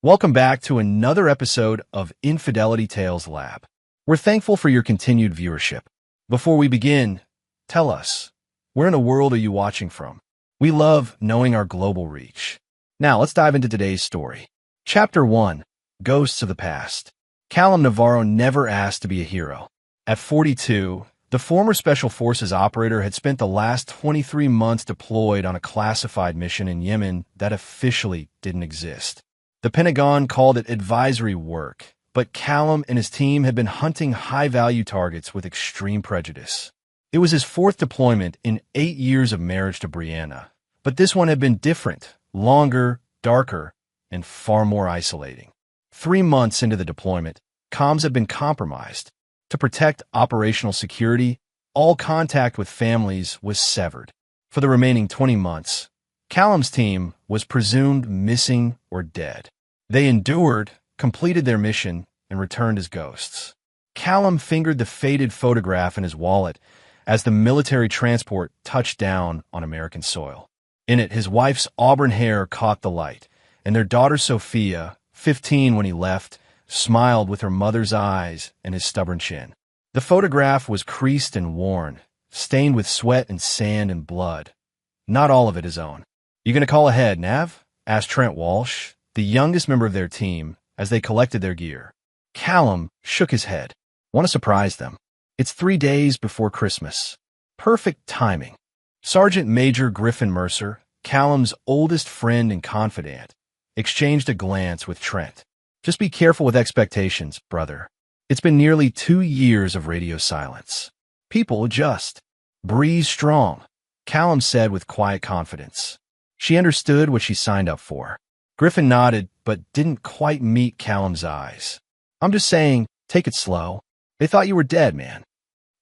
Welcome back to another episode of Infidelity Tales Lab. We're thankful for your continued viewership. Before we begin, tell us, where in the world are you watching from? We love knowing our global reach. Now, let's dive into today's story. Chapter 1, Ghosts of the Past. Callum Navarro never asked to be a hero. At 42, the former Special Forces operator had spent the last 23 months deployed on a classified mission in Yemen that officially didn't exist. The Pentagon called it advisory work, but Callum and his team had been hunting high-value targets with extreme prejudice. It was his fourth deployment in 8 years of marriage to Brianna, but this one had been different, longer, darker, and far more isolating. 3 months into the deployment, comms had been compromised. To protect operational security, all contact with families was severed. For the remaining 20 months, Callum's team was presumed missing or dead. They endured, completed their mission, and returned as ghosts. Callum fingered the faded photograph in his wallet as the military transport touched down on American soil. In it, his wife's auburn hair caught the light, and their daughter Sophia, 15 when he left, smiled with her mother's eyes and his stubborn chin. The photograph was creased and worn, stained with sweat and sand and blood. Not all of it his own. "You gonna call ahead, Nav?" asked Trent Walsh, the youngest member of their team, as they collected their gear. Callum shook his head. "Want to surprise them. It's 3 days before Christmas. Perfect timing." Sergeant Major Griffin Mercer, Callum's oldest friend and confidant, exchanged a glance with Trent. "Just be careful with expectations, brother. It's been nearly 2 years of radio silence. People adjust. Breathe strong," Callum said with quiet confidence. She understood what she signed up for. Griffin nodded, but didn't quite meet Callum's eyes. "I'm just saying, take it slow. They thought you were dead, man."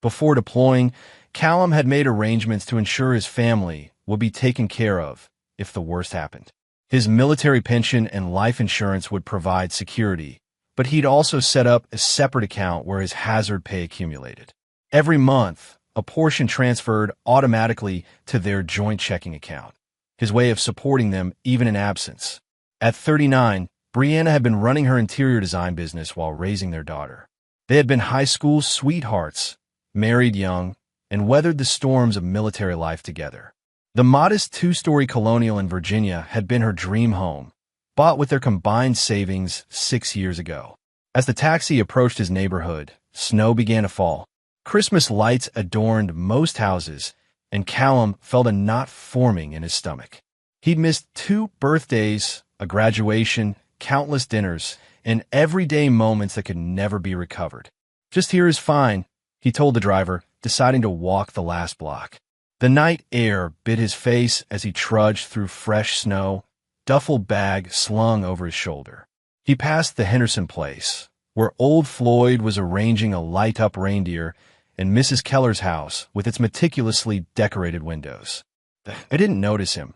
Before deploying, Callum had made arrangements to ensure his family would be taken care of if the worst happened. His military pension and life insurance would provide security, but he'd also set up a separate account where his hazard pay accumulated. Every month, a portion transferred automatically to their joint checking account, his way of supporting them even in absence. At 39, Brianna had been running her interior design business while raising their daughter. They had been high school sweethearts, married young, and weathered the storms of military life together. The modest 2-story colonial in Virginia had been her dream home, bought with their combined savings 6 years ago. As the taxi approached his neighborhood, snow began to fall. Christmas lights adorned most houses, and Callum felt a knot forming in his stomach. He'd missed 2 birthdays, a graduation, countless dinners, and everyday moments that could never be recovered. "Just here is fine," he told the driver, deciding to walk the last block. The night air bit his face as he trudged through fresh snow, duffel bag slung over his shoulder. He passed the Henderson place, where old Floyd was arranging a light-up reindeer, and Mrs. Keller's house with its meticulously decorated windows. I didn't notice him.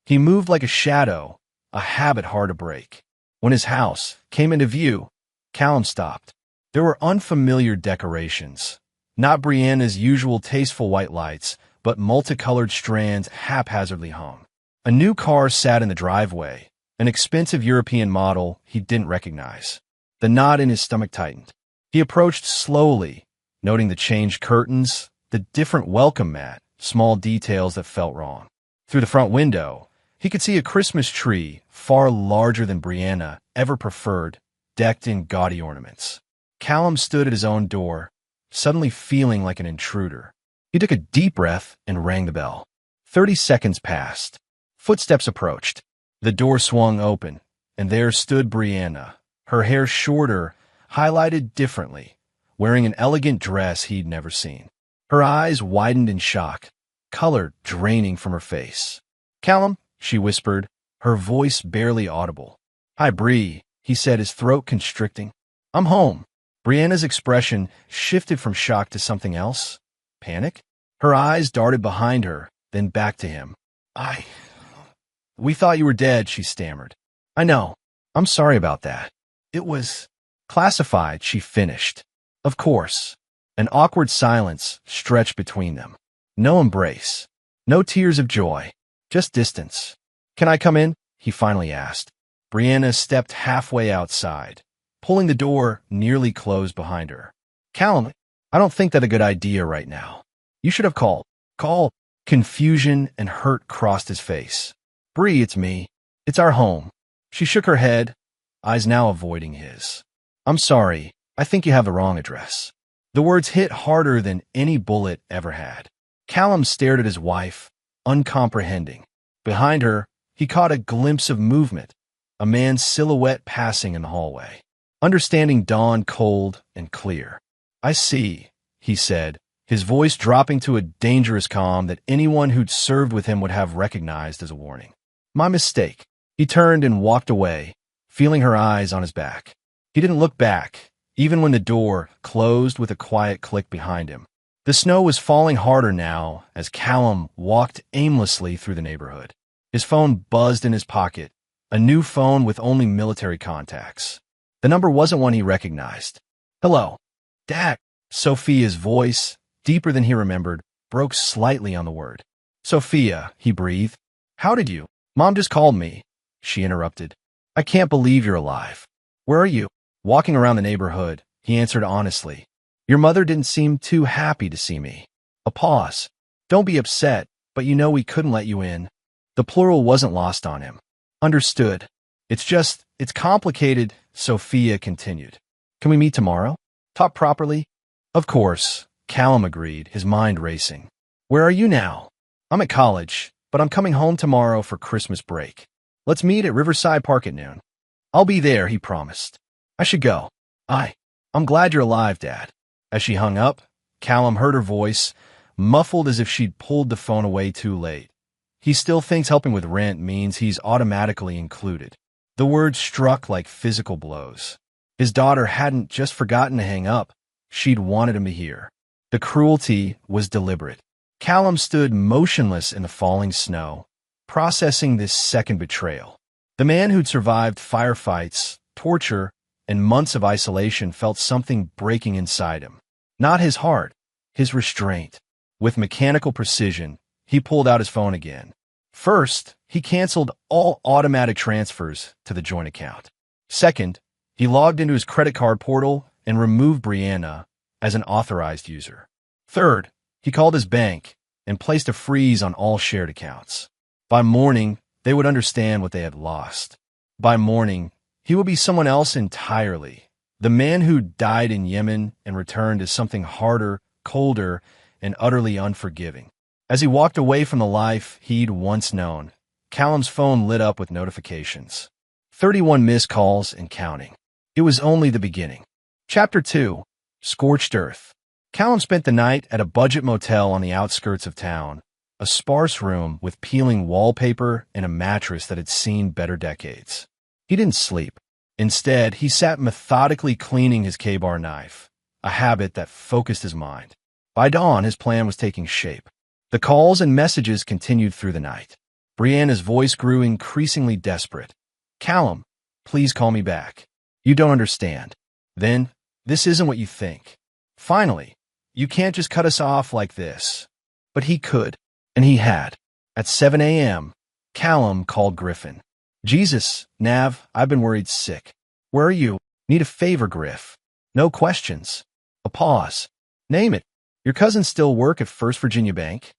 He moved like a shadow, a habit hard to break. When his house came into view, Callum stopped. There were unfamiliar decorations, not Brianna's usual tasteful white lights, but multicolored strands haphazardly hung. A new car sat in the driveway, an expensive European model he didn't recognize. The knot in his stomach tightened. He approached slowly, noting the changed curtains, the different welcome mat, small details that felt wrong. Through the front window, he could see a Christmas tree far larger than Brianna ever preferred, decked in gaudy ornaments. Callum stood at his own door, suddenly feeling like an intruder. He took a deep breath and rang the bell. 30 seconds passed. Footsteps approached. The door swung open, and there stood Brianna, her hair shorter, highlighted differently, wearing an elegant dress he'd never seen. Her eyes widened in shock, color draining from her face. "Callum," she whispered, her voice barely audible. "Hi, Bree," he said, his throat constricting. "I'm home." Brianna's expression shifted from shock to something else. Panic? Her eyes darted behind her, then back to him. We thought you were dead," she stammered. "I know. I'm sorry about that. It was classified," she finished. "Of course." An awkward silence stretched between them. No embrace. No tears of joy. Just distance. "Can I come in?" he finally asked. Brianna stepped halfway outside, pulling the door nearly closed behind her. Callum, I don't think that's a good idea right now. You should have called. Call. Confusion and hurt crossed his face. Bree, it's me. It's our home. She shook her head, eyes now avoiding his. I'm sorry. I think you have the wrong address. The words hit harder than any bullet ever had. Callum stared at his wife, uncomprehending. Behind her, he caught a glimpse of movement, a man's silhouette passing in the hallway. Understanding dawned cold and clear. I see, he said, his voice dropping to a dangerous calm that anyone who'd served with him would have recognized as a warning. My mistake. He turned and walked away, feeling her eyes on his back. He didn't look back, even when the door closed with a quiet click behind him. The snow was falling harder now as Callum walked aimlessly through the neighborhood. His phone buzzed in his pocket, a new phone with only military contacts. The number wasn't one he recognized. Hello. Dad. Sophia's voice, deeper than he remembered, broke slightly on the word. Sophia, he breathed. How did you? Mom just called me, she interrupted. I can't believe you're alive. Where are you? Walking around the neighborhood, he answered honestly. Your mother didn't seem too happy to see me. A pause. Don't be upset, but you know we couldn't let you in. The plural wasn't lost on him. Understood. It's complicated, Sophia continued. Can we meet tomorrow? Talk properly? Of course, Callum agreed, his mind racing. Where are you now? I'm at college, but I'm coming home tomorrow for Christmas break. Let's meet at Riverside Park at noon. I'll be there, he promised. I should go. I'm glad you're alive, Dad. As she hung up, Callum heard her voice, muffled as if she'd pulled the phone away too late. He still thinks helping with rent means he's automatically included. The words struck like physical blows. His daughter hadn't just forgotten to hang up. She'd wanted him to hear. The cruelty was deliberate. Callum stood motionless in the falling snow, processing this second betrayal. The man who'd survived firefights, torture, and months of isolation felt something breaking inside him. Not his heart, his restraint. With mechanical precision, he pulled out his phone again. First, he canceled all automatic transfers to the joint account. Second, he logged into his credit card portal and removed Brianna as an authorized user. Third, he called his bank and placed a freeze on all shared accounts. By morning, they would understand what they had lost. By morning, he would be someone else entirely. The man who died in Yemen and returned as something harder, colder, and utterly unforgiving. As he walked away from the life he'd once known, Callum's phone lit up with notifications. 31 missed calls and counting. It was only the beginning. Chapter 2. Scorched Earth. Callum spent the night at a budget motel on the outskirts of town, a sparse room with peeling wallpaper and a mattress that had seen better decades. He didn't sleep. Instead, he sat methodically cleaning his K-bar knife, a habit that focused his mind. By dawn, his plan was taking shape. The calls and messages continued through the night. Brianna's voice grew increasingly desperate. Callum, please call me back. You don't understand. Then, this isn't what you think. Finally, you can't just cut us off like this. But he could, and he had. At 7 a.m., Callum called Griffin. Jesus, Nav, I've been worried sick. Where are you? Need a favor, Griff. No questions. A pause. Name it. Your cousins still work at First Virginia Bank?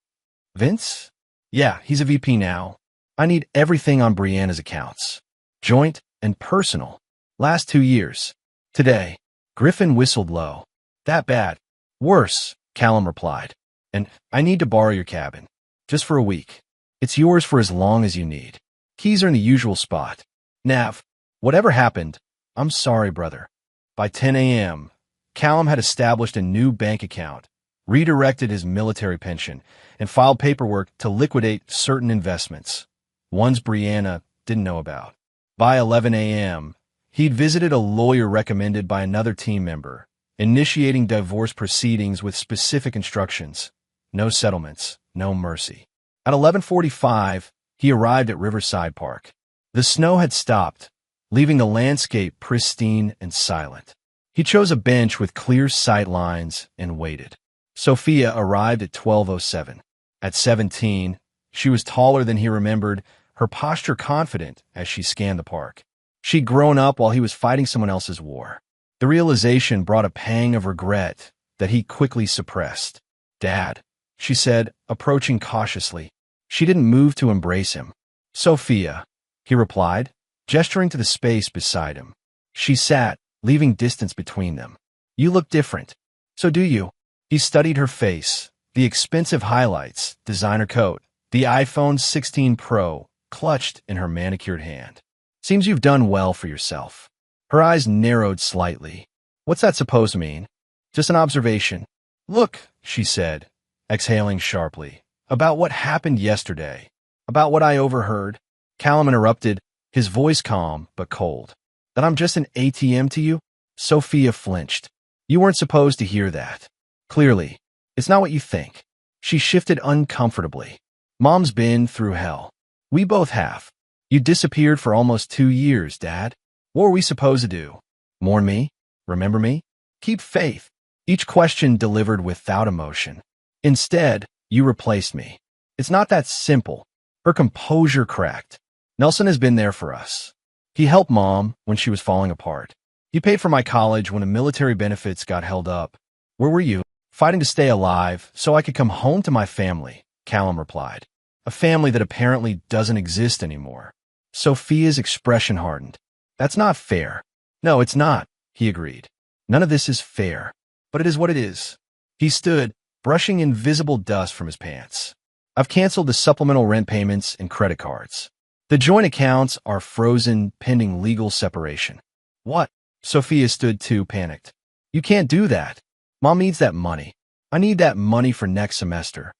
Vince? Yeah, he's a VP now. I need everything on Brianna's accounts. Joint and personal. Last 2 years. Today. Griffin whistled low. That bad. Worse, Callum replied. And I need to borrow your cabin. Just for a week. It's yours for as long as you need. Keys are in the usual spot. Nav, whatever happened, I'm sorry, brother. By 10 a.m., Callum had established a new bank account, redirected his military pension, and filed paperwork to liquidate certain investments, ones Brianna didn't know about. By 11 a.m., he'd visited a lawyer recommended by another team member, initiating divorce proceedings with specific instructions. No settlements, no mercy. At 11:45, he arrived at Riverside Park. The snow had stopped, leaving the landscape pristine and silent. He chose a bench with clear sight lines and waited. Sophia arrived at 12:07. At 17, she was taller than he remembered, her posture confident as she scanned the park. She'd grown up while he was fighting someone else's war. The realization brought a pang of regret that he quickly suppressed. "Dad," she said, approaching cautiously. She didn't move to embrace him. "Sophia," he replied, gesturing to the space beside him. She sat, leaving distance between them. "You look different." "So do you." He studied her face, the expensive highlights, designer coat, the iPhone 16 Pro clutched in her manicured hand. "Seems you've done well for yourself." Her eyes narrowed slightly. "What's that supposed to mean?" "Just an observation." "Look," she said, exhaling sharply. "About what happened yesterday. About what I overheard." Callum interrupted, his voice calm but cold. "That I'm just an ATM to you?" Sophia flinched. "You weren't supposed to hear that." "Clearly. It's not what you think." She shifted uncomfortably. "Mom's been through hell. We both have. You disappeared for almost 2 years, Dad. What were we supposed to do? Mourn me? Remember me? Keep faith?" Each question delivered without emotion. "Instead, you replaced me." "It's not that simple." Her composure cracked. "Nelson has been there for us. He helped Mom when she was falling apart. He paid for my college when the military benefits got held up. Where were you?" "Fighting to stay alive so I could come home to my family," Callum replied. "A family that apparently doesn't exist anymore." Sophia's expression hardened. "That's not fair." "No, it's not," he agreed. "None of this is fair. But it is what it is." He stood, brushing invisible dust from his pants. "I've canceled the supplemental rent payments and credit cards. The joint accounts are frozen pending legal separation." "What?" Sophia stood too, panicked. "You can't do that. Mom needs that money. I need that money for next semester."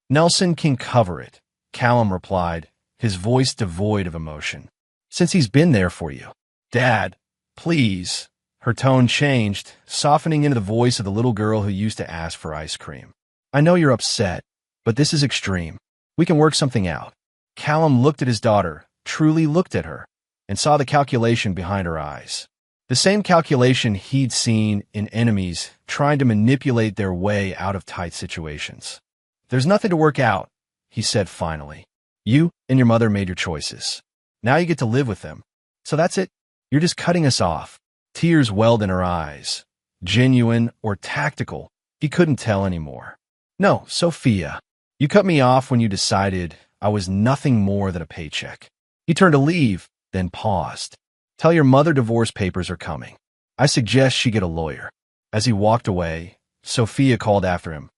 "Nelson can cover it," Callum replied, his voice devoid of emotion. "Since he's been there for you." "Dad, please." Her tone changed, softening into the voice of the little girl who used to ask for ice cream. "I know you're upset, but this is extreme. We can work something out." Callum looked at his daughter, truly looked at her, and saw the calculation behind her eyes. The same calculation he'd seen in enemies trying to manipulate their way out of tight situations. "There's nothing to work out," he said finally. "You and your mother made your choices. Now you get to live with them. So that's it. You're just cutting us off." Tears welled in her eyes. Genuine or tactical, he couldn't tell anymore. "No, Sophia. You cut me off when you decided I was nothing more than a paycheck." He turned to leave, then paused. "Tell your mother divorce papers are coming. I suggest she get a lawyer." As he walked away, Sophia called after him.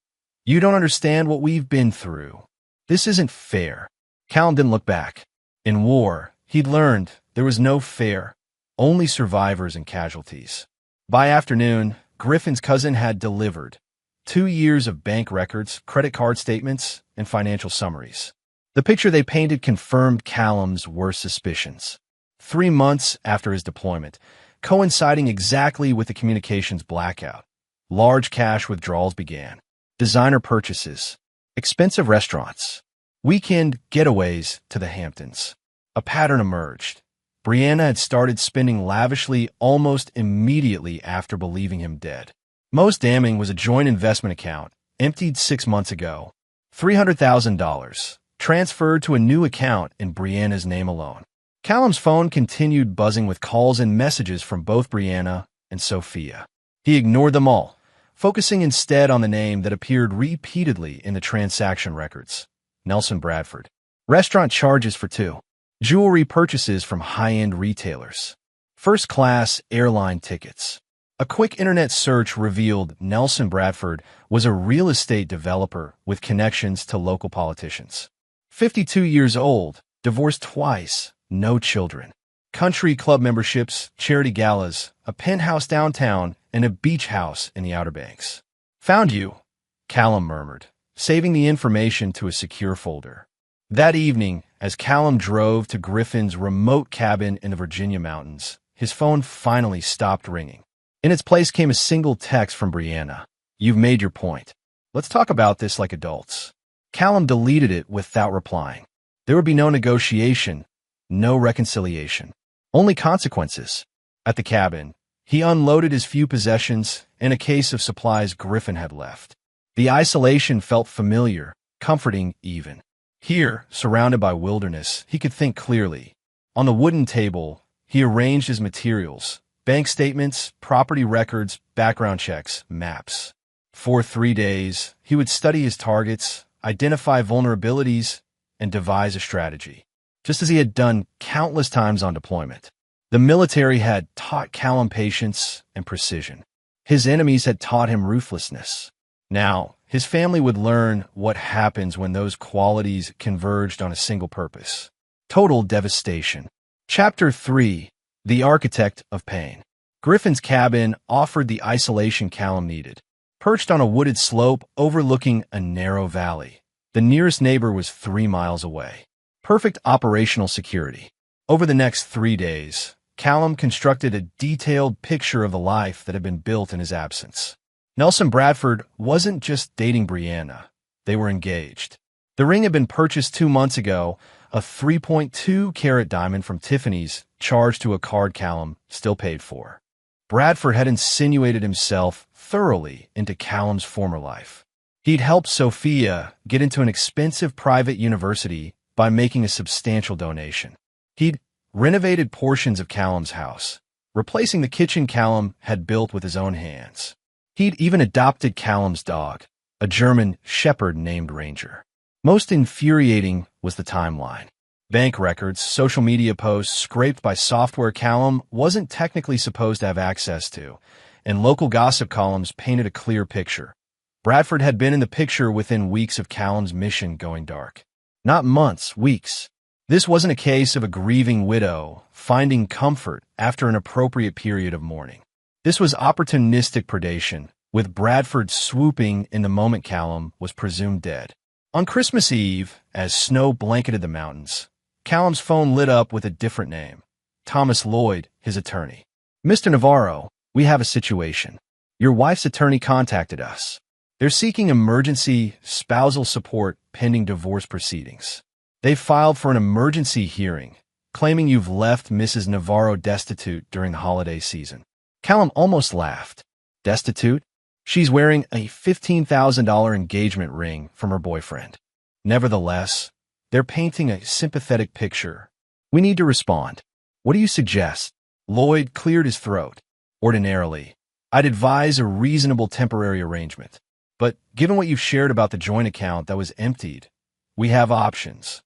"You don't understand what we've been through. This isn't fair." Callum didn't look back. In war, he'd learned there was no fair, only survivors and casualties. By afternoon, Griffin's cousin had delivered 2 years of bank records, credit card statements, and financial summaries. The picture they painted confirmed Callum's worst suspicions. 3 months after his deployment, coinciding exactly with the communications blackout, large cash withdrawals began. Designer purchases, expensive restaurants, weekend getaways to the Hamptons. A pattern emerged. Brianna had started spending lavishly almost immediately after believing him dead. Most damning was a joint investment account, emptied 6 months ago. $300,000, transferred to a new account in Brianna's name alone. Callum's phone continued buzzing with calls and messages from both Brianna and Sophia. He ignored them all, focusing instead on the name that appeared repeatedly in the transaction records: Nelson Bradford. Restaurant charges for 2. Jewelry purchases from high-end retailers. First-class airline tickets. A quick internet search revealed Nelson Bradford was a real estate developer with connections to local politicians. 52 years old, divorced twice, no children. Country club memberships, charity galas, a penthouse downtown, and a beach house in the Outer Banks. "Found you," Callum murmured, saving the information to a secure folder. That evening, as Callum drove to Griffin's remote cabin in the Virginia mountains, his phone finally stopped ringing. In its place came a single text from Brianna. "You've made your point. Let's talk about this like adults." Callum deleted it without replying. There would be no negotiation, no reconciliation, only consequences. At the cabin, he unloaded his few possessions and a case of supplies Griffin had left. The isolation felt familiar, comforting even. Here, surrounded by wilderness, he could think clearly. On the wooden table, He arranged his materials: bank statements, property records, background checks, maps. For 3 days, he would study his targets, identify vulnerabilities, and devise a strategy, just as he had done countless times on deployment. The military had taught Callum patience and precision. His enemies had taught him ruthlessness. Now, his family would learn what happens when those qualities converged on a single purpose: total devastation. Chapter 3: The Architect of Pain. Griffin's cabin offered the isolation Callum needed. Perched on a wooded slope overlooking a narrow valley, the nearest neighbor was 3 miles away. Perfect operational security. Over the next 3 days, Callum constructed a detailed picture of the life that had been built in his absence. Nelson Bradford wasn't just dating Brianna. They were engaged. The ring had been purchased 2 months ago, a 3.2-carat diamond from Tiffany's, charged to a card Callum still paid for. Bradford had insinuated himself thoroughly into Callum's former life. He'd helped Sophia get into an expensive private university by making a substantial donation. He'd renovated portions of Callum's house, replacing the kitchen Callum had built with his own hands. He'd even adopted Callum's dog, a German shepherd named Ranger. Most infuriating was the timeline. Bank records, social media posts scraped by software Callum wasn't technically supposed to have access to, and local gossip columns painted a clear picture. Bradford had been in the picture within weeks of Callum's mission going dark. Not months, weeks. This wasn't a case of a grieving widow finding comfort after an appropriate period of mourning. This was opportunistic predation, with Bradford swooping in the moment Callum was presumed dead. On Christmas Eve, as snow blanketed the mountains, Callum's phone lit up with a different name: Thomas Lloyd, his attorney. "Mr. Navarro, we have a situation. Your wife's attorney contacted us. They're seeking emergency spousal support pending divorce proceedings. They filed for an emergency hearing, claiming you've left Mrs. Navarro destitute during the holiday season." Callum almost laughed. Destitute? She's wearing a $15,000 engagement ring from her boyfriend. Nevertheless, they're painting a sympathetic picture. "We need to respond. What do you suggest?" Lloyd cleared his throat. "Ordinarily, I'd advise a reasonable temporary arrangement. But given what you've shared about the joint account that was emptied, we have options."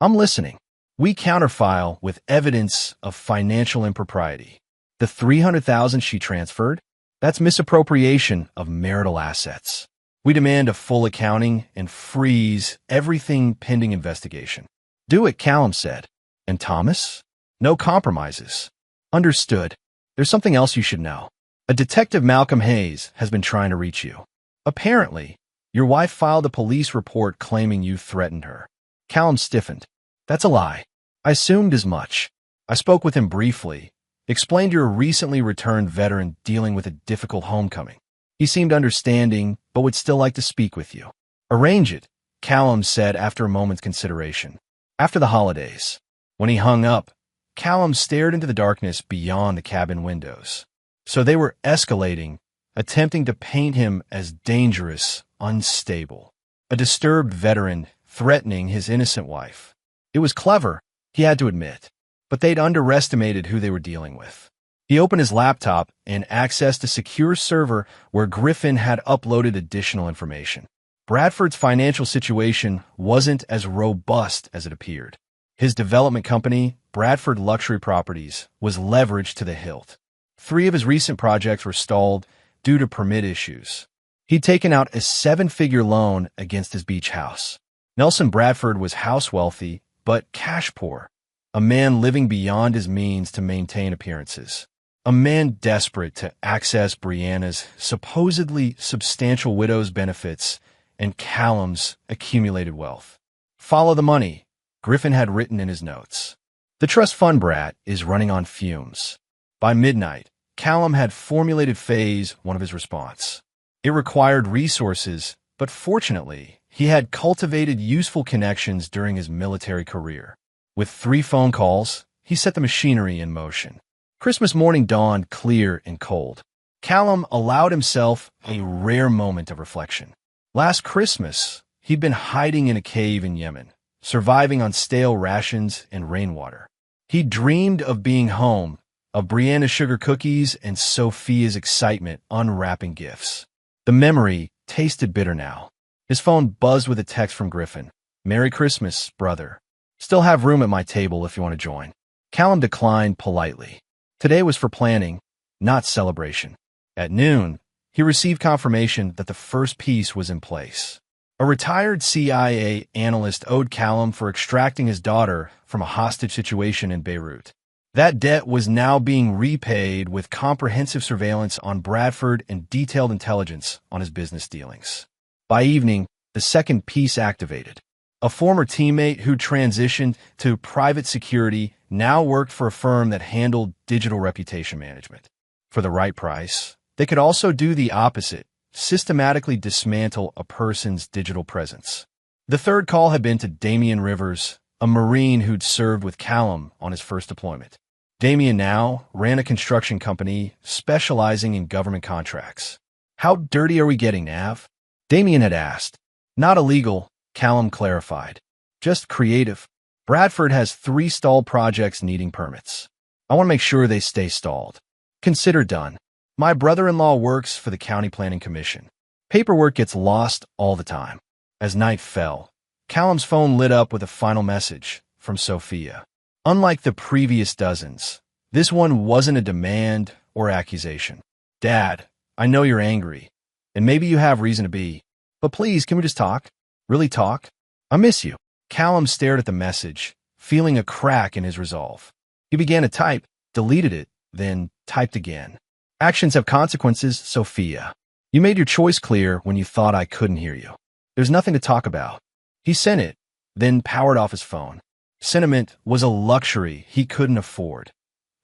"I'm listening." "We counterfile with evidence of financial impropriety. The $300,000 she transferred? That's misappropriation of marital assets. We demand a full accounting and freeze everything pending investigation." "Do it," Callum said. "And Thomas?" "No compromises." "Understood. There's something else you should know. A detective, Malcolm Hayes, has been trying to reach you. Apparently, your wife filed a police report claiming you threatened her." Callum stiffened. "That's a lie. I assumed as much. I spoke with him briefly, explained you're a recently returned veteran dealing with a difficult homecoming. He seemed understanding, but would still like to speak with you." "Arrange it," Callum said after a moment's consideration. "After the holidays." When he hung up, Callum stared into the darkness beyond the cabin windows. So they were escalating, attempting to paint him as dangerous, unstable, a disturbed veteran threatening his innocent wife. It was clever, he had to admit, but they'd underestimated who they were dealing with. He opened his laptop and accessed a secure server where Griffin had uploaded additional information. Bradford's financial situation wasn't as robust as it appeared. His development company, Bradford Luxury Properties, was leveraged to the hilt. 3 of his recent projects were stalled due to permit issues. He'd taken out a 7-figure loan against his beach house. Nelson Bradford was house wealthy, but cash poor. A man living beyond his means to maintain appearances. A man desperate to access Brianna's supposedly substantial widow's benefits and Callum's accumulated wealth. "Follow the money," Griffin had written in his notes. "The trust fund brat is running on fumes." By midnight, Callum had formulated phase 1 of his response. It required resources, but fortunately, he had cultivated useful connections during his military career. With 3 phone calls, he set the machinery in motion. Christmas morning dawned clear and cold. Callum allowed himself a rare moment of reflection. Last Christmas, he'd been hiding in a cave in Yemen, surviving on stale rations and rainwater. He dreamed of being home, of Brianna's sugar cookies and Sophia's excitement unwrapping gifts. The memory tasted bitter now. His phone buzzed with a text from Griffin. "Merry Christmas, brother. Still have room at my table if you want to join." Callum declined politely. Today was for planning, not celebration. At noon, he received confirmation that the first piece was in place. A retired CIA analyst owed Callum for extracting his daughter from a hostage situation in Beirut. That debt was now being repaid with comprehensive surveillance on Bradford and detailed intelligence on his business dealings. By evening, the second piece activated. A former teammate who transitioned to private security now worked for a firm that handled digital reputation management. For the right price, they could also do the opposite, systematically dismantle a person's digital presence. The third call had been to Damian Rivers, a Marine who'd served with Callum on his first deployment. Damian now ran a construction company specializing in government contracts. "How dirty are we getting, Nav?" Damian had asked. "Not illegal," Callum clarified. "Just creative. Bradford has 3 stalled projects needing permits. I want to make sure they stay stalled. Consider done. My brother-in-law works for the County Planning Commission. Paperwork gets lost all the time." As night fell, Callum's phone lit up with a final message from Sophia. Unlike the previous dozens, this one wasn't a demand or accusation. "Dad, I know you're angry, and maybe you have reason to be, but please, can we just talk? Really talk? I miss you." Callum stared at the message, feeling a crack in his resolve. He began to type, deleted it, then typed again. "Actions have consequences, Sophia. You made your choice clear when you thought I couldn't hear you. There's nothing to talk about." He sent it, then powered off his phone. Sentiment was a luxury he couldn't afford.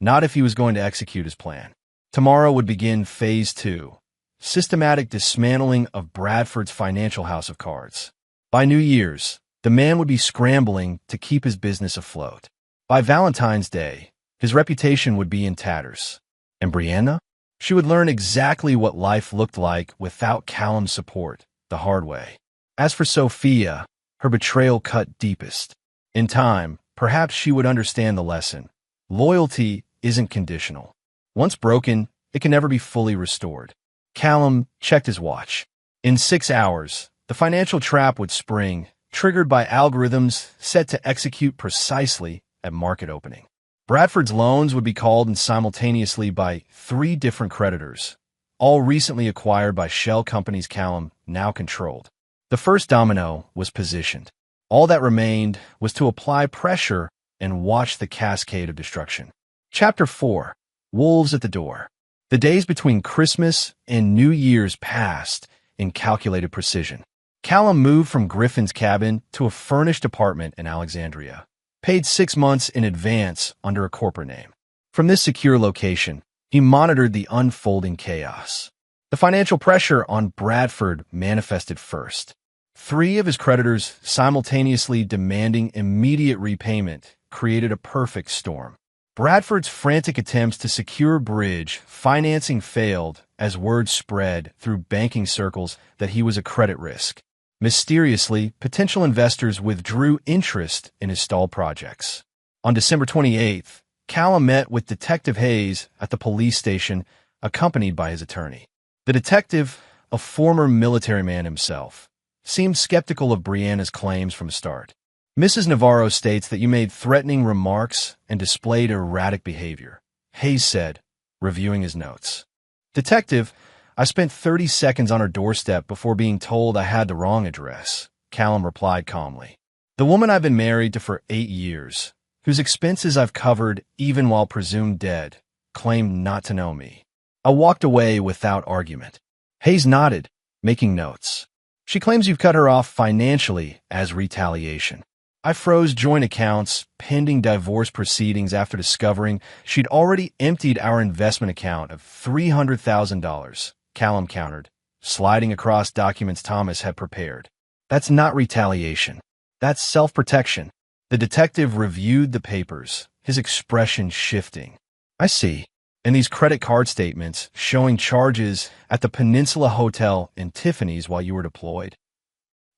Not if he was going to execute his plan. Tomorrow would begin Phase 2, systematic dismantling of Bradford's financial house of cards. By New Year's, the man would be scrambling to keep his business afloat. By Valentine's Day, his reputation would be in tatters. And Brianna? She would learn exactly what life looked like without Callum's support, the hard way. As for Sophia, her betrayal cut deepest. In time, perhaps she would understand the lesson. Loyalty isn't conditional. Once broken, it can never be fully restored. Callum checked his watch. In 6 hours, the financial trap would spring, triggered by algorithms set to execute precisely at market opening. Bradford's loans would be called in simultaneously by 3 different creditors, all recently acquired by shell companies Callum now controlled. The first domino was positioned. All that remained was to apply pressure and watch the cascade of destruction. Chapter 4. Wolves at the Door. The days between Christmas and New Year's passed in calculated precision. Callum moved from Griffin's cabin to a furnished apartment in Alexandria, paid 6 months in advance under a corporate name. From this secure location, he monitored the unfolding chaos. The financial pressure on Bradford manifested first. 3 of his creditors simultaneously demanding immediate repayment created a perfect storm. Bradford's frantic attempts to secure bridge financing failed as word spread through banking circles that he was a credit risk. Mysteriously, potential investors withdrew interest in his stalled projects. On December 28th, Callum met with Detective Hayes at the police station, accompanied by his attorney. The detective, a former military man himself, seemed skeptical of Brianna's claims from the start. "Mrs. Navarro states that you made threatening remarks and displayed erratic behavior," Hayes said, reviewing his notes. "Detective, I spent 30 seconds on her doorstep before being told I had the wrong address," Callum replied calmly. "The woman I've been married to for 8 years, whose expenses I've covered even while presumed dead, claimed not to know me. I walked away without argument." Hayes nodded, making notes. "She claims you've cut her off financially as retaliation. I froze joint accounts pending divorce proceedings after discovering she'd already emptied our investment account of $300,000, Callum countered, sliding across documents Thomas had prepared. "That's not retaliation. That's self-protection." The detective reviewed the papers, his expression shifting. "I see. And these credit card statements showing charges at the Peninsula Hotel in Tiffany's while you were deployed."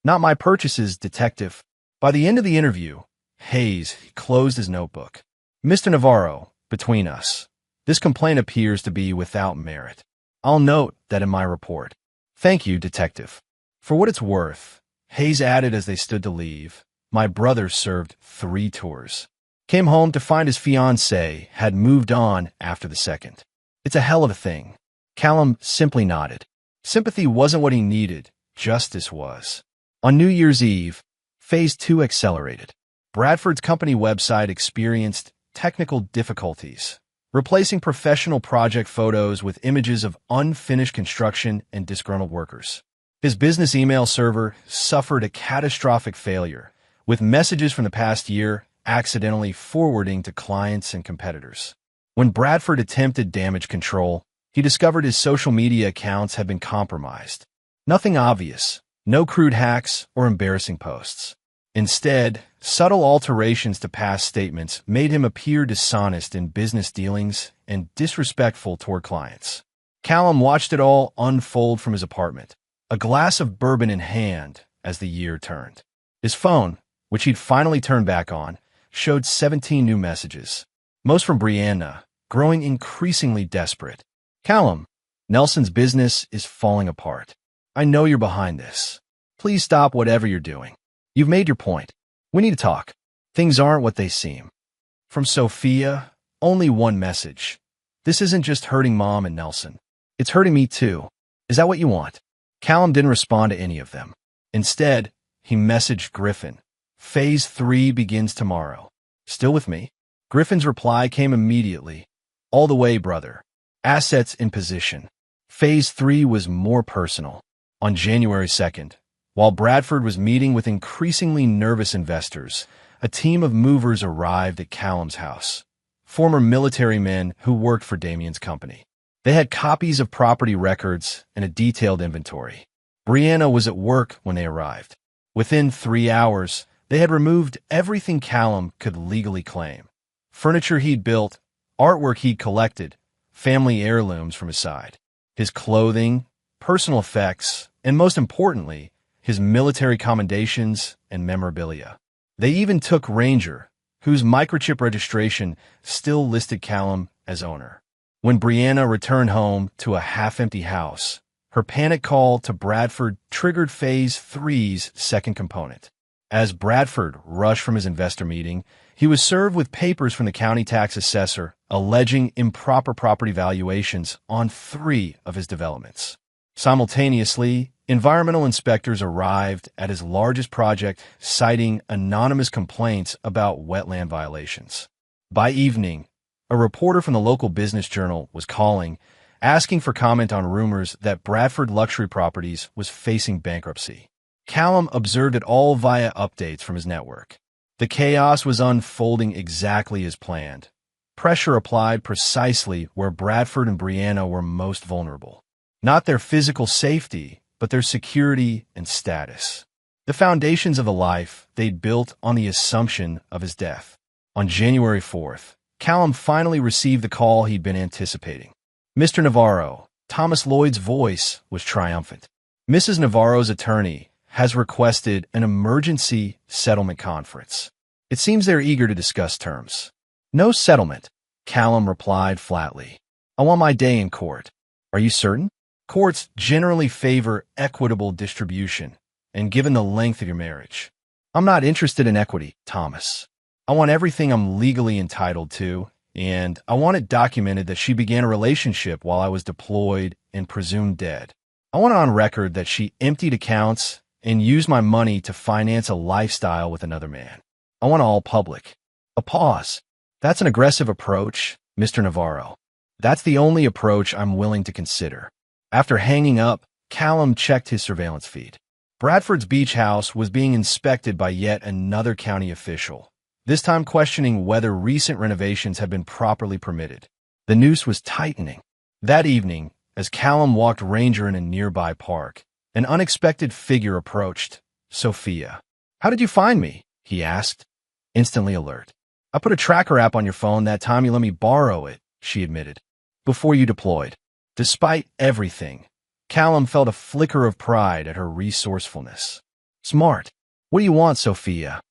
"Not my purchases, detective." By the end of the interview, Hayes closed his notebook. Mr. Navarro, between us, this complaint appears to be without merit. I'll note that in my report. Thank you, Detective. For what it's worth, Hayes added as they stood to leave, my brother served 3 tours. Came home to find his fiancée had moved on after the second. It's a hell of a thing. Callum simply nodded. Sympathy wasn't what he needed, justice was. On New Year's Eve, Phase 2 accelerated. Bradford's company website experienced technical difficulties, replacing professional project photos with images of unfinished construction and disgruntled workers. His business email server suffered a catastrophic failure, with messages from the past year accidentally forwarding to clients and competitors. When Bradford attempted damage control, he discovered his social media accounts had been compromised. Nothing obvious, no crude hacks or embarrassing posts. Instead, subtle alterations to past statements made him appear dishonest in business dealings and disrespectful toward clients. Callum watched it all unfold from his apartment, a glass of bourbon in hand as the year turned. His phone, which he'd finally turned back on, showed 17 new messages, most from Brianna, growing increasingly desperate. Callum, Nelson's business is falling apart. I know you're behind this. Please stop whatever you're doing. You've made your point. We need to talk. Things aren't what they seem. From Sophia, only one message. This isn't just hurting Mom and Nelson. It's hurting me too. Is that what you want? Callum didn't respond to any of them. Instead, he messaged Griffin. Phase 3 begins tomorrow. Still with me? Griffin's reply came immediately. All the way, brother. Assets in position. Phase 3 was more personal. On January 2nd, while Bradford was meeting with increasingly nervous investors, a team of movers arrived at Callum's house. Former military men who worked for Damien's company. They had copies of property records and a detailed inventory. Brianna was at work when they arrived. Within 3 hours, they had removed everything Callum could legally claim. Furniture he'd built, artwork he'd collected, family heirlooms from his side. His clothing, personal effects, and most importantly, his military commendations and memorabilia. They even took Ranger, whose microchip registration still listed Callum as owner. When Brianna returned home to a half-empty house, her panic call to Bradford triggered Phase 3's second component. As Bradford rushed from his investor meeting, he was served with papers from the county tax assessor alleging improper property valuations on 3 of his developments. Simultaneously, environmental inspectors arrived at his largest project citing anonymous complaints about wetland violations. By evening, a reporter from the local business journal was calling, asking for comment on rumors that Bradford Luxury Properties was facing bankruptcy. Callum observed it all via updates from his network. The chaos was unfolding exactly as planned. Pressure applied precisely where Bradford and Brianna were most vulnerable. Not their physical safety, but their security and status. The foundations of a life they'd built on the assumption of his death. On January 4th, Callum finally received the call he'd been anticipating. Mr. Navarro, Thomas Lloyd's voice was triumphant. Mrs. Navarro's attorney has requested an emergency settlement conference. It seems they're eager to discuss terms. No settlement, Callum replied flatly. I want my day in court. Are you certain? Courts generally favor equitable distribution, and given the length of your marriage. I'm not interested in equity, Thomas. I want everything I'm legally entitled to, and I want it documented that she began a relationship while I was deployed and presumed dead. I want it on record that she emptied accounts and used my money to finance a lifestyle with another man. I want it all public. A pause. That's an aggressive approach, Mr. Navarro. That's the only approach I'm willing to consider. After hanging up, Callum checked his surveillance feed. Bradford's beach house was being inspected by yet another county official, this time questioning whether recent renovations had been properly permitted. The noose was tightening. That evening, as Callum walked Ranger in a nearby park, an unexpected figure approached. Sophia. How did you find me? He asked, instantly alert. I put a tracker app on your phone that time you let me borrow it, she admitted, before you deployed. Despite everything, Callum felt a flicker of pride at her resourcefulness. Smart. What do you want, Sophia?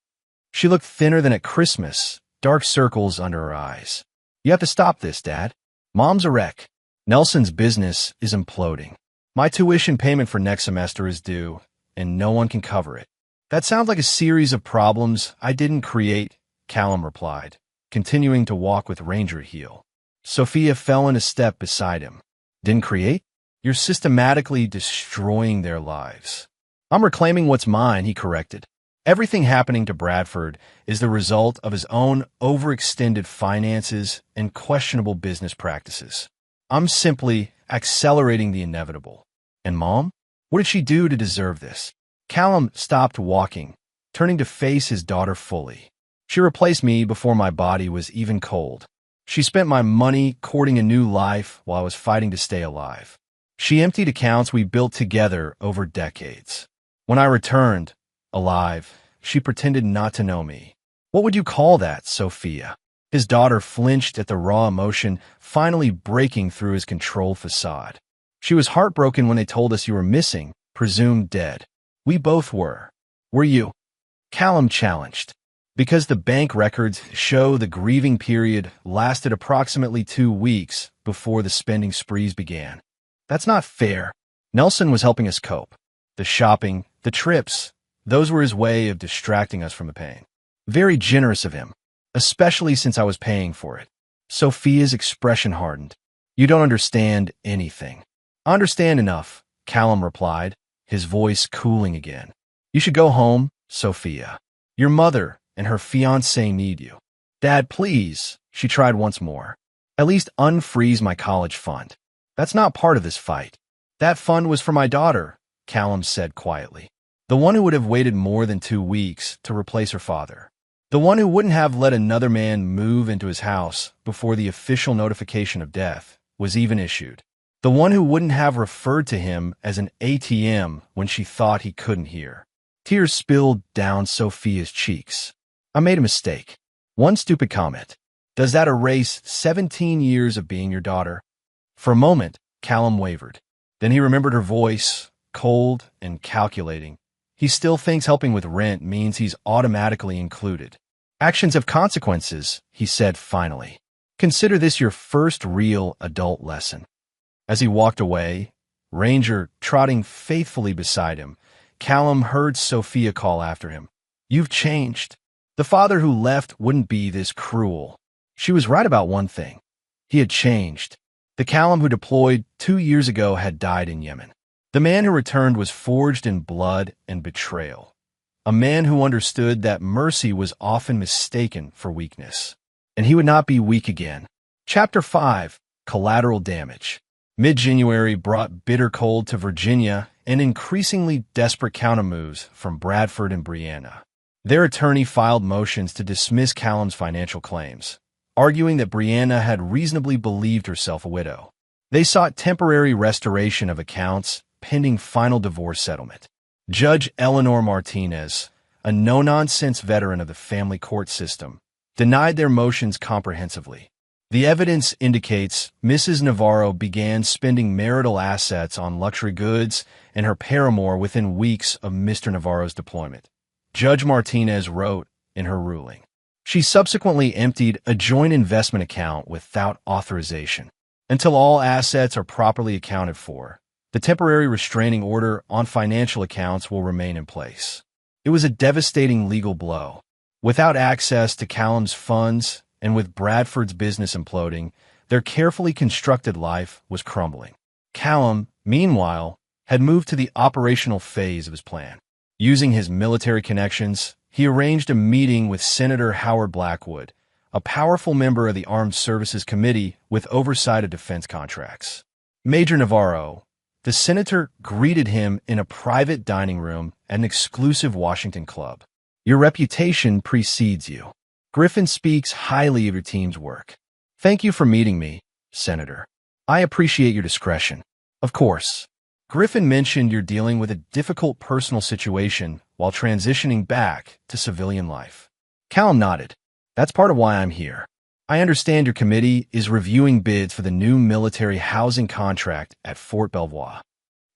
She looked thinner than at Christmas, dark circles under her eyes. You have to stop this, Dad. Mom's a wreck. Nelson's business is imploding. My tuition payment for next semester is due, and no one can cover it. That sounds like a series of problems I didn't create, Callum replied, continuing to walk with Ranger heel. Sophia fell in a step beside him. Didn't create? You're systematically destroying their lives. I'm reclaiming what's mine, he corrected. Everything happening to Bradford is the result of his own overextended finances and questionable business practices. I'm simply accelerating the inevitable. And Mom? What did she do to deserve this? Callum stopped walking, turning to face his daughter fully. She replaced me before my body was even cold. She spent my money courting a new life while I was fighting to stay alive. She emptied accounts we built together over decades. When I returned, alive, she pretended not to know me. What would you call that, Sophia? His daughter flinched at the raw emotion finally breaking through his controlled facade. She was heartbroken when they told us you were missing, presumed dead. We both were. Were you? Callum challenged. Because the bank records show the grieving period lasted approximately 2 weeks before the spending sprees began. That's not fair. Nelson was helping us cope. The shopping, the trips, those were his way of distracting us from the pain. Very generous of him, especially since I was paying for it. Sophia's expression hardened. You don't understand anything. I understand enough, Callum replied, his voice cooling again. You should go home, Sophia. Your mother and her fiancé need you. Dad, please, she tried once more. At least unfreeze my college fund. That's not part of this fight. That fund was for my daughter, Callum said quietly. The one who would have waited more than 2 weeks to replace her father. The one who wouldn't have let another man move into his house before the official notification of death was even issued. The one who wouldn't have referred to him as an ATM when she thought he couldn't hear. Tears spilled down Sophia's cheeks. I made a mistake. One stupid comment. Does that erase 17 years of being your daughter? For a moment, Callum wavered. Then he remembered her voice, cold and calculating. He still thinks helping with rent means he's automatically included. Actions have consequences, he said finally. Consider this your first real adult lesson. As he walked away, Ranger trotting faithfully beside him, Callum heard Sophia call after him. You've changed. The father who left wouldn't be this cruel. She was right about one thing. He had changed. The Callum who deployed 2 years ago had died in Yemen. The man who returned was forged in blood and betrayal. A man who understood that mercy was often mistaken for weakness. And he would not be weak again. Chapter 5, Collateral Damage. Mid-January brought bitter cold to Virginia and increasingly desperate countermoves from Bradford and Brianna. Their attorney filed motions to dismiss Callum's financial claims, arguing that Brianna had reasonably believed herself a widow. They sought temporary restoration of accounts pending final divorce settlement. Judge Eleanor Martinez, a no-nonsense veteran of the family court system, denied their motions comprehensively. The evidence indicates Mrs. Navarro began spending marital assets on luxury goods and her paramour within weeks of Mr. Navarro's deployment. Judge Martinez wrote in her ruling. She subsequently emptied a joint investment account without authorization. Until all assets are properly accounted for, the temporary restraining order on financial accounts will remain in place. It was a devastating legal blow. Without access to Callum's funds and with Bradford's business imploding, their carefully constructed life was crumbling. Callum, meanwhile, had moved to the operational phase of his plan. Using his military connections, he arranged a meeting with Senator Howard Blackwood, a powerful member of the Armed Services Committee with oversight of defense contracts. Major Navarro, the senator, greeted him in a private dining room at an exclusive Washington club. Your reputation precedes you. Griffin speaks highly of your team's work. Thank you for meeting me, Senator. I appreciate your discretion. Of course. Griffin mentioned you're dealing with a difficult personal situation while transitioning back to civilian life. Callum nodded. That's part of why I'm here. I understand your committee is reviewing bids for the new military housing contract at Fort Belvoir.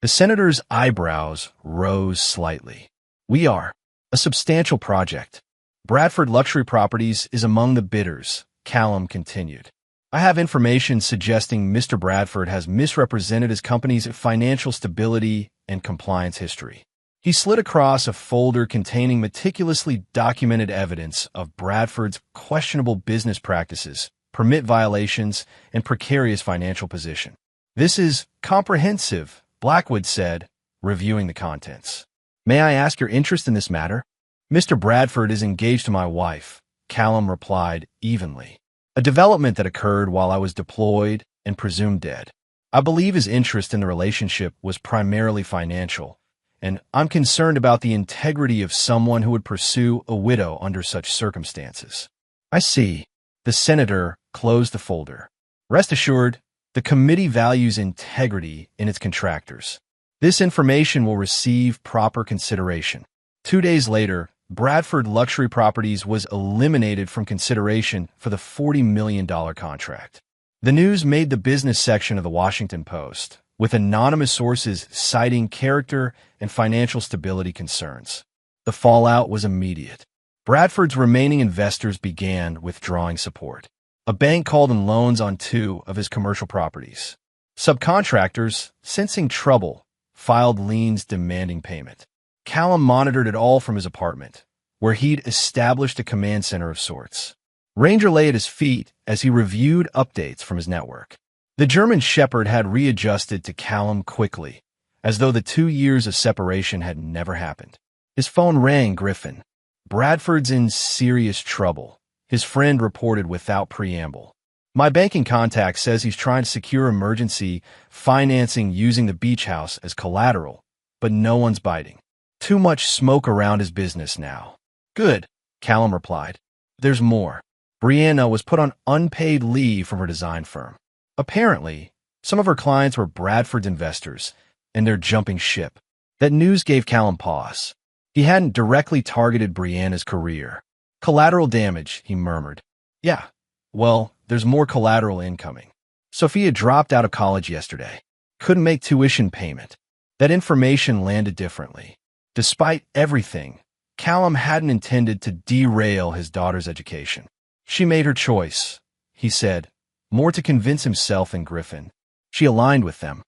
The senator's eyebrows rose slightly. We are. A substantial project. Bradford Luxury Properties is among the bidders, Callum continued. I have information suggesting Mr. Bradford has misrepresented his company's financial stability and compliance history. He slid across a folder containing meticulously documented evidence of Bradford's questionable business practices, permit violations, and precarious financial position. This is comprehensive, Blackwood said, reviewing the contents. May I ask your interest in this matter? Mr. Bradford is engaged to my wife, Callum replied evenly. A development that occurred while I was deployed and presumed dead. I believe his interest in the relationship was primarily financial, and I'm concerned about the integrity of someone who would pursue a widow under such circumstances. I see. The senator closed the folder. Rest assured, the committee values integrity in its contractors. This information will receive proper consideration. 2 days later, Bradford Luxury Properties was eliminated from consideration for the $40 million contract. The news made the business section of the Washington Post, with anonymous sources citing character and financial stability concerns. The fallout was immediate. Bradford's remaining investors began withdrawing support. A bank called in loans on 2 of his commercial properties. Subcontractors, sensing trouble, filed liens demanding payment. Callum monitored it all from his apartment, where he'd established a command center of sorts. Ranger lay at his feet as he reviewed updates from his network. The German Shepherd had readjusted to Callum quickly, as though the 2 years of separation had never happened. His phone rang. Griffin. Bradford's in serious trouble, his friend reported without preamble. My banking contact says he's trying to secure emergency financing using the beach house as collateral, but no one's biting. Too much smoke around his business now. Good, Callum replied. There's more. Brianna was put on unpaid leave from her design firm. Apparently, some of her clients were Bradford's investors, and they're jumping ship. That news gave Callum pause. He hadn't directly targeted Brianna's career. Collateral damage, he murmured. Yeah, well, there's more collateral incoming. Sophia dropped out of college yesterday. Couldn't make tuition payment. That information landed differently. Despite everything, Callum hadn't intended to derail his daughter's education. She made her choice, he said, more to convince himself than Griffin. She aligned with them.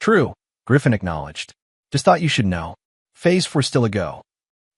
True, Griffin acknowledged. Just thought you should know. Phase 4 still a go.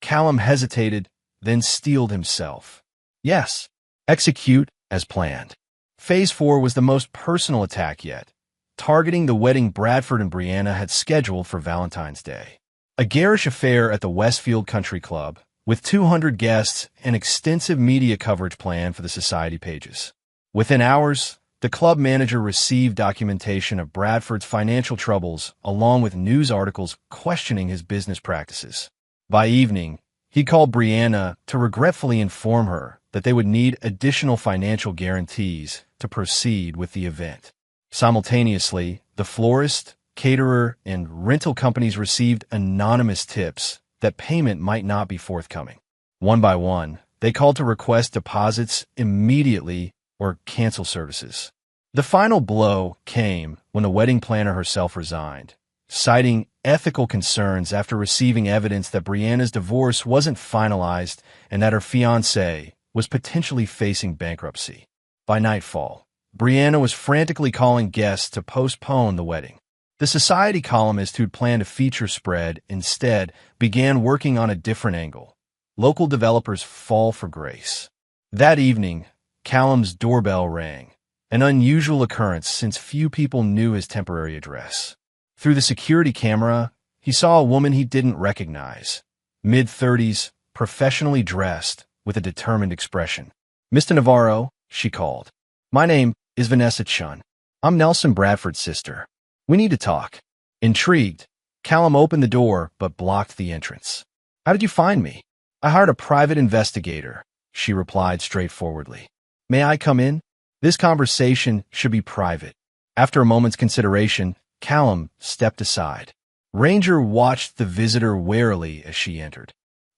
Callum hesitated, then steeled himself. Yes, execute as planned. Phase 4 was the most personal attack yet, targeting the wedding Bradford and Brianna had scheduled for Valentine's Day. A garish affair at the Westfield Country Club, with 200 guests and extensive media coverage planned for the society pages. Within hours, the club manager received documentation of Bradford's financial troubles along with news articles questioning his business practices. By evening, he called Brianna to regretfully inform her that they would need additional financial guarantees to proceed with the event. Simultaneously, the florist, caterer, and rental companies received anonymous tips that payment might not be forthcoming. One by one, they called to request deposits immediately or cancel services. The final blow came when the wedding planner herself resigned, citing ethical concerns after receiving evidence that Brianna's divorce wasn't finalized and that her fiancé was potentially facing bankruptcy. By nightfall, Brianna was frantically calling guests to postpone the wedding. The society columnist who'd planned a feature spread instead began working on a different angle. Local developers fall for grace. That evening, Callum's doorbell rang, an unusual occurrence since few people knew his temporary address. Through the security camera, he saw a woman he didn't recognize, mid-30s, professionally dressed, with a determined expression. Mr. Navarro, she called. My name is Vanessa Chun. I'm Nelson Bradford's sister. We need to talk. Intrigued, Callum opened the door but blocked the entrance. How did you find me? I hired a private investigator, she replied straightforwardly. May I come in? This conversation should be private. After a moment's consideration, Callum stepped aside. Ranger watched the visitor warily as she entered.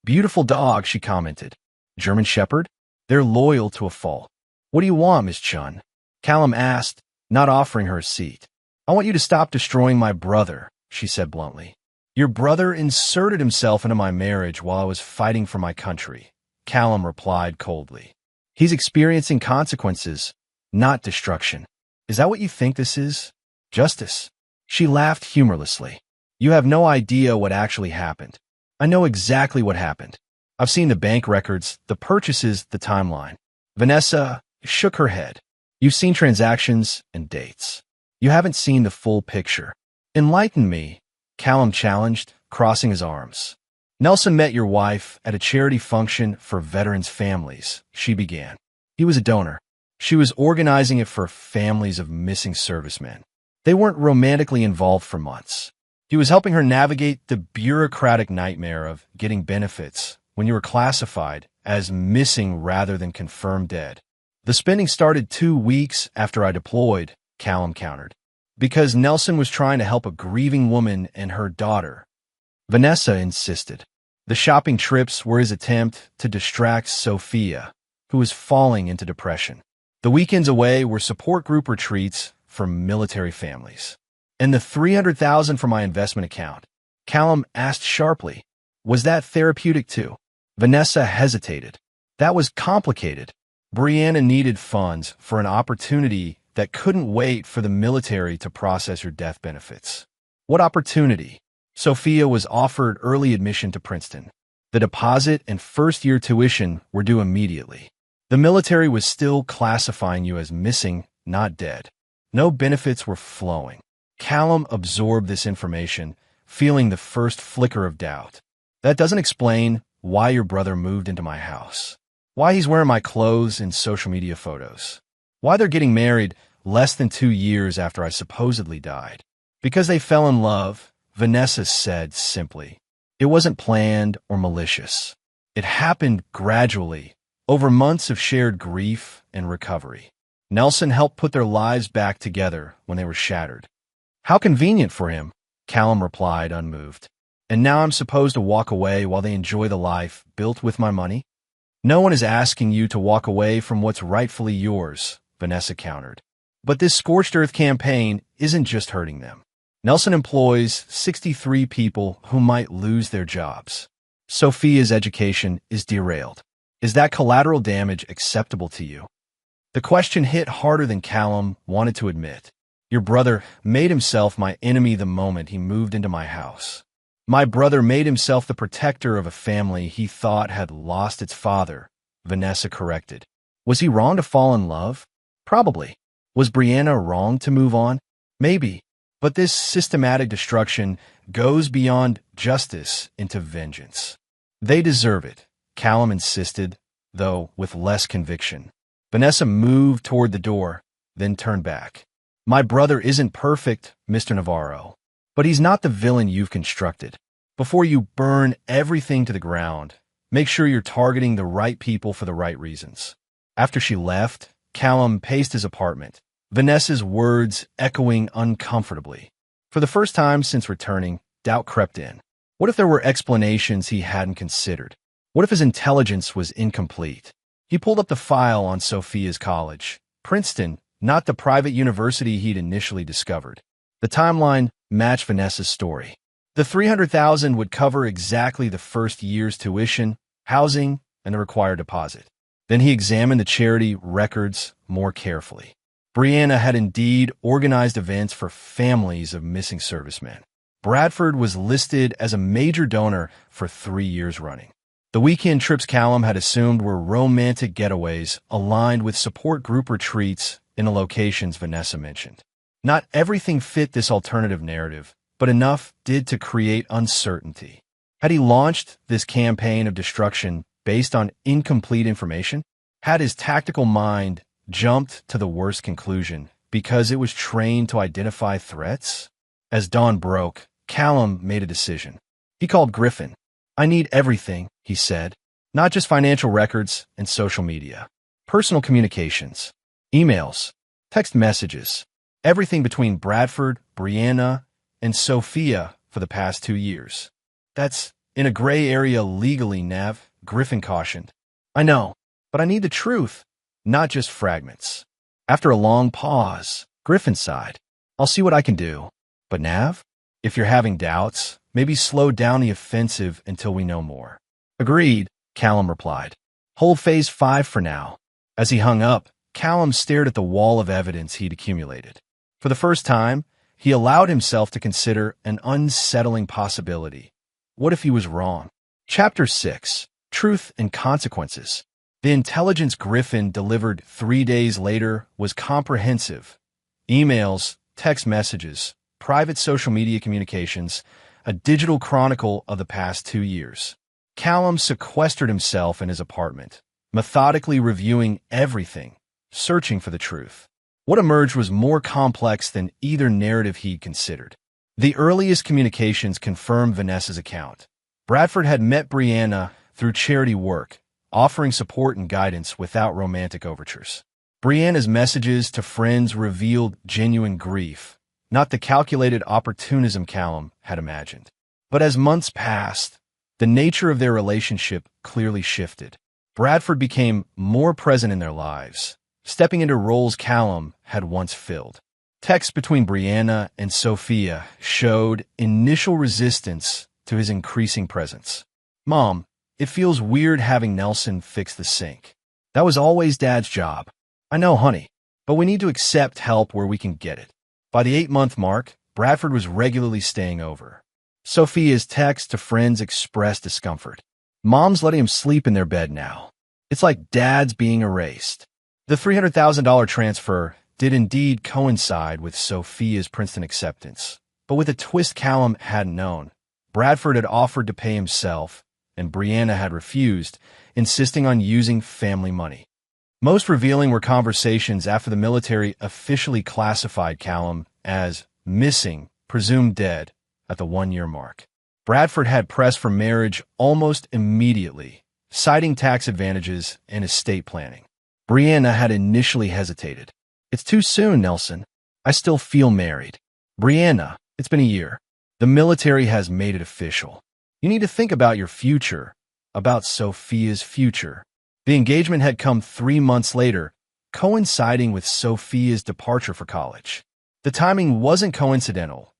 Beautiful dog, she commented. German Shepherd? They're loyal to a fault. What do you want, Miss Chun? Callum asked, not offering her a seat. I want you to stop destroying my brother, she said bluntly. Your brother inserted himself into my marriage while I was fighting for my country. Callum replied coldly. He's experiencing consequences, not destruction. Is that what you think this is? Justice? She laughed humorlessly. You have no idea what actually happened. I know exactly what happened. I've seen the bank records, the purchases, the timeline. Vanessa shook her head. You've seen transactions and dates. You haven't seen the full picture. Enlighten me, Callum challenged, crossing his arms. Nelson met your wife at a charity function for veterans' families, she began. He was a donor. She was organizing it for families of missing servicemen. They weren't romantically involved for months. He was helping her navigate the bureaucratic nightmare of getting benefits when you were classified as missing rather than confirmed dead. The spending started 2 weeks after I deployed, Callum countered, because Nelson was trying to help a grieving woman and her daughter. Vanessa insisted. The shopping trips were his attempt to distract Sophia, who was falling into depression. The weekends away were support group retreats for military families. And the $300,000 from my investment account, Callum asked sharply, was that therapeutic too? Vanessa hesitated. That was complicated. Brianna needed funds for an opportunity that couldn't wait for the military to process her death benefits. What opportunity? Sophia was offered early admission to Princeton. The deposit and first-year tuition were due immediately. The military was still classifying you as missing, not dead. No benefits were flowing. Callum absorbed this information, feeling the first flicker of doubt. That doesn't explain why your brother moved into my house. Why he's wearing my clothes in social media photos. Why they're getting married less than 2 years after I supposedly died. Because they fell in love, Vanessa said simply. It wasn't planned or malicious. It happened gradually, over months of shared grief and recovery. Nelson helped put their lives back together when they were shattered. How convenient for him, Callum replied, unmoved. And now I'm supposed to walk away while they enjoy the life built with my money? No one is asking you to walk away from what's rightfully yours, Vanessa countered. But this scorched earth campaign isn't just hurting them. Nelson employs 63 people who might lose their jobs. Sophia's education is derailed. Is that collateral damage acceptable to you? The question hit harder than Callum wanted to admit. Your brother made himself my enemy the moment he moved into my house. My brother made himself the protector of a family he thought had lost its father, Vanessa corrected. Was he wrong to fall in love? Probably. Was Brianna wrong to move on? Maybe. But this systematic destruction goes beyond justice into vengeance. They deserve it, Callum insisted, though with less conviction. Vanessa moved toward the door, then turned back. My brother isn't perfect, Mr. Navarro, but he's not the villain you've constructed. Before you burn everything to the ground, make sure you're targeting the right people for the right reasons. After she left, Callum paced his apartment, Vanessa's words echoing uncomfortably. For the first time since returning, doubt crept in. What if there were explanations he hadn't considered? What if his intelligence was incomplete? He pulled up the file on Sophia's college, Princeton, not the private university he'd initially discovered. The timeline matched Vanessa's story. The $300,000 would cover exactly the first year's tuition, housing, and the required deposit. Then he examined the charity records more carefully. Brianna had indeed organized events for families of missing servicemen. Bradford was listed as a major donor for 3 years running. The weekend trips Callum had assumed were romantic getaways aligned with support group retreats in the locations Vanessa mentioned. Not everything fit this alternative narrative, but enough did to create uncertainty. Had he launched this campaign of destruction based on incomplete information? Had his tactical mind jumped to the worst conclusion because it was trained to identify threats? As dawn broke, Callum made a decision. He called Griffin. I need everything, he said. Not just financial records and social media. Personal communications, emails, text messages, everything between Bradford, Brianna, and Sophia for the past 2 years. That's in a gray area legally, Nav, Griffin cautioned. I know, but I need the truth, not just fragments. After a long pause, Griffin sighed. I'll see what I can do. But Nav, if you're having doubts, maybe slow down the offensive until we know more. Agreed, Callum replied. Hold phase 5 for now. As he hung up, Callum stared at the wall of evidence he'd accumulated. For the first time, he allowed himself to consider an unsettling possibility. What if he was wrong? Chapter 6. Truth and Consequences. The intelligence Griffin delivered 3 days later was comprehensive. Emails, text messages, private social media communications, a digital chronicle of the past 2 years. Callum sequestered himself in his apartment, methodically reviewing everything, searching for the truth. What emerged was more complex than either narrative he'd considered. The earliest communications confirmed Vanessa's account. Bradford had met Brianna through charity work, offering support and guidance without romantic overtures. Brianna's messages to friends revealed genuine grief, not the calculated opportunism Callum had imagined. But as months passed, the nature of their relationship clearly shifted. Bradford became more present in their lives, stepping into roles Callum had once filled. Texts between Brianna and Sophia showed initial resistance to his increasing presence. "Mom, it feels weird having Nelson fix the sink. That was always Dad's job. I know, honey, but we need to accept help where we can get it." By the 8-month mark, Bradford was regularly staying over. Sophia's texts to friends expressed discomfort. "Mom's letting him sleep in their bed now. It's like Dad's being erased." The $300,000 transfer did indeed coincide with Sophia's Princeton acceptance, but with a twist Callum hadn't known. Bradford had offered to pay himself, and Brianna had refused, insisting on using family money. Most revealing were conversations after the military officially classified Callum as missing, presumed dead, at the 1-year mark. Bradford had pressed for marriage almost immediately, citing tax advantages and estate planning. Brianna had initially hesitated. "It's too soon, Nelson. I still feel married." "Brianna, it's been a year. The military has made it official. You need to think about your future, about Sophia's future." The engagement had come 3 months later, coinciding with Sophia's departure for college. The timing wasn't coincidental.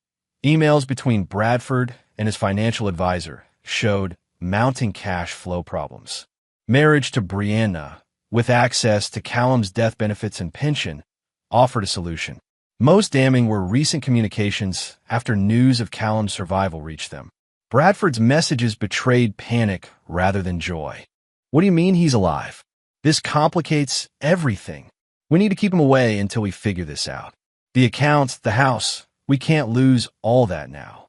Emails between Bradford and his financial advisor showed mounting cash flow problems. Marriage to Brianna, with access to Callum's death benefits and pension, offered a solution. Most damning were recent communications after news of Callum's survival reached them. Bradford's messages betrayed panic rather than joy. "What do you mean he's alive? This complicates everything. We need to keep him away until we figure this out. The accounts, the house, we can't lose all that now."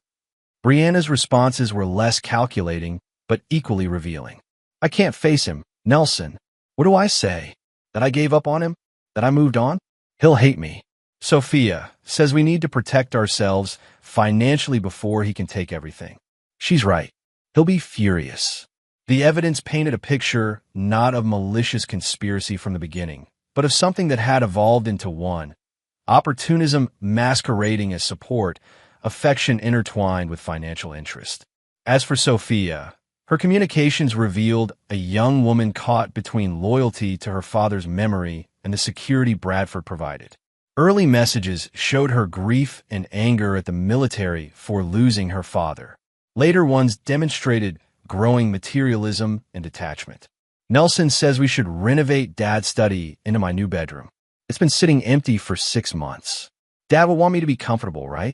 Brianna's responses were less calculating, but equally revealing. "I can't face him, Nelson. What do I say? That I gave up on him? That I moved on? He'll hate me." Sophia says we need to protect ourselves financially before he can take everything. She's right. He'll be furious. The evidence painted a picture not of malicious conspiracy from the beginning, but of something that had evolved into one. Opportunism masquerading as support, affection intertwined with financial interest. As for Sophia, her communications revealed a young woman caught between loyalty to her father's memory and the security Bradford provided. Early messages showed her grief and anger at the military for losing her father. Later ones demonstrated growing materialism and detachment. "Nelson says we should renovate Dad's study into my new bedroom. It's been sitting empty for 6 months. Dad will want me to be comfortable, right?"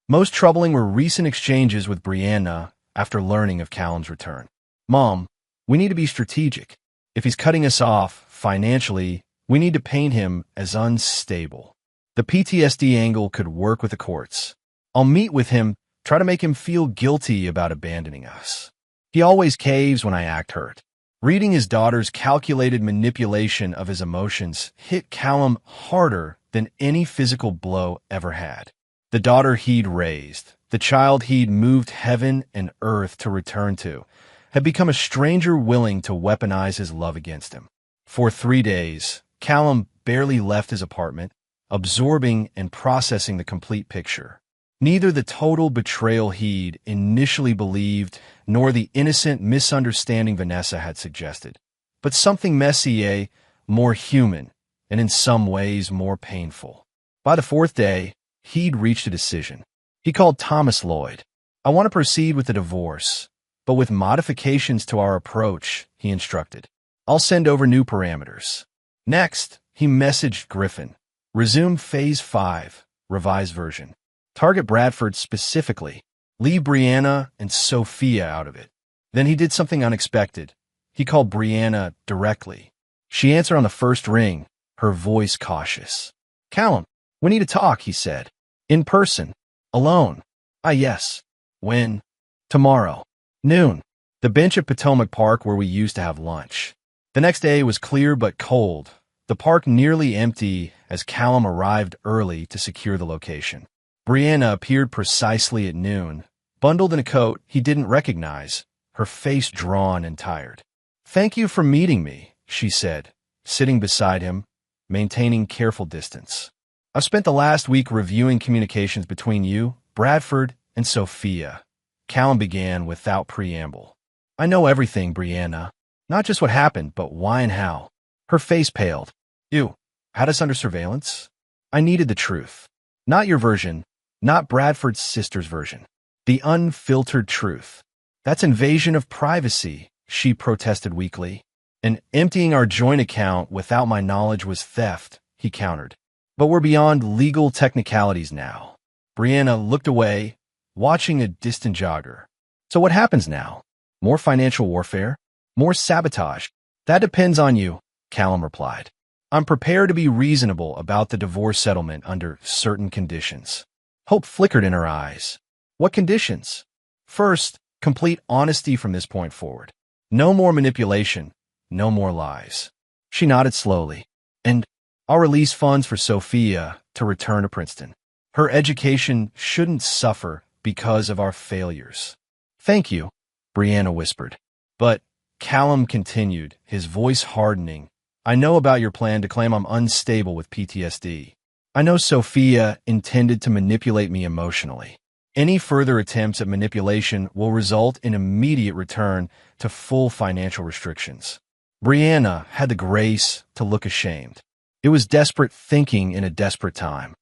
Most troubling were recent exchanges with Brianna after learning of Callum's return. "Mom, we need to be strategic. If he's cutting us off financially, we need to paint him as unstable. The PTSD angle could work with the courts. I'll meet with him, try to make him feel guilty about abandoning us. He always caves when I act hurt." Reading his daughter's calculated manipulation of his emotions hit Callum harder than any physical blow ever had. The daughter he'd raised, the child he'd moved heaven and earth to return to, had become a stranger willing to weaponize his love against him. For 3 days, Callum barely left his apartment, absorbing and processing the complete picture. Neither the total betrayal he'd initially believed nor the innocent misunderstanding Vanessa had suggested, but something messier, more human, and in some ways more painful. By the 4th day, he'd reached a decision. He called Thomas Lloyd. "I want to proceed with the divorce, but with modifications to our approach," he instructed. I'll send over new parameters. Next, he messaged Griffin. Resume Phase 5, revised version. Target Bradford specifically. Leave Brianna and Sophia out of it. Then he did something unexpected. He called Brianna directly. She answered on the first ring, her voice cautious. Callum, we need to talk, he said. In person. Alone. Ah, yes. When? Tomorrow. Noon. The bench at Potomac Park where we used to have lunch. The next day was clear but cold. The park nearly empty as Callum arrived early to secure the location. Brianna appeared precisely at noon, bundled in a coat he didn't recognize, her face drawn and tired. Thank you for meeting me, she said, sitting beside him, maintaining careful distance. I've spent the last week reviewing communications between you, Bradford, and Sophia. Callum began without preamble. I know everything, Brianna. Not just what happened, but why and how. Her face paled. You had us under surveillance? I needed the truth. Not your version, not Bradford's sister's version. The unfiltered truth. That's invasion of privacy, she protested weakly. And emptying our joint account without my knowledge was theft, he countered. But we're beyond legal technicalities now. Brianna looked away, watching a distant jogger. So what happens now? More financial warfare? More sabotage? That depends on you, Callum replied. I'm prepared to be reasonable about the divorce settlement under certain conditions. Hope flickered in her eyes. What conditions? First, complete honesty from this point forward. No more manipulation, no more lies. She nodded slowly. And I'll release funds for Sophia to return to Princeton. Her education shouldn't suffer because of our failures. Thank you, Brianna whispered. But Callum continued, his voice hardening. I know about your plan to claim I'm unstable with PTSD. I know Sophia intended to manipulate me emotionally. Any further attempts at manipulation will result in immediate return to full financial restrictions. Brianna had the grace to look ashamed. It was desperate thinking in a desperate time.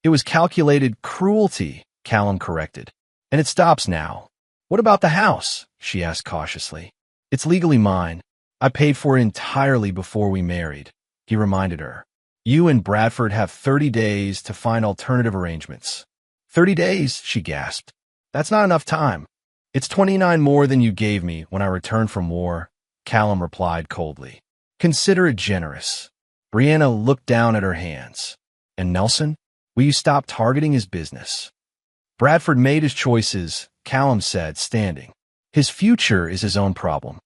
It was calculated cruelty, Callum corrected. And it stops now. What about the house? She asked cautiously. It's legally mine. I paid for it entirely before we married, he reminded her. You and Bradford have 30 days to find alternative arrangements. 30 days, she gasped. That's not enough time. It's 29 more than you gave me when I returned from war, Callum replied coldly. Consider it generous. Brianna looked down at her hands. And Nelson? Will you stop targeting his business? Bradford made his choices, Callum said, standing. His future is his own problem.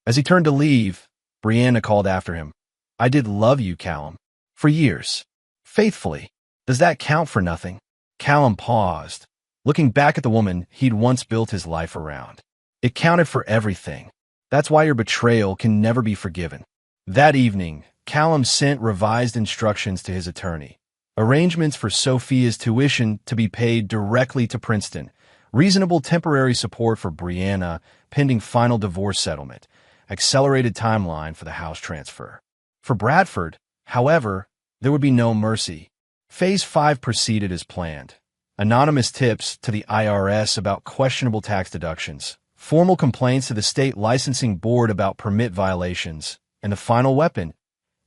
As he turned to leave, Brianna called after him. I did love you, Callum. For years. Faithfully. Does that count for nothing? Callum paused, looking back at the woman he'd once built his life around. It counted for everything. That's why your betrayal can never be forgiven. That evening, Callum sent revised instructions to his attorney. Arrangements for Sophia's tuition to be paid directly to Princeton. Reasonable temporary support for Brianna pending final divorce settlement. Accelerated timeline for the house transfer. For Bradford, however, there would be no mercy. Phase 5 proceeded as planned. Anonymous tips to the IRS about questionable tax deductions, formal complaints to the state licensing board about permit violations, and the final weapon,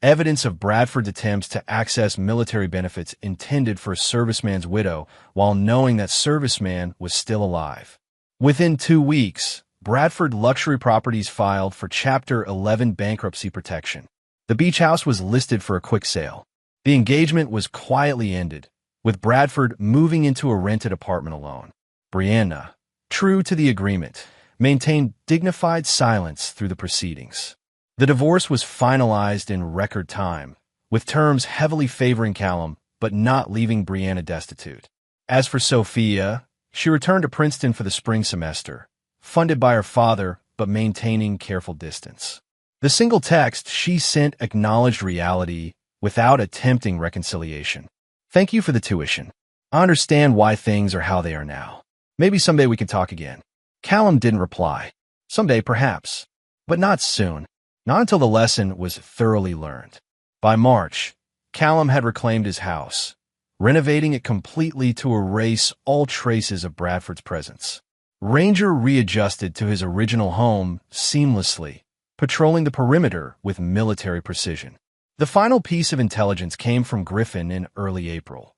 evidence of Bradford's attempts to access military benefits intended for a serviceman's widow while knowing that serviceman was still alive. Within 2 weeks, Bradford Luxury Properties filed for Chapter 11 bankruptcy protection. The beach house was listed for a quick sale. The engagement was quietly ended, with Bradford moving into a rented apartment alone. Brianna, true to the agreement, maintained dignified silence through the proceedings. The divorce was finalized in record time, with terms heavily favoring Callum but not leaving Brianna destitute. As for Sophia, she returned to Princeton for the spring semester, funded by her father but maintaining careful distance. The single text she sent acknowledged reality without attempting reconciliation. Thank you for the tuition. I understand why things are how they are now. Maybe someday we can talk again. Callum didn't reply. Someday, perhaps. But not soon. Not until the lesson was thoroughly learned. By March, Callum had reclaimed his house, renovating it completely to erase all traces of Bradford's presence. Ranger readjusted to his original home seamlessly, patrolling the perimeter with military precision. The final piece of intelligence came from Griffin in early April.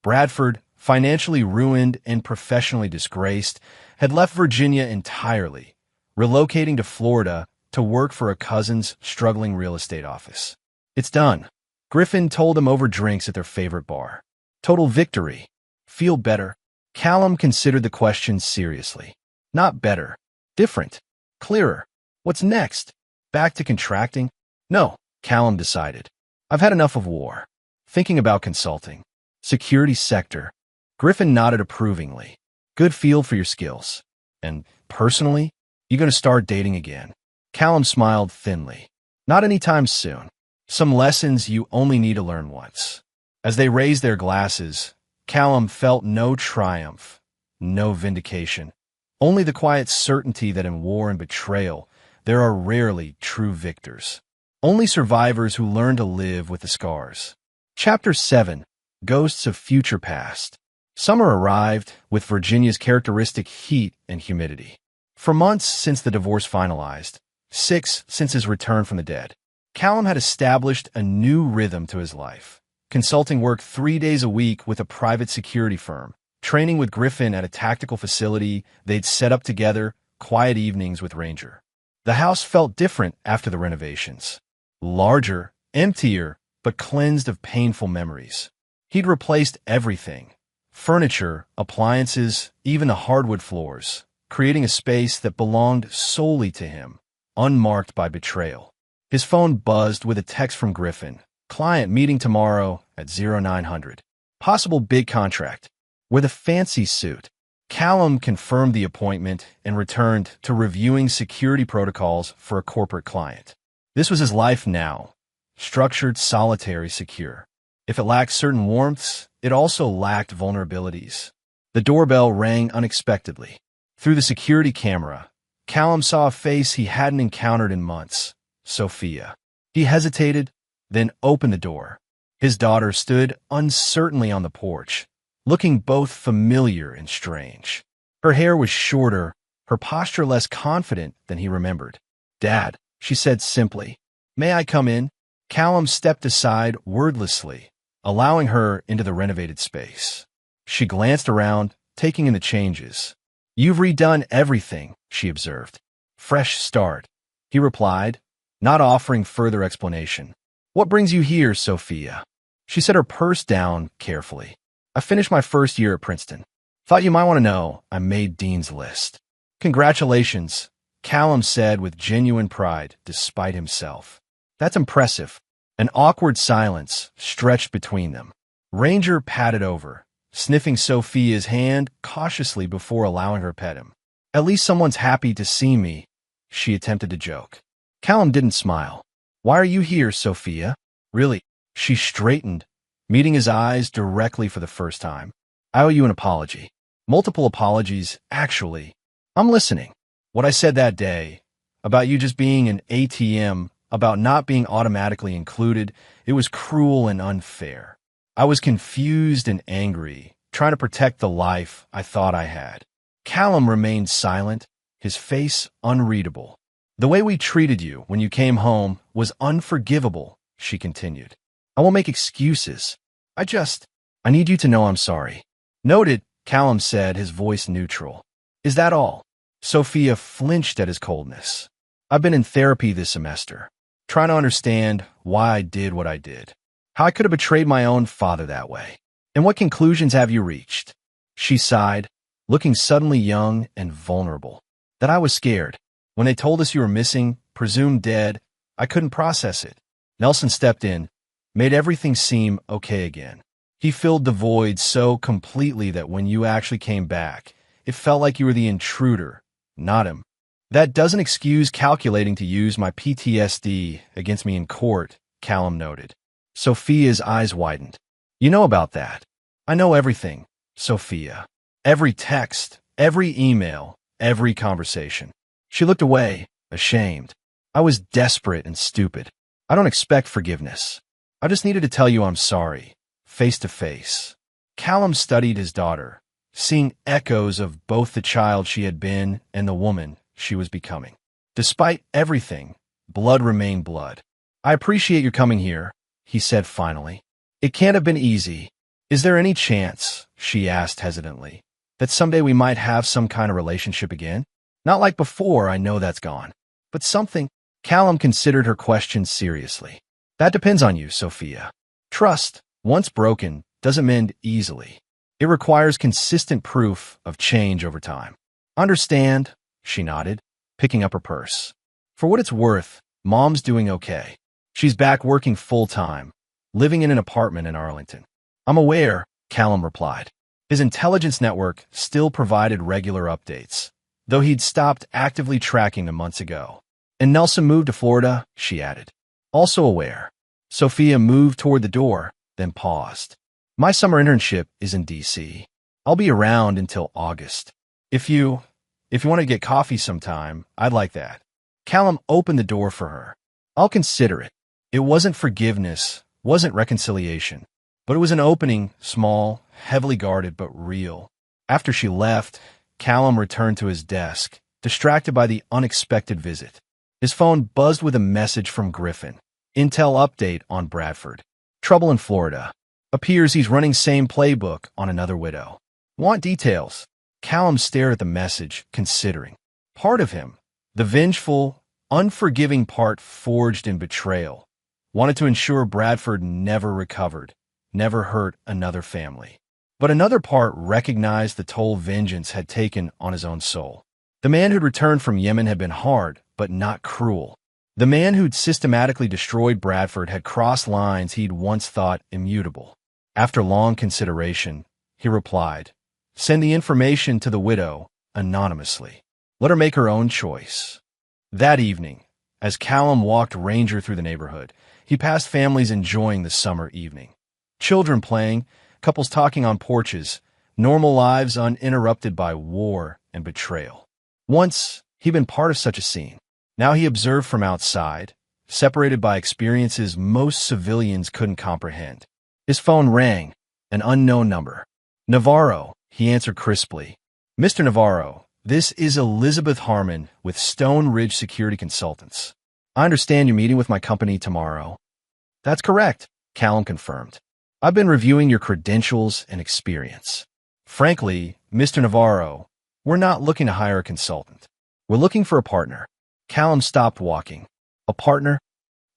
Bradford, financially ruined and professionally disgraced, had left Virginia entirely, relocating to Florida to work for a cousin's struggling real estate office. "It's done," Griffin told him over drinks at their favorite bar. "Total victory. Feel better?" Callum considered the question seriously. "Not better. Different. Clearer. What's next? Back to contracting?" "No," Callum decided. "I've had enough of war. Thinking about consulting. Security sector." Griffin nodded approvingly. "Good field for your skills. And personally, you going to start dating again?" Callum smiled thinly. "Not anytime soon. Some lessons you only need to learn once." As they raised their glasses, Callum felt no triumph, no vindication, only the quiet certainty that in war and betrayal, there are rarely true victors. Only survivors who learn to live with the scars. Chapter 7. Ghosts of Future Past. Summer arrived with Virginia's characteristic heat and humidity. For months since the divorce finalized, 6 since his return from the dead, Callum had established a new rhythm to his life. Consulting work 3 days a week with a private security firm, training with Griffin at a tactical facility they'd set up together, quiet evenings with Ranger. The house felt different after the renovations. Larger, emptier, but cleansed of painful memories. He'd replaced everything. Furniture, appliances, even the hardwood floors, creating a space that belonged solely to him, unmarked by betrayal. His phone buzzed with a text from Griffin. "Client meeting tomorrow at 0900. Possible big contract." With a fancy suit, Callum confirmed the appointment and returned to reviewing security protocols for a corporate client. This was his life now. Structured, solitary, secure. If it lacked certain warmths, it also lacked vulnerabilities. The doorbell rang unexpectedly. Through the security camera, Callum saw a face he hadn't encountered in months. Sophia. He hesitated, then opened the door. His daughter stood uncertainly on the porch, looking both familiar and strange. Her hair was shorter, her posture less confident than he remembered. "Dad," she said simply. "May I come in?" Callum stepped aside wordlessly, allowing her into the renovated space. She glanced around, taking in the changes. "You've redone everything," she observed. "Fresh start," he replied, not offering further explanation. "What brings you here, Sophia?" She set her purse down carefully. "I finished my first year at Princeton. Thought you might want to know I made Dean's List." "Congratulations," Callum said with genuine pride despite himself. "That's impressive." An awkward silence stretched between them. Ranger patted over, sniffing Sophia's hand cautiously before allowing her pet him. "At least someone's happy to see me," she attempted to joke. Callum didn't smile. "Why are you here, Sophia?" "Really?" She straightened, meeting his eyes directly for the first time. "I owe you an apology. Multiple apologies, actually. I'm listening. What I said that day, about you just being an ATM, about not being automatically included, it was cruel and unfair. I was confused and angry, trying to protect the life I thought I had." Callum remained silent, his face unreadable. "The way we treated you when you came home was unforgivable," she continued. "I won't make excuses. I need you to know I'm sorry." "Noted," Callum said, his voice neutral. "Is that all?" Sophia flinched at his coldness. "I've been in therapy this semester, trying to understand why I did what I did, how I could have betrayed my own father that way. And what conclusions have you reached?" She sighed, looking suddenly young and vulnerable. "That I was scared. When they told us you were missing, presumed dead, I couldn't process it." Nelson stepped in, made everything seem okay again. He filled the void so completely that when you actually came back, it felt like you were the intruder, not him. "That doesn't excuse calculating to use my PTSD against me in court," Callum noted. Sophia's eyes widened. "You know about that." "I know everything, Sophia. Every text, every email, every conversation." She looked away, ashamed. "I was desperate and stupid. I don't expect forgiveness. I just needed to tell you I'm sorry, face to face." Callum studied his daughter, seeing echoes of both the child she had been and the woman she was becoming. Despite everything, blood remained blood. "I appreciate your coming here," he said finally. "It can't have been easy. Is there any chance," she asked hesitantly, "that someday we might have some kind of relationship again? Not like before, I know that's gone. But something—" Callum considered her question seriously. "That depends on you, Sophia. Trust, once broken, doesn't mend easily. It requires consistent proof of change over time." "Understand," she nodded, picking up her purse. "For what it's worth, Mom's doing okay. She's back working full-time, living in an apartment in Arlington." "I'm aware," Callum replied. His intelligence network still provided regular updates, though he'd stopped actively tracking them months ago. "And Nelson moved to Florida," she added. "Also aware." Sophia moved toward the door, then paused. "My summer internship is in D.C. I'll be around until August. If you want to get coffee sometime, I'd like that." Callum opened the door for her. "I'll consider it." It wasn't forgiveness, wasn't reconciliation, but it was an opening, small, heavily guarded, but real. After she left, Callum returned to his desk, distracted by the unexpected visit. His phone buzzed with a message from Griffin. "Intel update on Bradford. Trouble in Florida. Appears he's running same playbook on another widow. Want details?" Callum stared at the message, considering. Part of him, the vengeful, unforgiving part forged in betrayal, wanted to ensure Bradford never recovered, never hurt another family. But another part recognized the toll vengeance had taken on his own soul. The man who'd returned from Yemen had been hard, but not cruel. The man who'd systematically destroyed Bradford had crossed lines he'd once thought immutable. After long consideration, he replied, "Send the information to the widow, anonymously. Let her make her own choice." That evening, as Callum walked Ranger through the neighborhood, he passed families enjoying the summer evening. Children playing, couples talking on porches, normal lives uninterrupted by war and betrayal. Once, he'd been part of such a scene. Now he observed from outside, separated by experiences most civilians couldn't comprehend. His phone rang, an unknown number. "Navarro," he answered crisply. "Mr. Navarro, this is Elizabeth Harmon with Stone Ridge Security Consultants. I understand you're meeting with my company tomorrow." "That's correct," Callum confirmed. "I've been reviewing your credentials and experience. Frankly, Mr. Navarro, we're not looking to hire a consultant. We're looking for a partner." Callum stopped walking. "A partner?"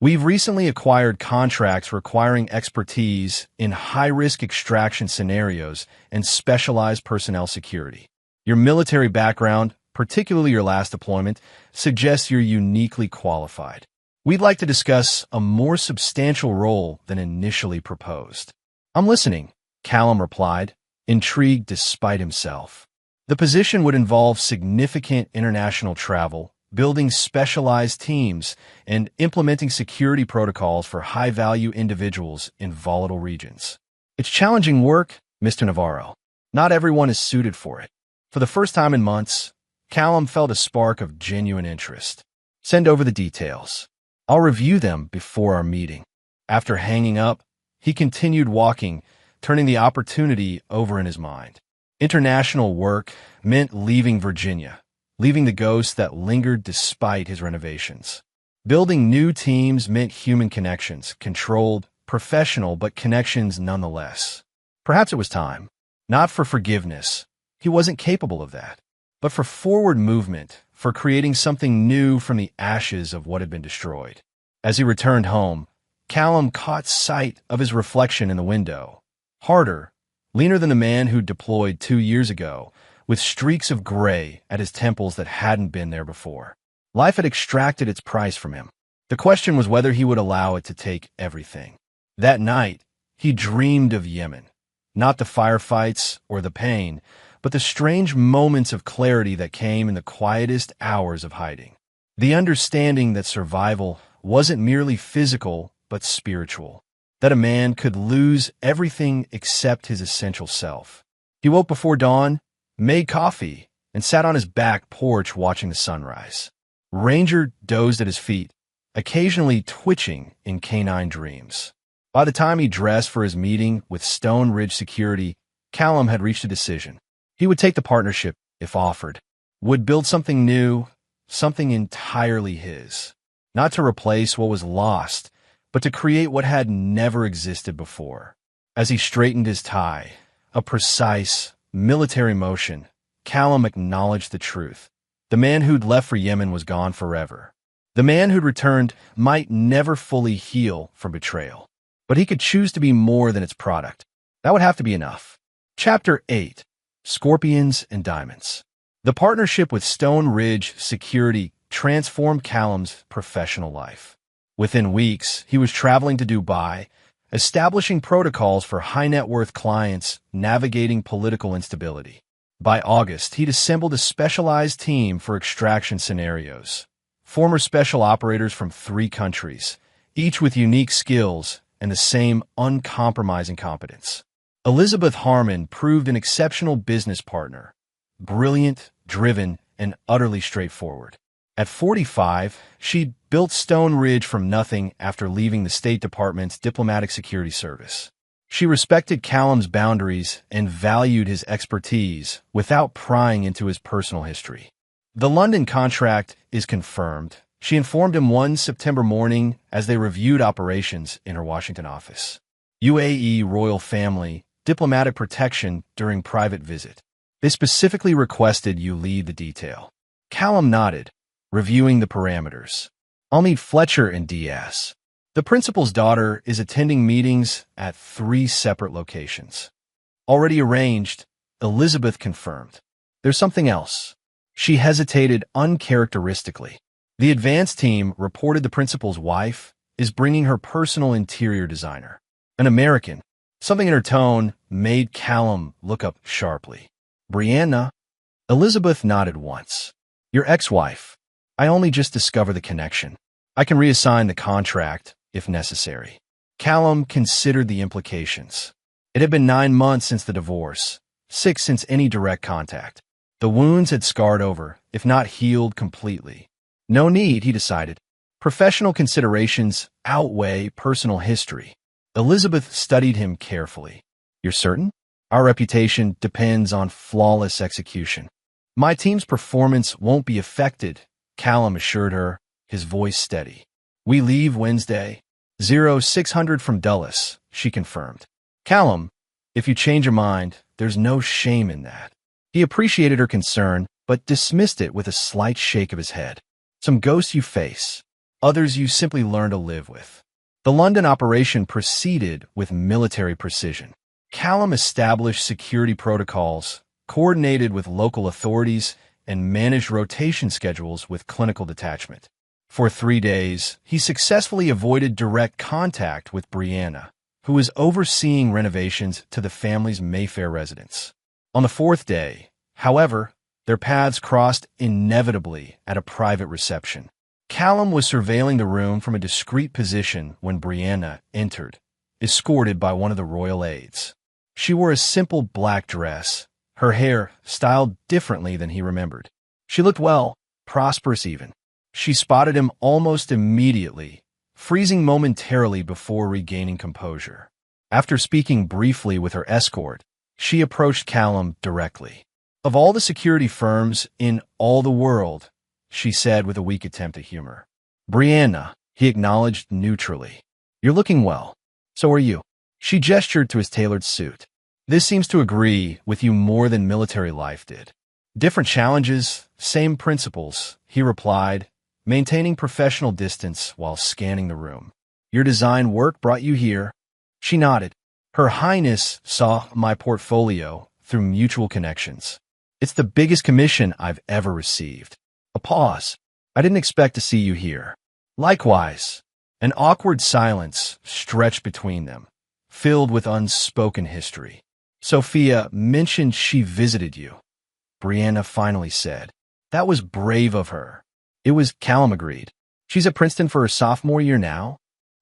"We've recently acquired contracts requiring expertise in high-risk extraction scenarios and specialized personnel security. Your military background, particularly your last deployment, suggests you're uniquely qualified. We'd like to discuss a more substantial role than initially proposed." "I'm listening," Callum replied, intrigued despite himself. The position would involve significant international travel, building specialized teams, and implementing security protocols for high-value individuals in volatile regions. "It's challenging work, Mr. Navarro. Not everyone is suited for it." For the first time in months, Callum felt a spark of genuine interest. "Send over the details. I'll review them before our meeting." After hanging up, he continued walking, turning the opportunity over in his mind. International work meant leaving Virginia, leaving the ghost that lingered despite his renovations. Building new teams meant human connections, controlled, professional, but connections nonetheless. Perhaps it was time, not for forgiveness. He wasn't capable of that, but for forward movement, for creating something new from the ashes of what had been destroyed. As he returned home, Callum caught sight of his reflection in the window. Harder, leaner than the man who deployed 2 years ago, with streaks of gray at his temples that hadn't been there before. Life had extracted its price from him. The question was whether he would allow it to take everything. That night, he dreamed of Yemen. Not the firefights or the pain, but the strange moments of clarity that came in the quietest hours of hiding. The understanding that survival wasn't merely physical, but spiritual. That a man could lose everything except his essential self. He woke before dawn, made coffee, and sat on his back porch watching the sunrise. Ranger dozed at his feet, occasionally twitching in canine dreams. By the time he dressed for his meeting with Stone Ridge Security, Callum had reached a decision. He would take the partnership if offered, would build something new, something entirely his. not to replace what was lost, but to create what had never existed before. As he straightened his tie, a precise, military motion, Callum acknowledged the truth. The man who'd left for Yemen was gone forever. The man who'd returned might never fully heal from betrayal, but he could choose to be more than its product. That would have to be enough. Chapter 8. Scorpions and Diamonds. The partnership with Stone Ridge Security transformed Callum's professional life. Within weeks, he was traveling to Dubai, establishing protocols for high-net-worth clients navigating political instability. By August, he'd assembled a specialized team for extraction scenarios. Former special operators from 3 countries, each with unique skills and the same uncompromising competence. Elizabeth Harmon proved an exceptional business partner, brilliant, driven, and utterly straightforward. At 45, she'd built Stone Ridge from nothing after leaving the State Department's Diplomatic Security Service. She respected Callum's boundaries and valued his expertise without prying into his personal history. The London contract is confirmed, she informed him one September morning as they reviewed operations in her Washington office. UAE royal family, diplomatic protection during private visit. They specifically requested you lead the detail. Callum nodded, reviewing the parameters. I'll meet Fletcher and Diaz. The principal's daughter is attending meetings at 3 separate locations. Already arranged, Elizabeth confirmed. There's something else. She hesitated uncharacteristically. The advance team reported the principal's wife is bringing her personal interior designer, an American. Something in her tone made Callum look up sharply. Brianna? Elizabeth nodded once. Your ex-wife. I only just discovered the connection. I can reassign the contract if necessary. Callum considered the implications. It had been 9 months since the divorce, 6 since any direct contact. The wounds had scarred over, if not healed completely. No need, he decided. Professional considerations outweigh personal history. Elizabeth studied him carefully. You're certain? Our reputation depends on flawless execution. My team's performance won't be affected, Callum assured her, his voice steady. We leave Wednesday. 0600 from Dulles, she confirmed. Callum, if you change your mind, there's no shame in that. He appreciated her concern, but dismissed it with a slight shake of his head. Some ghosts you face, others you simply learn to live with. The London operation proceeded with military precision. Callum established security protocols, coordinated with local authorities, and managed rotation schedules with clinical detachment. For 3 days, he successfully avoided direct contact with Brianna, who was overseeing renovations to the family's Mayfair residence. On the 4th day, however, their paths crossed inevitably at a private reception. Callum was surveilling the room from a discreet position when Brianna entered, escorted by one of the royal aides. She wore a simple black dress, her hair styled differently than he remembered. She looked well, prosperous even. She spotted him almost immediately, freezing momentarily before regaining composure. After speaking briefly with her escort, she approached Callum directly. Of all the security firms in all the world, she said with a weak attempt at humor. Brianna, he acknowledged neutrally. You're looking well. So are you. She gestured to his tailored suit. This seems to agree with you more than military life did. Different challenges, same principles, he replied, maintaining professional distance while scanning the room. Your design work brought you here. She nodded. Her Highness saw my portfolio through mutual connections. It's the biggest commission I've ever received. A pause. I didn't expect to see you here. Likewise. An awkward silence stretched between them, filled with unspoken history. Sophia mentioned she visited you. Brianna finally said. That was brave of her. It was, Callum agreed. She's at Princeton for her sophomore year now?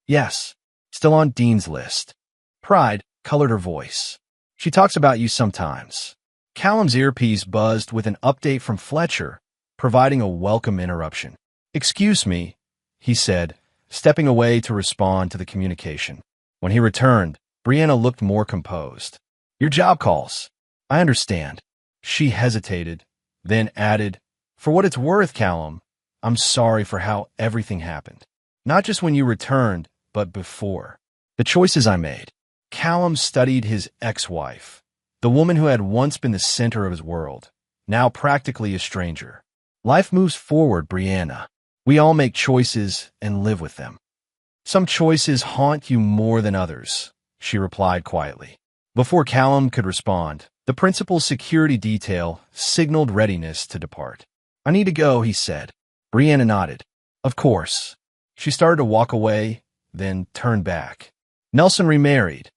Yes. Still on Dean's list. Pride colored her voice. She talks about you sometimes. Callum's earpiece buzzed with an update from Fletcher, providing a welcome interruption. Excuse me, he said, stepping away to respond to the communication. When he returned, Brianna looked more composed. Your job calls. I understand. She hesitated, then added, For what it's worth, Callum, I'm sorry for how everything happened. Not just when you returned, but before. The choices I made. Callum studied his ex-wife, the woman who had once been the center of his world, now practically a stranger. Life moves forward, Brianna. We all make choices and live with them. Some choices haunt you more than others, she replied quietly. Before Callum could respond, the principal's security detail signaled readiness to depart. I need to go, he said. Brianna nodded. Of course. She started to walk away, then turned back. Nelson remarried,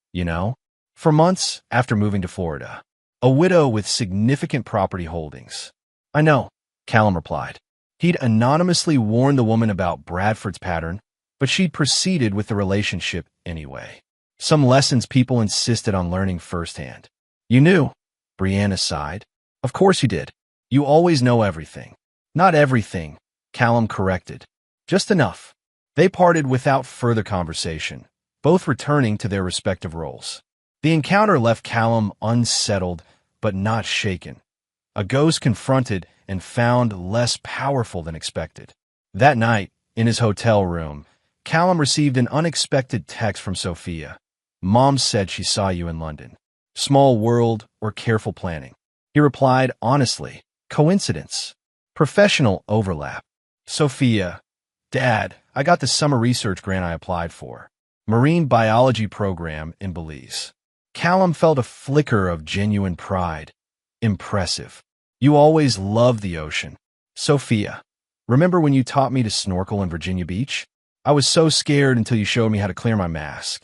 for months after moving to Florida. A widow with significant property holdings. I know, Callum replied. He'd anonymously warned the woman about Bradford's pattern, but she'd proceeded with the relationship anyway. Some lessons people insisted on learning firsthand. You knew, Brianna sighed. Of course you did. You always know everything. Not everything, Callum corrected. Just enough. They parted without further conversation, both returning to their respective roles. The encounter left Callum unsettled, but not shaken. A ghost confronted and found less powerful than expected. That night, in his hotel room, Callum received an unexpected text from Sophia. Mom said she saw you in London. Small world or careful planning? He replied honestly. Coincidence. Professional overlap. Sophia. Dad, I got the summer research grant I applied for. Marine biology program in Belize. Callum felt a flicker of genuine pride. Impressive. You always loved the ocean. Sophia. Remember when you taught me to snorkel in Virginia Beach? I was so scared until you showed me how to clear my mask.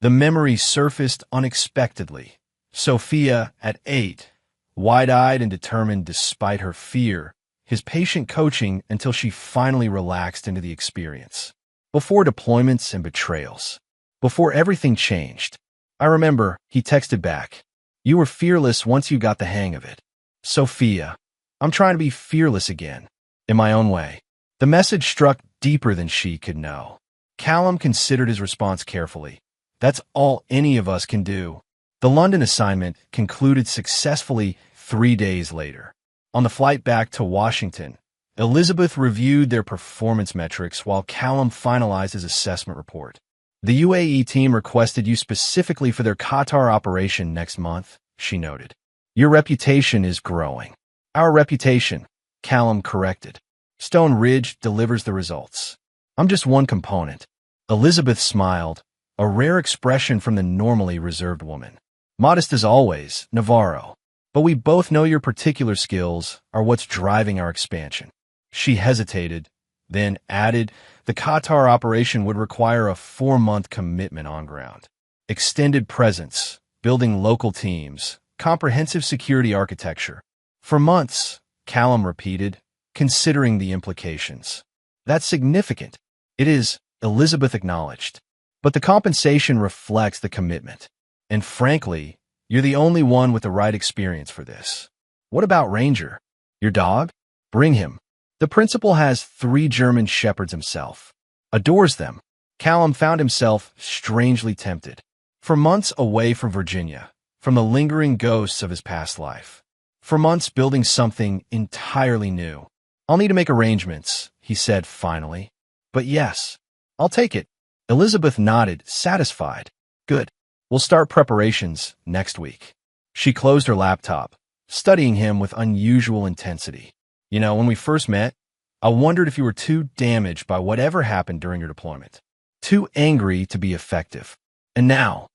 The memory surfaced unexpectedly. Sophia, at 8, wide-eyed and determined despite her fear, his patient coaching until she finally relaxed into the experience. Before deployments and betrayals. Before everything changed. I remember, he texted back. You were fearless once you got the hang of it. Sophia, I'm trying to be fearless again. In my own way. The message struck deeper than she could know. Callum considered his response carefully. That's all any of us can do. The London assignment concluded successfully 3 days later. On the flight back to Washington, Elizabeth reviewed their performance metrics while Callum finalized his assessment report. The UAE team requested you specifically for their Qatar operation next month, she noted. Your reputation is growing. Our reputation, Callum corrected. Stone Ridge delivers the results. I'm just one component. Elizabeth smiled, a rare expression from the normally reserved woman. Modest as always, Navarro. But we both know your particular skills are what's driving our expansion. She hesitated, then added, the Qatar operation would require a 4-month commitment on ground. Extended presence, building local teams, comprehensive security architecture. For months, Callum repeated, considering the implications. That's significant. It is, Elizabeth acknowledged. But the compensation reflects the commitment. And frankly, you're the only one with the right experience for this. What about Ranger? Your dog? Bring him. The principal has 3 German shepherds himself. Adores them. Callum found himself strangely tempted. For months away from Virginia, from the lingering ghosts of his past life. For months building something entirely new. I'll need to make arrangements, he said finally. But yes, I'll take it. Elizabeth nodded, satisfied. Good. We'll start preparations next week. She closed her laptop, studying him with unusual intensity. When we first met, I wondered if you were too damaged by whatever happened during your deployment. Too angry to be effective. And now?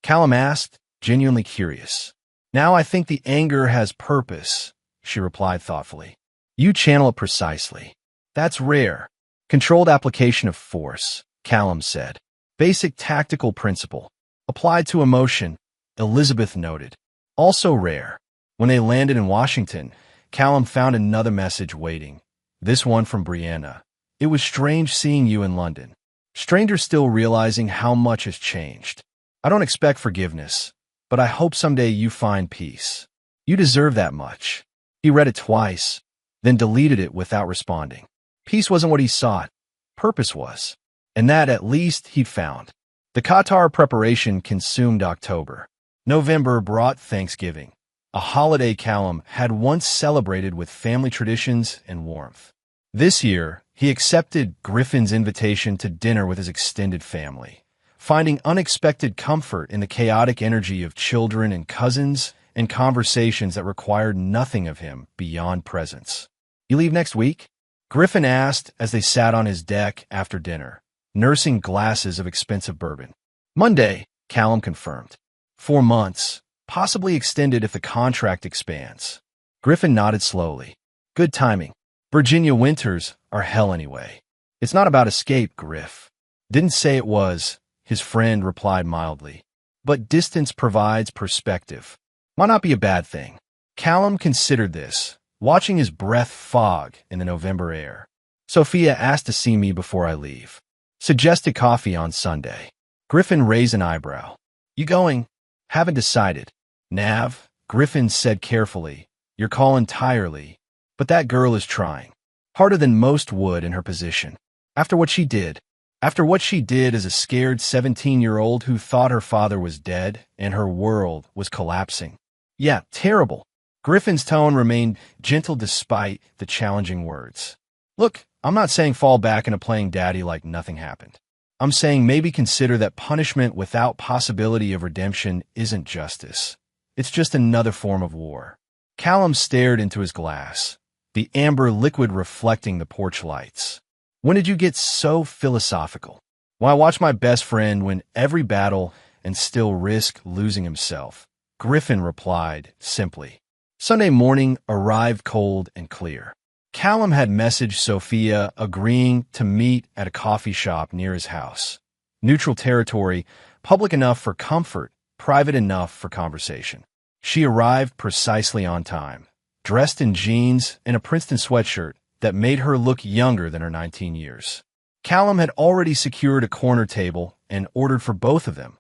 Callum asked, genuinely curious. Now I think the anger has purpose, she replied thoughtfully. You channel it precisely. That's rare. Controlled application of force, Callum said. Basic tactical principle. Applied to emotion, Elizabeth noted. Also rare. When they landed in Washington, Callum found another message waiting. This one from Brianna. It was strange seeing you in London. Stranger still realizing how much has changed. I don't expect forgiveness, but I hope someday you find peace. You deserve that much. He read it twice, then deleted it without responding. Peace wasn't what he sought. Purpose was. And that, at least, he'd found. The Qatar preparation consumed October. November brought Thanksgiving, a holiday Callum had once celebrated with family traditions and warmth. This year, he accepted Griffin's invitation to dinner with his extended family, finding unexpected comfort in the chaotic energy of children and cousins and conversations that required nothing of him beyond presence. "You leave next week?" Griffin asked as they sat on his deck after dinner, nursing glasses of expensive bourbon. "Monday," Callum confirmed. 4 months, possibly extended if the contract expands. Griffin nodded slowly. "Good timing. Virginia winters are hell anyway." "It's not about escape, Griff." "Didn't say it was," his friend replied mildly. "But distance provides perspective. Might not be a bad thing." Callum considered this, watching his breath fog in the November air. "Sophia asked to see me before I leave. Suggested coffee on Sunday." Griffin raised an eyebrow. "You going?" "Haven't decided." "Nav," Griffin said carefully, "your call entirely, but that girl is trying. Harder than most would in her position. After what she did as a scared 17-year-old who thought her father was dead and her world was collapsing. Yeah, terrible." Griffin's tone remained gentle despite the challenging words. "Look, I'm not saying fall back into playing daddy like nothing happened. I'm saying maybe consider that punishment without possibility of redemption isn't justice. It's just another form of war." Callum stared into his glass, the amber liquid reflecting the porch lights. "When did you get so philosophical?" "When I watched my best friend win every battle and still risk losing himself," Griffin replied simply. Sunday morning arrived cold and clear. Callum had messaged Sophia agreeing to meet at a coffee shop near his house. Neutral territory, public enough for comfort, private enough for conversation. She arrived precisely on time, dressed in jeans and a Princeton sweatshirt that made her look younger than her 19 years. Callum had already secured a corner table and ordered for both of them,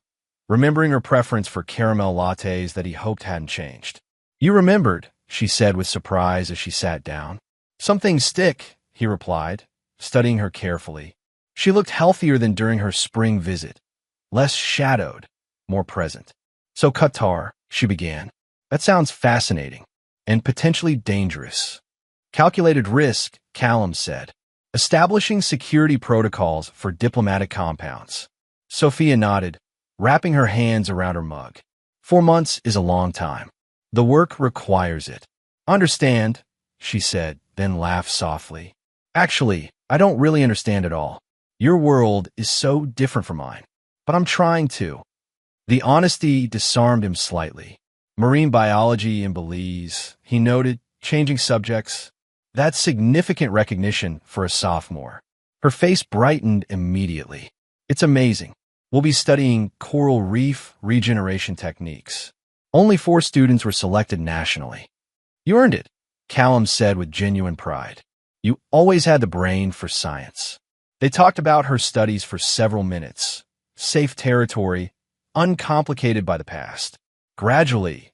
remembering her preference for caramel lattes that he hoped hadn't changed. "You remembered," she said with surprise as she sat down. "Some things stick," he replied, studying her carefully. She looked healthier than during her spring visit, less shadowed, more present. "So Qatar," she began. "That sounds fascinating and potentially dangerous." "Calculated risk," Callum said. "Establishing security protocols for diplomatic compounds." Sophia nodded, wrapping her hands around her mug. 4 months is a long time. The work requires it. "Understand," she said, then laughed softly. "Actually, I don't really understand at all. Your world is so different from mine, but I'm trying to." The honesty disarmed him slightly. "Marine biology in Belize," he noted, changing subjects. "That's significant recognition for a sophomore." Her face brightened immediately. "It's amazing. We'll be studying coral reef regeneration techniques." Only 4 students were selected nationally. "You earned it," Callum said with genuine pride. "You always had the brain for science." They talked about her studies for several minutes. Safe territory, uncomplicated by the past. Gradually,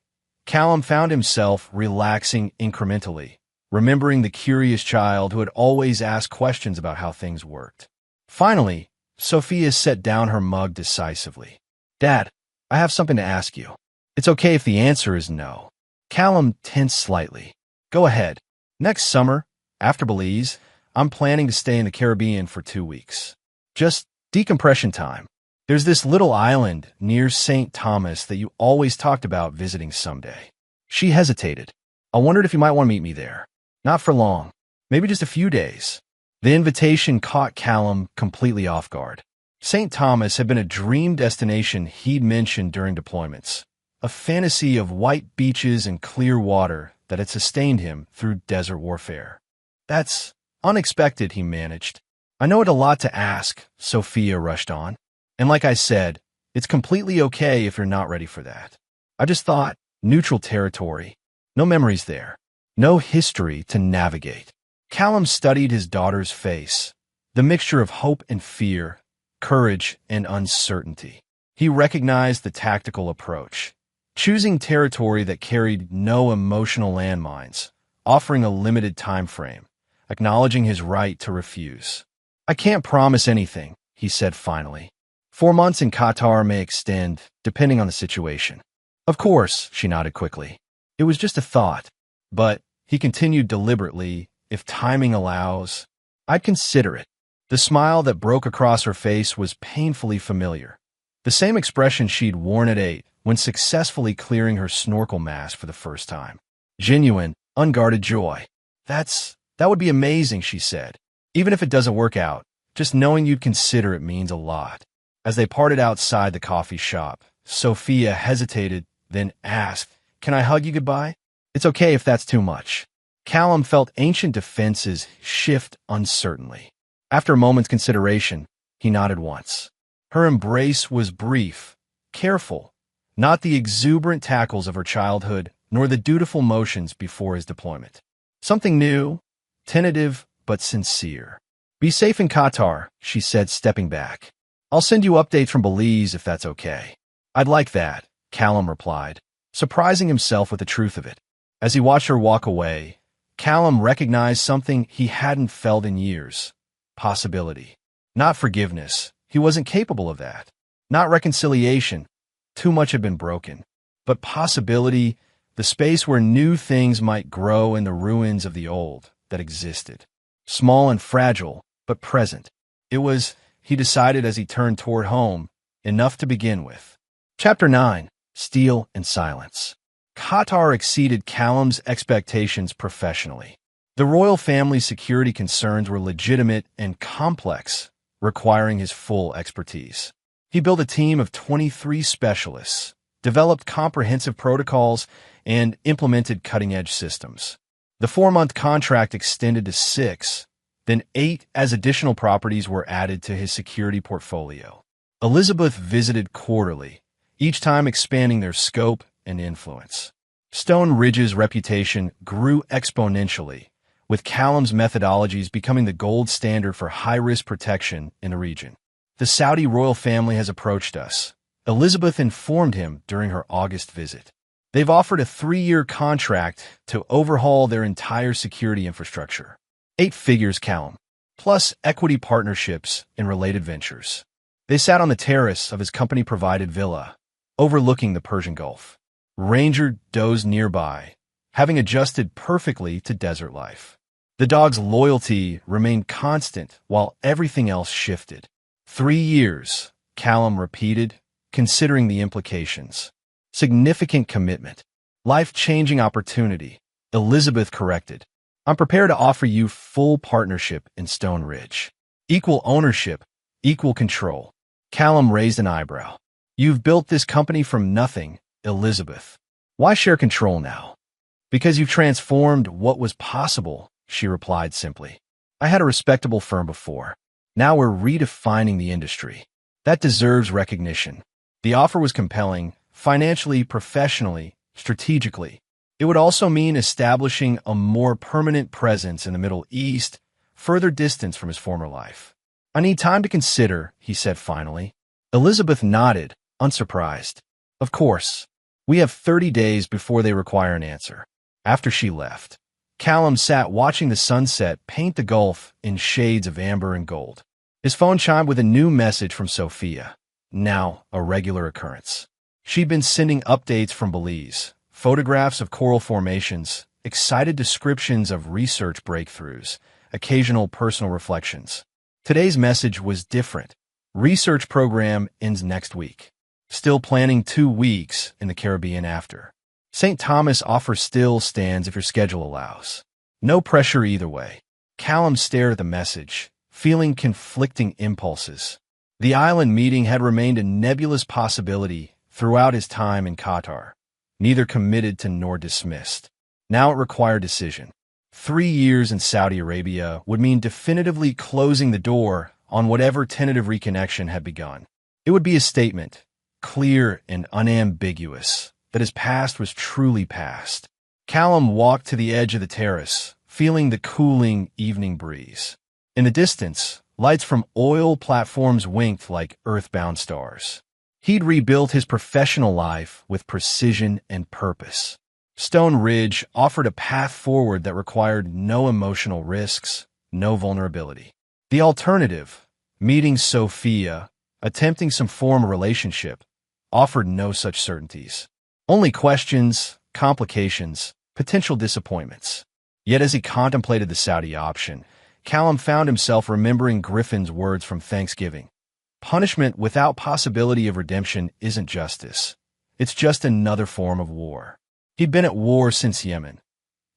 Callum found himself relaxing incrementally, remembering the curious child who had always asked questions about how things worked. Finally, Sophia set down her mug decisively. "Dad, I have something to ask you. It's okay if the answer is no." Callum tensed slightly. "Go ahead. Next summer, after Belize, I'm planning to stay in the Caribbean for 2 weeks. Just decompression time. There's this little island near St. Thomas that you always talked about visiting someday." She hesitated. "I wondered if you might want to meet me there. Not for long. Maybe just a few days." The invitation caught Callum completely off guard. St. Thomas had been a dream destination he'd mentioned during deployments, a fantasy of white beaches and clear water that had sustained him through desert warfare. "That's unexpected," he managed. "I know it's a lot to ask," Sophia rushed on. "And like I said, it's completely okay if you're not ready for that. I just thought, neutral territory. No memories there. No history to navigate." Callum studied his daughter's face, the mixture of hope and fear, courage and uncertainty. He recognized the tactical approach, choosing territory that carried no emotional landmines, offering a limited time frame, acknowledging his right to refuse. "I can't promise anything," he said finally. 4 months in Qatar may extend, depending on the situation. "Of course," she nodded quickly. "It was just a thought." But, he continued deliberately, if timing allows, I'd consider it. The smile that broke across her face was painfully familiar. The same expression she'd worn at 8 when successfully clearing her snorkel mask for the first time. Genuine, unguarded joy. That would be amazing, she said. Even if it doesn't work out, just knowing you'd consider it means a lot. As they parted outside the coffee shop, Sophia hesitated, then asked, "Can I hug you goodbye?" "It's okay if that's too much." Callum felt ancient defenses shift uncertainly. After a moment's consideration, he nodded once. Her embrace was brief, careful, not the exuberant tackles of her childhood, nor the dutiful motions before his deployment. Something new, tentative, but sincere. "Be safe in Qatar," she said, stepping back. "I'll send you updates from Belize if that's okay." "I'd like that," Callum replied, surprising himself with the truth of it. As he watched her walk away, Callum recognized something he hadn't felt in years. Possibility. Not forgiveness. He wasn't capable of that. Not reconciliation. Too much had been broken. But possibility, the space where new things might grow in the ruins of the old that existed. Small and fragile, but present. It was, he decided as he turned toward home, enough to begin with. Chapter 9. Steel and Silence. Qatar exceeded Callum's expectations professionally. The royal family's security concerns were legitimate and complex, requiring his full expertise. He built a team of 23 specialists, developed comprehensive protocols, and implemented cutting-edge systems. The 4-month contract extended to 6, then 8 as additional properties were added to his security portfolio. Elizabeth visited quarterly, each time expanding their scope and influence. Stone Ridge's reputation grew exponentially, with Callum's methodologies becoming the gold standard for high-risk protection in the region. "The Saudi royal family has approached us," Elizabeth informed him during her August visit. "They've offered a 3-year contract to overhaul their entire security infrastructure. 8 figures, Callum, plus equity partnerships in related ventures." They sat on the terrace of his company-provided villa, overlooking the Persian Gulf. Ranger dozed nearby, having adjusted perfectly to desert life. The dog's loyalty remained constant while everything else shifted. 3 years, Callum repeated, considering the implications. Significant commitment. Life-changing opportunity, Elizabeth corrected. "I'm prepared to offer you full partnership in Stone Ridge. Equal ownership, equal control." Callum raised an eyebrow. "You've built this company from nothing, Elizabeth. Why share control now?" "Because you've transformed what was possible," she replied simply. "I had a respectable firm before. Now we're redefining the industry. That deserves recognition." The offer was compelling, financially, professionally, strategically. It would also mean establishing a more permanent presence in the Middle East, further distance from his former life. "I need time to consider," he said finally. Elizabeth nodded, unsurprised. "Of course. We have 30 days before they require an answer." After she left, Callum sat watching the sunset paint the Gulf in shades of amber and gold. His phone chimed with a new message from Sophia, now a regular occurrence. She'd been sending updates from Belize, photographs of coral formations, excited descriptions of research breakthroughs, occasional personal reflections. Today's message was different. Research program ends next week. Still planning 2 weeks in the Caribbean after. St. Thomas offer still stands if your schedule allows. No pressure either way. Callum stared at the message, feeling conflicting impulses. The island meeting had remained a nebulous possibility throughout his time in Qatar, neither committed to nor dismissed. Now it required decision. 3 years in Saudi Arabia would mean definitively closing the door on whatever tentative reconnection had begun. It would be a statement, clear and unambiguous, that his past was truly past. Callum walked to the edge of the terrace, feeling the cooling evening breeze. In the distance, lights from oil platforms winked like earthbound stars. He'd rebuilt his professional life with precision and purpose. Stone Ridge offered a path forward that required no emotional risks, no vulnerability. The alternative, meeting Sophia, attempting some form of relationship, offered no such certainties. Only questions, complications, potential disappointments. Yet as he contemplated the Saudi option, Callum found himself remembering Griffin's words from Thanksgiving. Punishment without possibility of redemption isn't justice. It's just another form of war. He'd been at war since Yemen.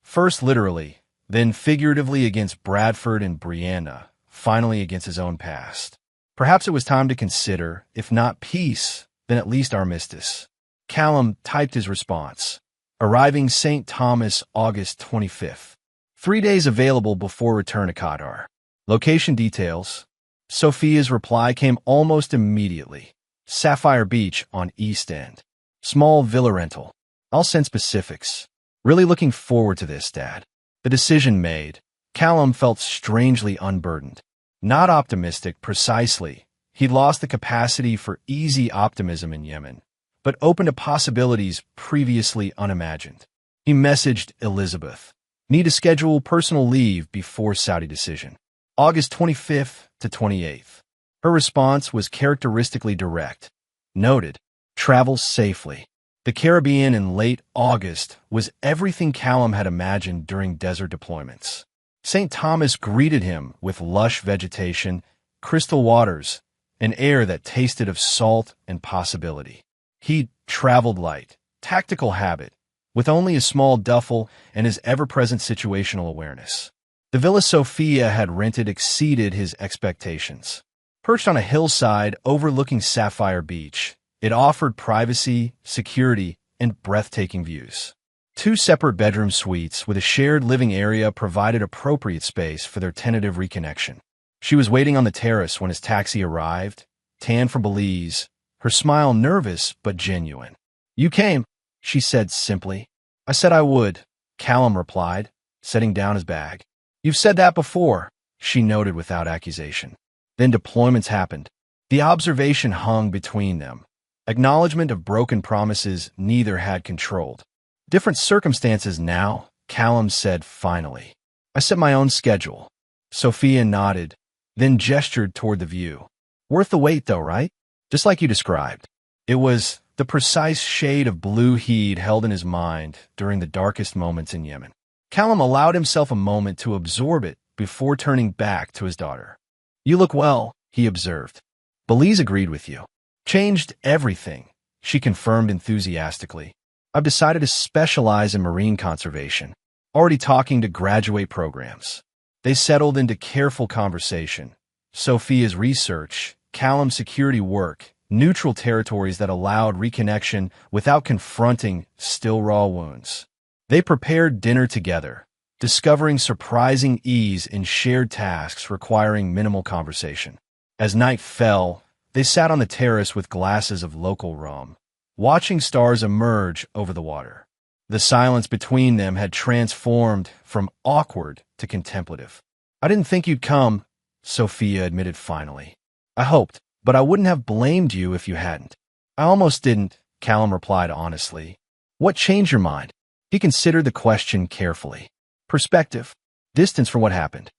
First literally, then figuratively against Bradford and Brianna, finally against his own past. Perhaps it was time to consider, if not peace, then at least armistice. Callum typed his response. Arriving St. Thomas, August 25th. 3 days available before return to Qatar. Location details. Sophia's reply came almost immediately. Sapphire Beach on East End. Small villa rental. I'll send specifics. Really looking forward to this, Dad. The decision made, Callum felt strangely unburdened. Not optimistic, precisely. He'd lost the capacity for easy optimism in Yemen, but open to possibilities previously unimagined. He messaged Elizabeth. Need to schedule personal leave before Saudi decision. August 25th to 28th. Her response was characteristically direct. Noted. Travel safely. The Caribbean in late August was everything Callum had imagined during desert deployments. St. Thomas greeted him with lush vegetation, crystal waters, and air that tasted of salt and possibility. He'd traveled light, tactical habit, with only a small duffel and his ever-present situational awareness. The villa Sophia had rented exceeded his expectations. Perched on a hillside overlooking Sapphire Beach, it offered privacy, security, and breathtaking views. 2 separate bedroom suites with a shared living area provided appropriate space for their tentative reconnection. She was waiting on the terrace when his taxi arrived, tan from Belize, her smile nervous but genuine. You came, she said simply. I said I would, Callum replied, setting down his bag. You've said that before, she noted without accusation. Then deployments happened. The observation hung between them. Acknowledgement of broken promises neither had controlled. Different circumstances now, Callum said finally. I set my own schedule. Sophia nodded, then gestured toward the view. Worth the wait though, right? Just like you described. It was the precise shade of blue he'd held in his mind during the darkest moments in Yemen. Callum allowed himself a moment to absorb it before turning back to his daughter. You look well, he observed. Belize agreed with you. Changed everything, she confirmed enthusiastically. I've decided to specialize in marine conservation. Already talking to graduate programs. They settled into careful conversation. Sophia's research, Callum's security work, neutral territories that allowed reconnection without confronting still raw wounds. They prepared dinner together, discovering surprising ease in shared tasks requiring minimal conversation. As night fell, they sat on the terrace with glasses of local rum, watching stars emerge over the water. The silence between them had transformed from awkward to contemplative. I didn't think you'd come, Sophia admitted finally. I hoped, but I wouldn't have blamed you if you hadn't. I almost didn't, Callum replied honestly. What changed your mind? He considered the question carefully. Perspective. Distance from what happened.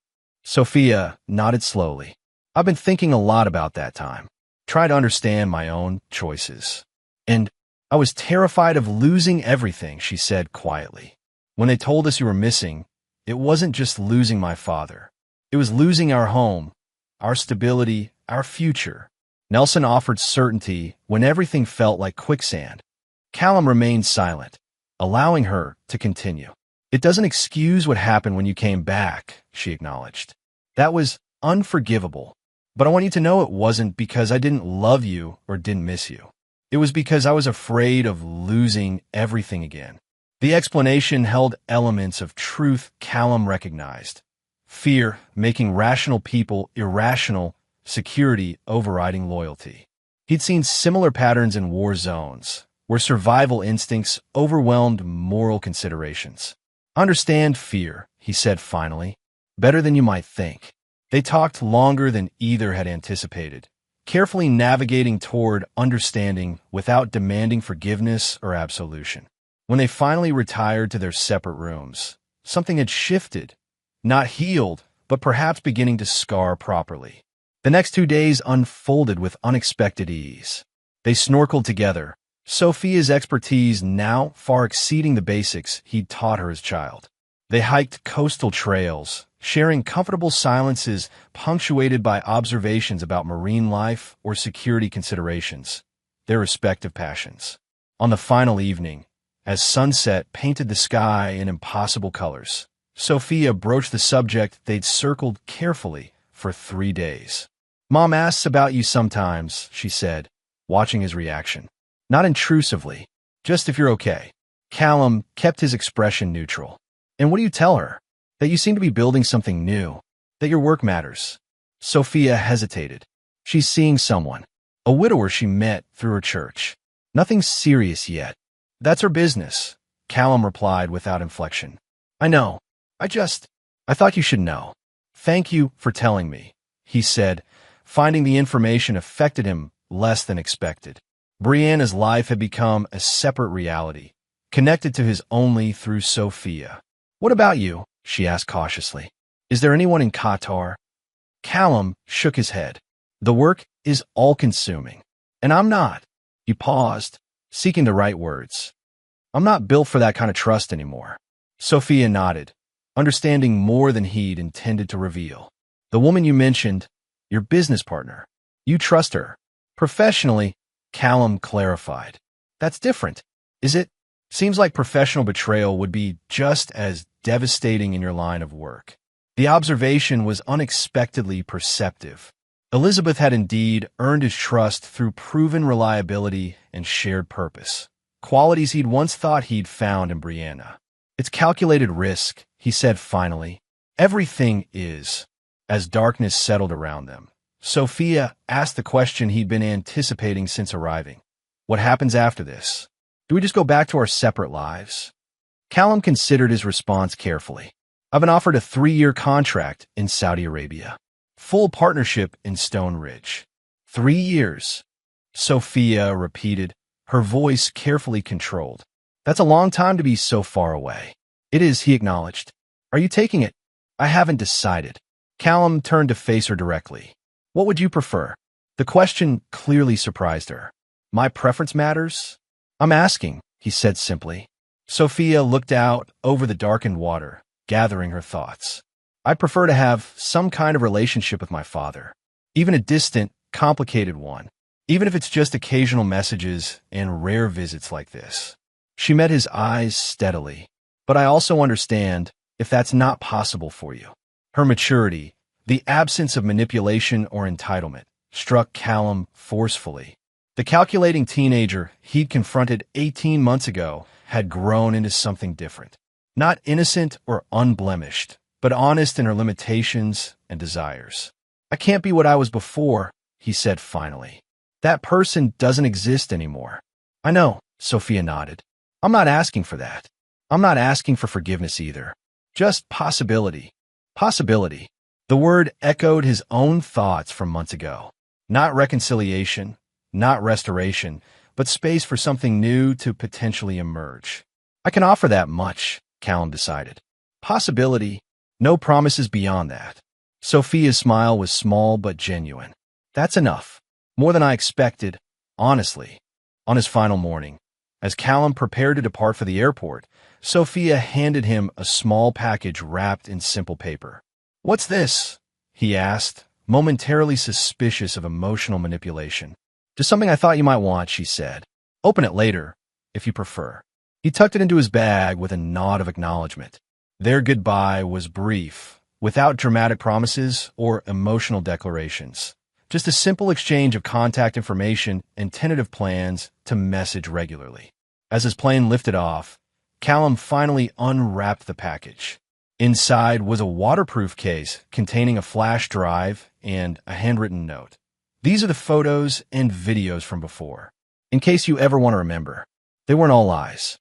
Sophia nodded slowly. I've been thinking a lot about that time. Try to understand my own choices. And I was terrified of losing everything, she said quietly. When they told us you were missing, it wasn't just losing my father. It was losing our home, our stability, our future. Nelson offered certainty when everything felt like quicksand. Callum remained silent, allowing her to continue. It doesn't excuse what happened when you came back, she acknowledged. That was unforgivable. But I want you to know it wasn't because I didn't love you or didn't miss you. It was because I was afraid of losing everything again. The explanation held elements of truth Callum recognized. Fear making rational people irrational, security overriding loyalty. He'd seen similar patterns in war zones, where survival instincts overwhelmed moral considerations. Understand fear, he said finally, better than you might think. They talked longer than either had anticipated, carefully navigating toward understanding without demanding forgiveness or absolution. When they finally retired to their separate rooms, something had shifted, not healed, but perhaps beginning to scar properly. The next 2 days unfolded with unexpected ease. They snorkeled together, Sophia's expertise now far exceeding the basics he'd taught her as a child. They hiked coastal trails, sharing comfortable silences punctuated by observations about marine life or security considerations, their respective passions. On the final evening, as sunset painted the sky in impossible colors, Sophia broached the subject they'd circled carefully for 3 days. "Mom asks about you sometimes," she said, watching his reaction. Not intrusively, just if you're okay. Callum kept his expression neutral. "And what do you tell her?" "That you seem to be building something new. That your work matters." Sophia hesitated. "She's seeing someone. A widower she met through her church. Nothing serious yet." "That's her business," Callum replied without inflection. "I know. I thought you should know." "Thank you for telling me," he said, finding the information affected him less than expected. Brianna's life had become a separate reality, connected to his only through Sophia. "What about you?" she asked cautiously. "Is there anyone in Qatar?" Callum shook his head. "The work is all-consuming. And I'm not." He paused, seeking the right words. "I'm not built for that kind of trust anymore." Sophia nodded, understanding more than he'd intended to reveal. "The woman you mentioned, your business partner, you trust her." "Professionally," Callum clarified. "That's different, is it? Seems like professional betrayal would be just as devastating in your line of work." The observation was unexpectedly perceptive. Elizabeth had indeed earned his trust through proven reliability and shared purpose, qualities he'd once thought he'd found in Brianna. "It's calculated risk," he said finally. "Everything is." As darkness settled around them, Sophia asked the question he'd been anticipating since arriving. "What happens after this? Do we just go back to our separate lives?" Callum considered his response carefully. "I've been offered a 3-year contract in Saudi Arabia. Full partnership in Stone Ridge." 3 years, Sophia repeated, her voice carefully controlled. "That's a long time to be so far away." "It is," he acknowledged. "Are you taking it?" "I haven't decided." Callum turned to face her directly. "What would you prefer?" The question clearly surprised her. "My preference matters?" "I'm asking," he said simply. Sophia looked out over the darkened water, gathering her thoughts. "I'd prefer to have some kind of relationship with my father, even a distant, complicated one, even if it's just occasional messages and rare visits like this." She met his eyes steadily. "But I also understand if that's not possible for you." Her maturity, the absence of manipulation or entitlement, struck Callum forcefully. The calculating teenager he'd confronted 18 months ago had grown into something different. Not innocent or unblemished, but honest in her limitations and desires. "I can't be what I was before," he said finally. "That person doesn't exist anymore." "I know," Sophia nodded. "I'm not asking for that. I'm not asking for forgiveness either. Just possibility." Possibility. The word echoed his own thoughts from months ago. Not reconciliation, not restoration, but space for something new to potentially emerge. "I can offer that much," Callum decided. "Possibility. No promises beyond that." Sophia's smile was small but genuine. "That's enough. More than I expected, honestly." On his final morning, as Callum prepared to depart for the airport, Sophia handed him a small package wrapped in simple paper. "What's this?" he asked, momentarily suspicious of emotional manipulation. "Just something I thought you might want," she said. "Open it later, if you prefer." He tucked it into his bag with a nod of acknowledgement. Their goodbye was brief, without dramatic promises or emotional declarations. Just a simple exchange of contact information and tentative plans to message regularly. As his plane lifted off, Callum finally unwrapped the package. Inside was a waterproof case containing a flash drive and a handwritten note. "These are the photos and videos from before, in case you ever want to remember. They weren't all lies."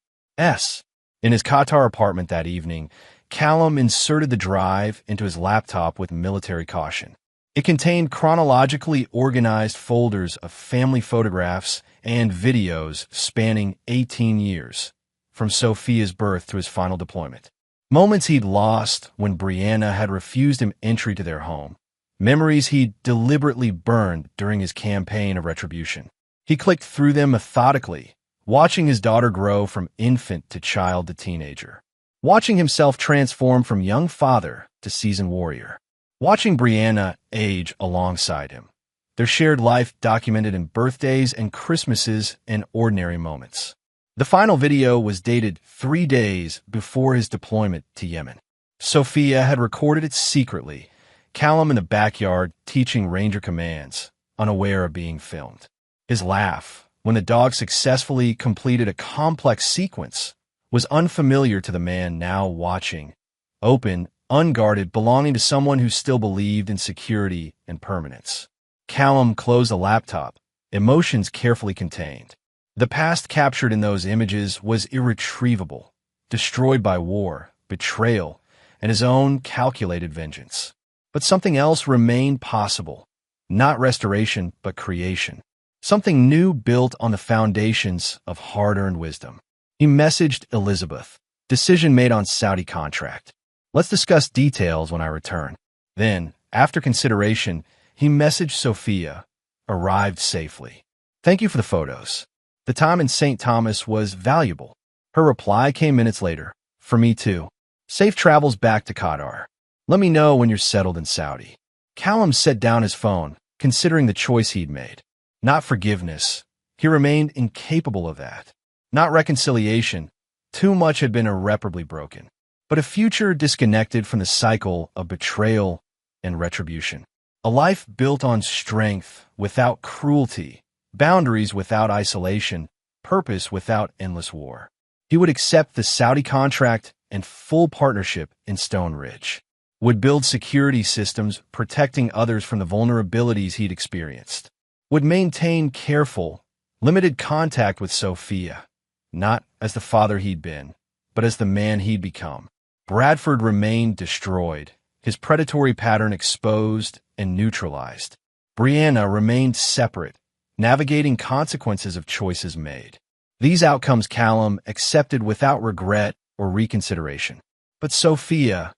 In his Qatar apartment that evening, Callum inserted the drive into his laptop with military caution. It contained chronologically organized folders of family photographs and videos spanning 18 years, from Sophia's birth to his final deployment. Moments he'd lost when Brianna had refused him entry to their home. Memories he'd deliberately burned during his campaign of retribution. He clicked through them methodically, watching his daughter grow from infant to child to teenager. watching himself transform from young father to seasoned warrior, watching Brianna age alongside him, their shared life documented in birthdays and Christmases and ordinary moments. The final video was dated 3 days before his deployment to Yemen. Sophia had recorded it secretly, Callum in the backyard teaching ranger commands, unaware of being filmed. His laugh, when the dog successfully completed a complex sequence, was unfamiliar to the man now watching, open, unguarded, belonging to someone who still believed in security and permanence. Callum closed the laptop, emotions carefully contained. The past captured in those images was irretrievable, destroyed by war, betrayal, and his own calculated vengeance. But something else remained possible, not restoration, but creation. Something new built on the foundations of hard-earned wisdom. He messaged Elizabeth, decision made on Saudi contract. Let's discuss details when I return. Then, after consideration, he messaged Sophia, arrived safely. Thank you for the photos. The time in St. Thomas was valuable. Her reply came minutes later. For me too. Safe travels back to Qatar. Let me know when you're settled in Saudi. Callum set down his phone, considering the choice he'd made. Not forgiveness. He remained incapable of that. Not reconciliation. Too much had been irreparably broken. But a future disconnected from the cycle of betrayal and retribution. A life built on strength without cruelty, boundaries without isolation, purpose without endless war. He would accept the Saudi contract and full partnership in Stone Ridge. Would build security systems protecting others from the vulnerabilities he'd experienced. Would maintain careful, limited contact with Sophia, not as the father he'd been, but as the man he'd become. Bradford remained destroyed, his predatory pattern exposed and neutralized. Brianna remained separate, navigating consequences of choices made. These outcomes Callum accepted without regret or reconsideration. But Sophia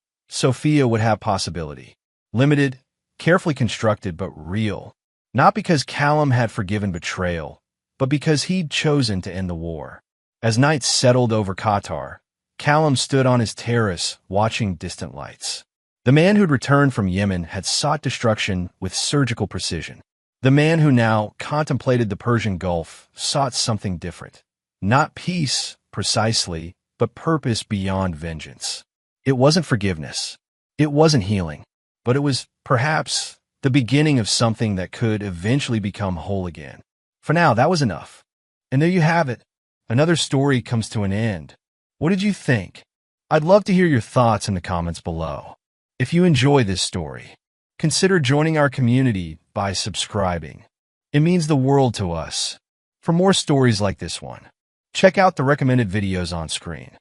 would have possibility. Limited, carefully constructed, but real. Not because Callum had forgiven betrayal, but because he'd chosen to end the war. As night settled over Qatar, Callum stood on his terrace watching distant lights. The man who'd returned from Yemen had sought destruction with surgical precision. The man who now contemplated the Persian Gulf sought something different. Not peace, precisely, but purpose beyond vengeance. It wasn't forgiveness. It wasn't healing. But it was, perhaps, the beginning of something that could eventually become whole again. For now, that was enough. And there you have it. Another story comes to an end. What did you think? I'd love to hear your thoughts in the comments below. If you enjoy this story, consider joining our community by subscribing. It means the world to us. For more stories like this one, check out the recommended videos on screen.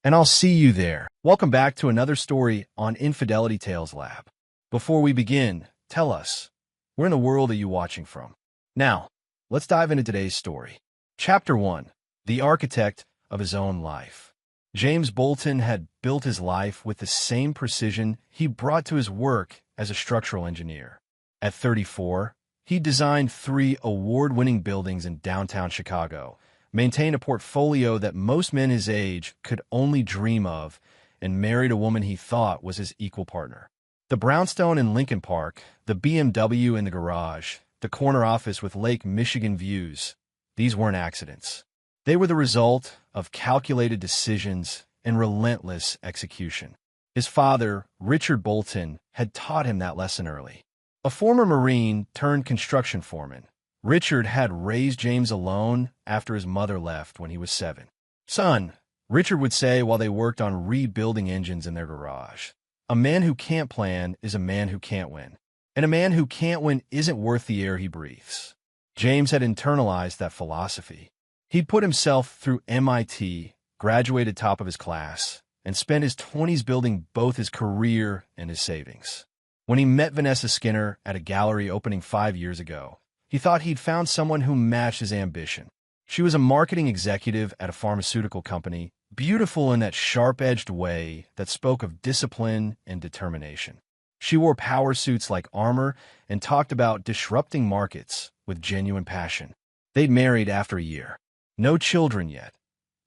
And I'll see you there. Welcome back to another story on Infidelity Tales Lab. Before we begin, tell us, where in the world are you watching from? Now, let's dive into today's story. Chapter 1. The Architect of His Own Life. James Bolton had built his life with the same precision he brought to his work as a structural engineer. At 34, he designed 3 award-winning buildings in downtown Chicago, maintained a portfolio that most men his age could only dream of, and married a woman he thought was his equal partner. The brownstone in Lincoln Park, the BMW in the garage, the corner office with Lake Michigan views, these weren't accidents. They were the result of calculated decisions and relentless execution. His father, Richard Bolton, had taught him that lesson early. A former Marine turned construction foreman, Richard had raised James alone after his mother left when he was 7. "Son," Richard would say while they worked on rebuilding engines in their garage, "a man who can't plan is a man who can't win. And a man who can't win isn't worth the air he breathes." James had internalized that philosophy. He'd put himself through MIT, graduated top of his class, and spent his 20s building both his career and his savings. When he met Vanessa Skinner at a gallery opening 5 years ago, he thought he'd found someone who matched his ambition. She was a marketing executive at a pharmaceutical company, beautiful in that sharp-edged way that spoke of discipline and determination. She wore power suits like armor and talked about disrupting markets with genuine passion. They'd married after a year. No children yet,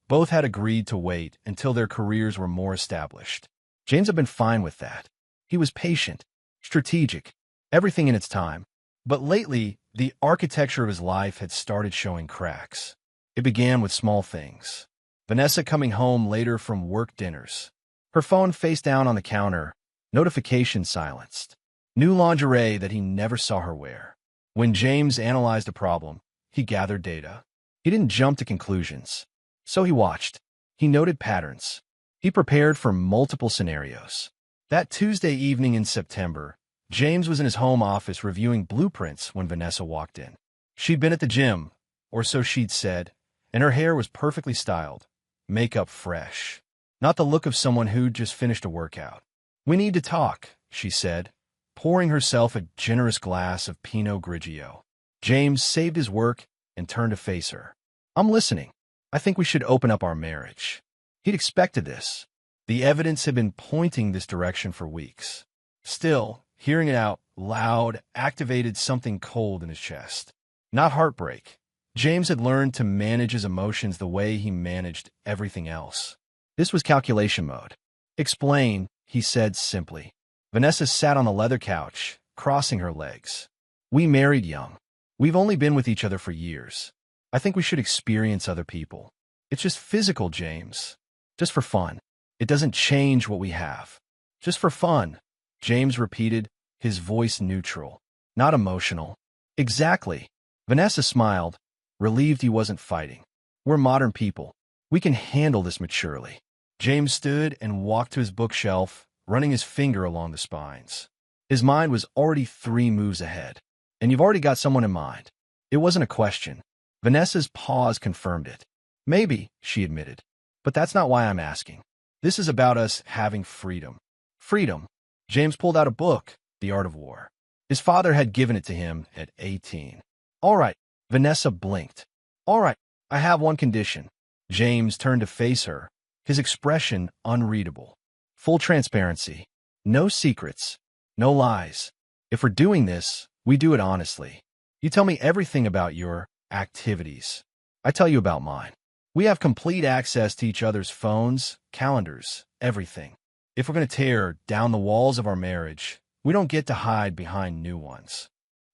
Both had agreed to wait until their careers were more established. James had been fine with that. He was patient, strategic, everything in its time. But lately, the architecture of his life had started showing cracks. It began with small things. Vanessa coming home later from work dinners. Her phone face down on the counter, notifications silenced. New lingerie that he never saw her wear. When James analyzed a problem, he gathered data. He didn't jump to conclusions. So he watched. He noted patterns. He prepared for multiple scenarios. That Tuesday evening in September, James was in his home office reviewing blueprints when Vanessa walked in. She'd been at the gym, or so she'd said, and her hair was perfectly styled, makeup fresh. Not the look of someone who'd just finished a workout. "We need to talk," she said, pouring herself a generous glass of Pinot Grigio. James saved his work and turned to face her. "I'm listening. I think we should open up our marriage." He'd expected this. The evidence had been pointing this direction for weeks. Still, hearing it out loud activated something cold in his chest. Not heartbreak. James had learned to manage his emotions the way he managed everything else. This was calculation mode. "Explain," he said simply. Vanessa sat on the leather couch, crossing her legs. "We married young. We've only been with each other for years. I think we should experience other people. It's just physical, James. Just for fun. It doesn't change what we have. Just for fun," James repeated, his voice neutral, not emotional. "Exactly." Vanessa smiled, relieved he wasn't fighting. "We're modern people. We can handle this maturely." James stood and walked to his bookshelf, running his finger along the spines. His mind was already 3 moves ahead. "And you've already got someone in mind." It wasn't a question. Vanessa's pause confirmed it. "Maybe," she admitted. "But that's not why I'm asking. This is about us having freedom." Freedom. James pulled out a book, The Art of War. His father had given it to him at 18. "All right." Vanessa blinked. "All right, I have one condition." James turned to face her, his expression unreadable. "Full transparency. No secrets. No lies. If we're doing this, we do it honestly. You tell me everything about your activities. I tell you about mine. We have complete access to each other's phones, calendars, everything. If we're going to tear down the walls of our marriage, we don't get to hide behind new ones."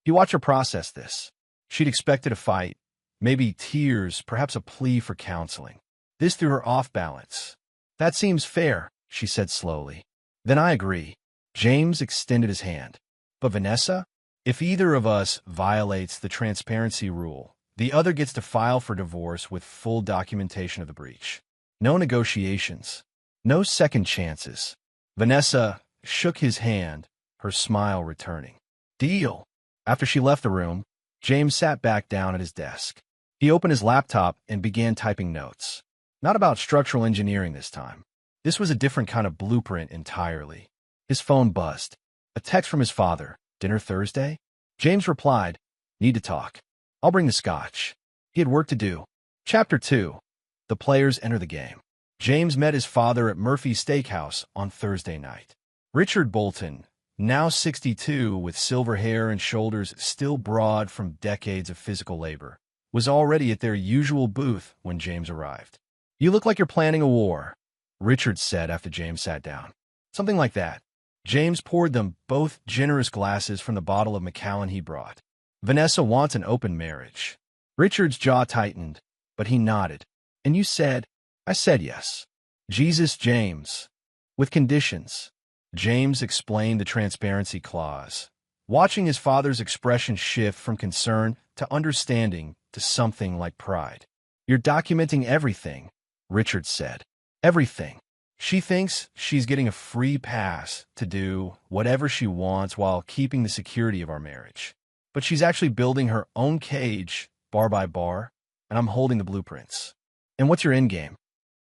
He watched her process this. She'd expected a fight, maybe tears, perhaps a plea for counseling. This threw her off balance. "That seems fair," she said slowly. "Then I agree." James extended his hand. "But Vanessa, if either of us violates the transparency rule, the other gets to file for divorce with full documentation of the breach. No negotiations. No second chances." Vanessa shook his hand, her smile returning. "Deal." After she left the room, James sat back down at his desk. He opened his laptop and began typing notes. Not about structural engineering this time. This was a different kind of blueprint entirely. His phone buzzed. A text from his father. "Dinner Thursday?" James replied, "Need to talk. I'll bring the scotch." He had work to do. Chapter 2. The players enter the game. James met his father at Murphy's Steakhouse on Thursday night. Richard Bolton, now 62 with silver hair and shoulders still broad from decades of physical labor, was already at their usual booth when James arrived. "You look like you're planning a war," Richard said after James sat down. "Something like that." James poured them both generous glasses from the bottle of Macallan he brought. "Vanessa wants an open marriage." Richard's jaw tightened, but he nodded. "And you said?" "I said yes." "Jesus, James. With conditions." James explained the transparency clause, watching his father's expression shift from concern to understanding to something like pride. "You're documenting everything," Richard said. "Everything. She thinks she's getting a free pass to do whatever she wants while keeping the security of our marriage. But she's actually building her own cage, bar by bar, and I'm holding the blueprints." "And what's your endgame?"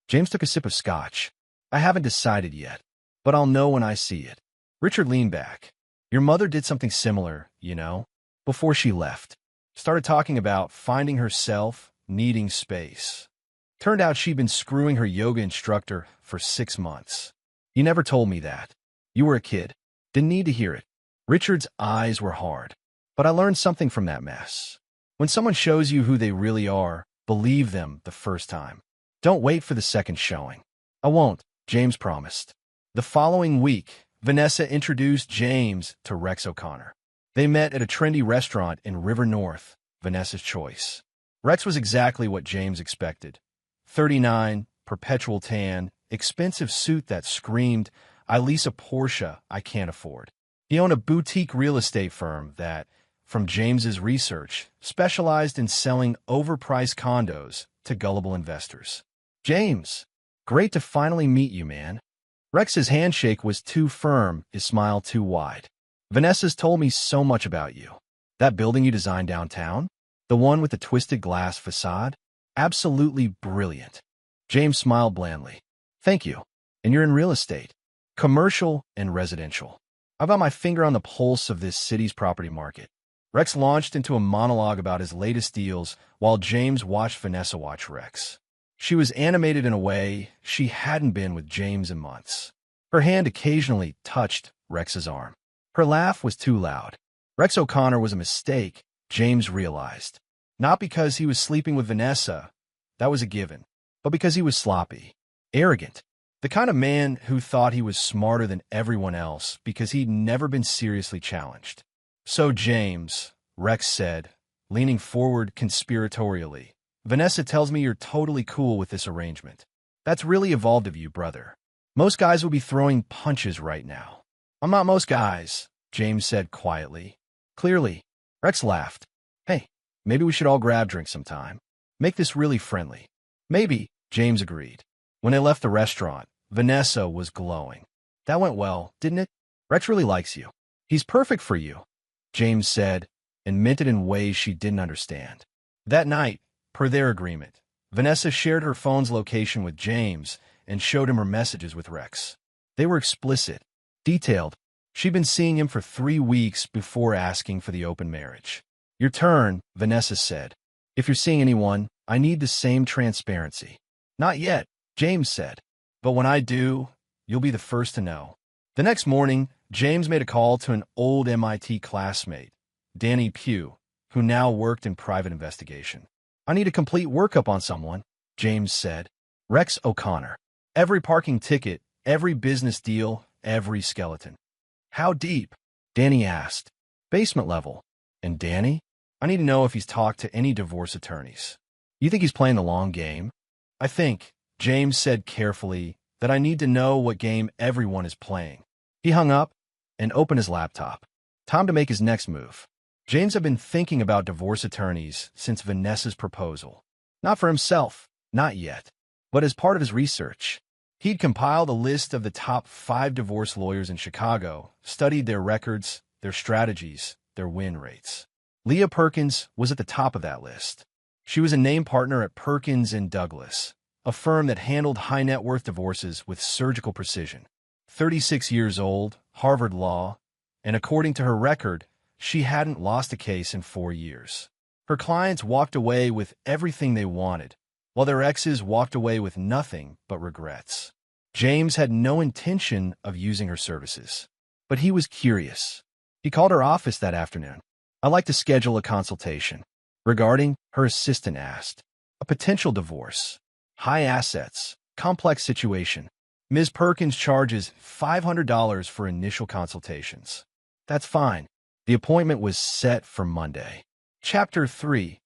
James took a sip of scotch. "I haven't decided yet, but I'll know when I see it." Richard leaned back. "Your mother did something similar, you know, before she left. Started talking about finding herself, needing space. Turned out she'd been screwing her yoga instructor for 6 months. You never told me that. You were a kid. Didn't need to hear it." Richard's eyes were hard. "But I learned something from that mess. When someone shows you who they really are, believe them the first time. Don't wait for the second showing. I won't, James promised. The following week, Vanessa introduced James to Rex O'Connor. They met at a trendy restaurant in River North, Vanessa's choice. Rex was exactly what James expected. 39, perpetual tan, expensive suit that screamed, "I lease a Porsche I can't afford." He owned a boutique real estate firm that, from James's research, specialized in selling overpriced condos to gullible investors. "James, great to finally meet you, man." Rex's handshake was too firm, his smile too wide. "Vanessa's told me so much about you. That building you designed downtown? The one with the twisted glass facade? Absolutely brilliant." James smiled blandly. "Thank you. And you're in real estate. Commercial and residential. I've got my finger on the pulse of this city's property market." Rex launched into a monologue about his latest deals while James watched Vanessa watch Rex. She was animated in a way she hadn't been with James in months. Her hand occasionally touched Rex's arm. Her laugh was too loud. Rex O'Connor was a mistake, James realized. Not because he was sleeping with Vanessa, that was a given, but because he was sloppy, arrogant, the kind of man who thought he was smarter than everyone else because he'd never been seriously challenged. "So, James," Rex said, leaning forward conspiratorially, "Vanessa tells me you're totally cool with this arrangement. That's really evolved of you, brother. Most guys would be throwing punches right now." "I'm not most guys," James said quietly. "Clearly." Rex laughed. "Hey, maybe we should all grab drinks sometime. Make this really friendly." "Maybe," James agreed. When they left the restaurant, Vanessa was glowing. "That went well, didn't it? Rex really likes you. He's perfect for you," James said, and meant it in ways she didn't understand. That night, per their agreement, Vanessa shared her phone's location with James and showed him her messages with Rex. They were explicit, detailed. She'd been seeing him for 3 weeks before asking for the open marriage. "Your turn," Vanessa said. "If you're seeing anyone, I need the same transparency." "Not yet," James said. "But when I do, you'll be the first to know." The next morning, James made a call to an old MIT classmate, Danny Pugh, who now worked in private investigation. "I need a complete workup on someone," James said. "Rex O'Connor. Every parking ticket, every business deal, every skeleton." "How deep?" Danny asked. "Basement level." "And Danny? I need to know if he's talked to any divorce attorneys." "You think he's playing the long game?" "I think," James said carefully, "that I need to know what game everyone is playing." He hung up and opened his laptop. Time to make his next move. James had been thinking about divorce attorneys since Vanessa's proposal. Not for himself, not yet, but as part of his research. He'd compiled a list of the top 5 divorce lawyers in Chicago, studied their records, their strategies, their win rates. Leah Perkins was at the top of that list. She was a named partner at Perkins and Douglas, a firm that handled high-net-worth divorces with surgical precision. 36 years old, Harvard Law, and according to her record, she hadn't lost a case in 4 years. Her clients walked away with everything they wanted, while their exes walked away with nothing but regrets. James had no intention of using her services, but he was curious. He called her office that afternoon. "I'd like to schedule a consultation." Regarding, her assistant asked. "A potential divorce. High assets. Complex situation. Ms. Perkins charges $500 for initial consultations." "That's fine." The appointment was set for Monday. Chapter 3.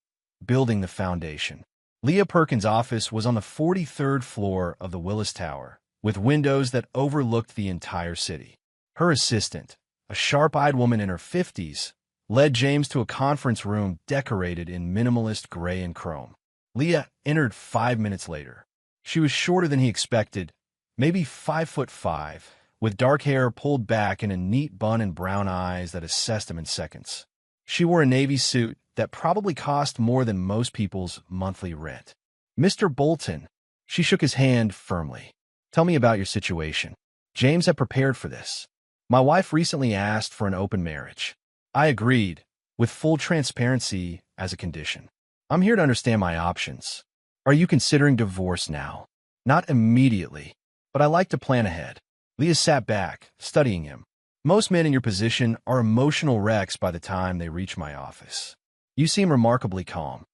Building the Foundation. Leah Perkins' office was on the 43rd floor of the Willis Tower, with windows that overlooked the entire city. Her assistant, a sharp-eyed woman in her 50s, led James to a conference room decorated in minimalist gray and chrome. Leah entered 5 minutes later. She was shorter than he expected, maybe 5'5", with dark hair pulled back in a neat bun and brown eyes that assessed him in seconds. She wore a navy suit that probably cost more than most people's monthly rent. "Mr. Bolton," she shook his hand firmly. "Tell me about your situation." James had prepared for this. "My wife recently asked for an open marriage. I agreed, with full transparency as a condition. I'm here to understand my options. Are you considering divorce now?" "Not immediately, but I like to plan ahead." Leah sat back, studying him. "Most men in your position are emotional wrecks by the time they reach my office. You seem remarkably calm."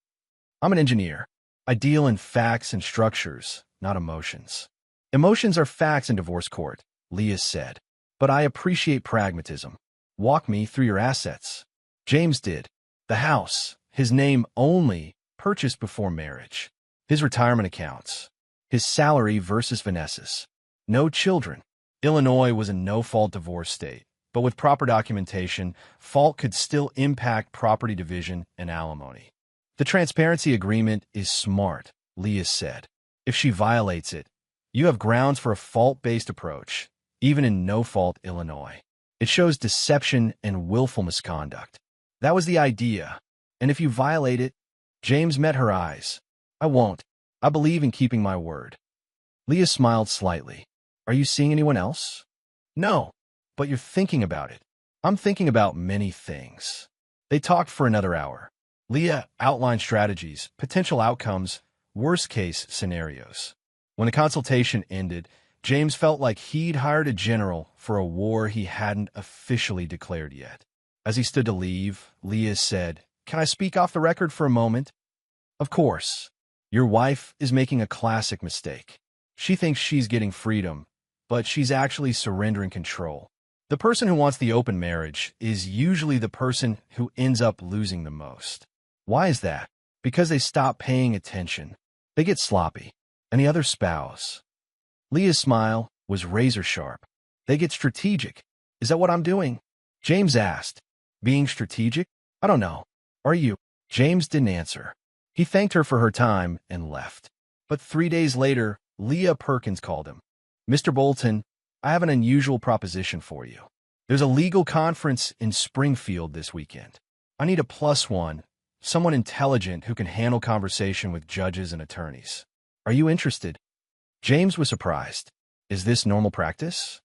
"I'm an engineer. I deal in facts and structures, not emotions. Emotions are facts in divorce court, Leah said. But I appreciate pragmatism. Walk me through your assets. James did. The house, his name only, purchased before marriage. His retirement accounts. His salary versus Vanessa's. No children. Illinois was a no-fault divorce state, but with proper documentation, fault could still impact property division and alimony. The transparency agreement is smart, Leah said. If she violates it, you have grounds for a fault-based approach, even in no-fault Illinois. It shows deception and willful misconduct. That was the idea. And if you violate it, James met her eyes. I won't. I believe in keeping my word. Leah smiled slightly. Are you seeing anyone else? No, but you're thinking about it. I'm thinking about many things. They talked for another hour. Leah outlined strategies, potential outcomes, worst-case scenarios. When the consultation ended, James felt like he'd hired a general for a war he hadn't officially declared yet. As he stood to leave, Leah said, "Can I speak off the record for a moment?" Of course. Your wife is making a classic mistake. She thinks she's getting freedom, but she's actually surrendering control. The person who wants the open marriage is usually the person who ends up losing the most. Why is that? Because they stop paying attention. They get sloppy. And the other spouse. Leah's smile was razor sharp. They get strategic. Is that what I'm doing? James asked. Being strategic? I don't know. Are you? James didn't answer. He thanked her for her time and left. But 3 days later, Leah Perkins called him. Mr. Bolton, I have an unusual proposition for you. There's a legal conference in Springfield this weekend. I need a +1, someone intelligent who can handle conversation with judges and attorneys. Are you interested? James was surprised. Is this normal practice?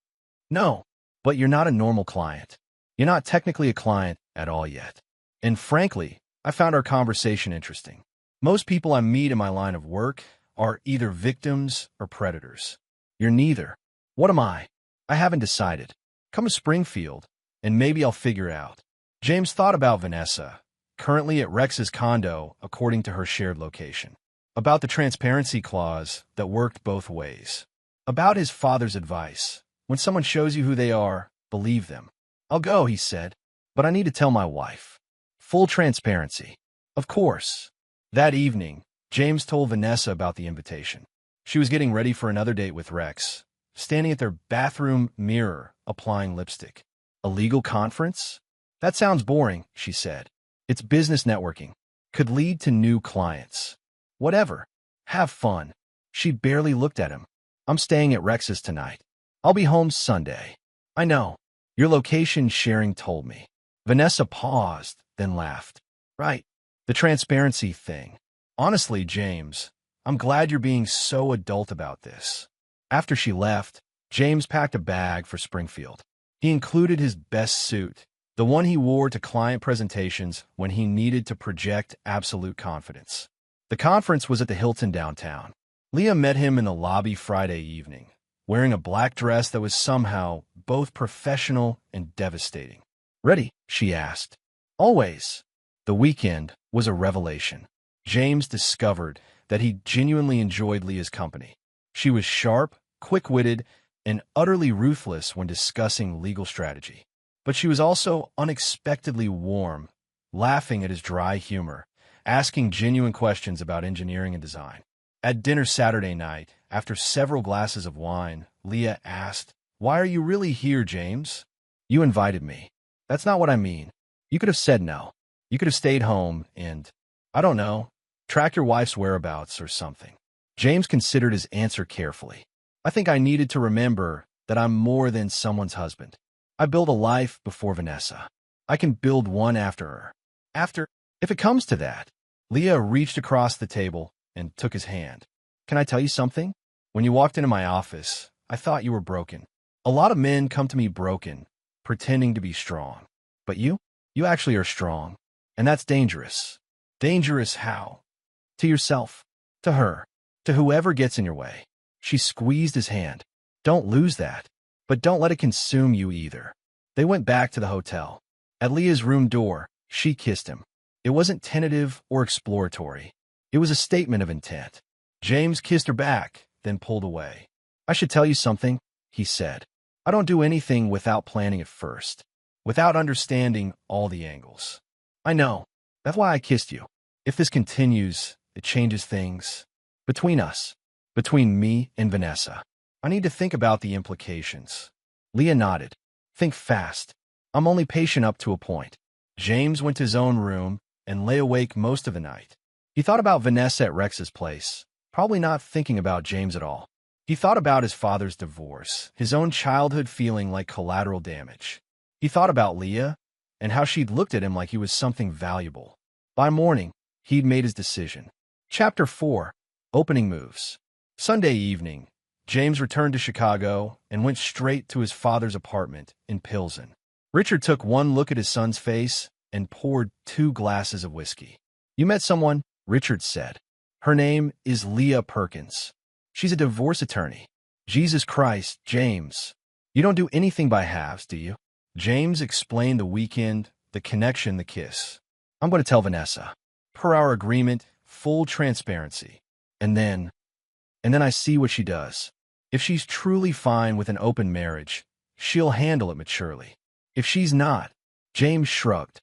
No, but you're not a normal client. You're not technically a client at all yet. And frankly, I found our conversation interesting. Most people I meet in my line of work are either victims or predators. You're neither. What am I? I haven't decided. Come to Springfield, and maybe I'll figure out. James thought about Vanessa, currently at Rex's condo, according to her shared location. About the transparency clause that worked both ways. About his father's advice. When someone shows you who they are, believe them. I'll go, he said, but I need to tell my wife. Full transparency. Of course. That evening, James told Vanessa about the invitation. She was getting ready for another date with Rex, standing at their bathroom mirror, applying lipstick. A legal conference? That sounds boring, she said. It's business networking. Could lead to new clients. Whatever. Have fun. She barely looked at him. I'm staying at Rex's tonight. I'll be home Sunday. I know. Your location sharing told me. Vanessa paused, then laughed. Right. The transparency thing. Honestly, James, I'm glad you're being so adult about this. After she left, James packed a bag for Springfield. He included his best suit, the one he wore to client presentations when he needed to project absolute confidence. The conference was at the Hilton downtown. Leah met him in the lobby Friday evening, wearing a black dress that was somehow both professional and devastating. Ready? She asked. Always. The weekend was a revelation. James discovered that he genuinely enjoyed Leah's company. She was sharp, quick-witted, and utterly ruthless when discussing legal strategy. But she was also unexpectedly warm, laughing at his dry humor, asking genuine questions about engineering and design. At dinner Saturday night, after several glasses of wine, Leah asked, "Why are you really here, James?" "You invited me." "That's not what I mean. You could have said no. You could have stayed home and, I don't know, track your wife's whereabouts or something." James considered his answer carefully. "I think I needed to remember that I'm more than someone's husband. I built a life before Vanessa. I can build one after her. If it comes to that." Leah reached across the table and took his hand. "Can I tell you something? When you walked into my office, I thought you were broken. A lot of men come to me broken, pretending to be strong. But you actually are strong. And that's dangerous. Dangerous how? To yourself, to her, to whoever gets in your way." She squeezed his hand. "Don't lose that. But don't let it consume you either." They went back to the hotel. At Leah's room door, she kissed him. It wasn't tentative or exploratory. It was a statement of intent. James kissed her back, then pulled away. I should tell you something, he said. I don't do anything without planning it first, without understanding all the angles. I know. That's why I kissed you. If this continues, it changes things. Between us. Between me and Vanessa. I need to think about the implications. Leah nodded. Think fast. I'm only patient up to a point. James went to his own room and lay awake most of the night. He thought about Vanessa at Rex's place, probably not thinking about James at all. He thought about his father's divorce, his own childhood feeling like collateral damage. He thought about Leah and how she'd looked at him like he was something valuable. By morning, he'd made his decision. Chapter 4. Opening Moves. Sunday evening, James returned to Chicago and went straight to his father's apartment in Pilsen. Richard took one look at his son's face and poured 2 glasses of whiskey. You met someone, Richard said. Her name is Leah Perkins. She's a divorce attorney. Jesus Christ, James. You don't do anything by halves, do you? James explained the weekend, the connection, the kiss. I'm going to tell Vanessa. Per our agreement, full transparency. And then I see what she does. If she's truly fine with an open marriage, she'll handle it maturely. If she's not, James shrugged.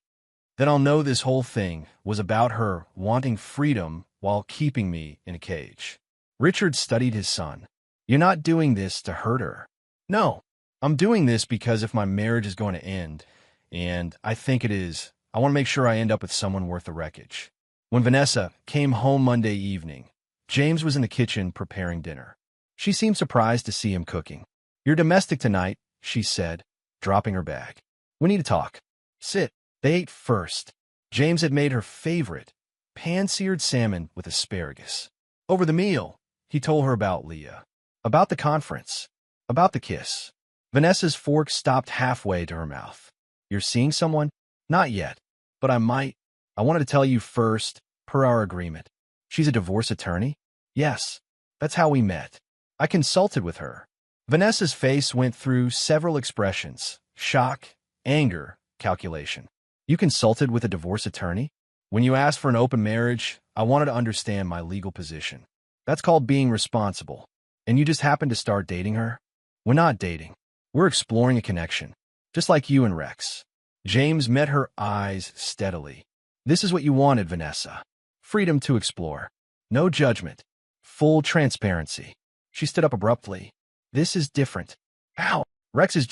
Then I'll know this whole thing was about her wanting freedom while keeping me in a cage. Richard studied his son. You're not doing this to hurt her. No, I'm doing this because if my marriage is going to end, and I think it is, I want to make sure I end up with someone worth the wreckage. When Vanessa came home Monday evening, James was in the kitchen preparing dinner. She seemed surprised to see him cooking. You're domestic tonight, she said, dropping her bag. We need to talk. Sit. They ate first. James had made her favorite, pan-seared salmon with asparagus. Over the meal, he told her about Leah, about the conference, about the kiss. Vanessa's fork stopped halfway to her mouth. You're seeing someone? Not yet, but I might. I wanted to tell you first, per our agreement. She's a divorce attorney? Yes, that's how we met. I consulted with her. Vanessa's face went through several expressions: shock, anger, calculation. You consulted with a divorce attorney? When you asked for an open marriage, I wanted to understand my legal position. That's called being responsible. And you just happened to start dating her? We're not dating. We're exploring a connection, just like you and Rex. James met her eyes steadily. This is what you wanted, Vanessa. Freedom to explore. No judgment. Full transparency. She stood up abruptly. This is different. How? Rex is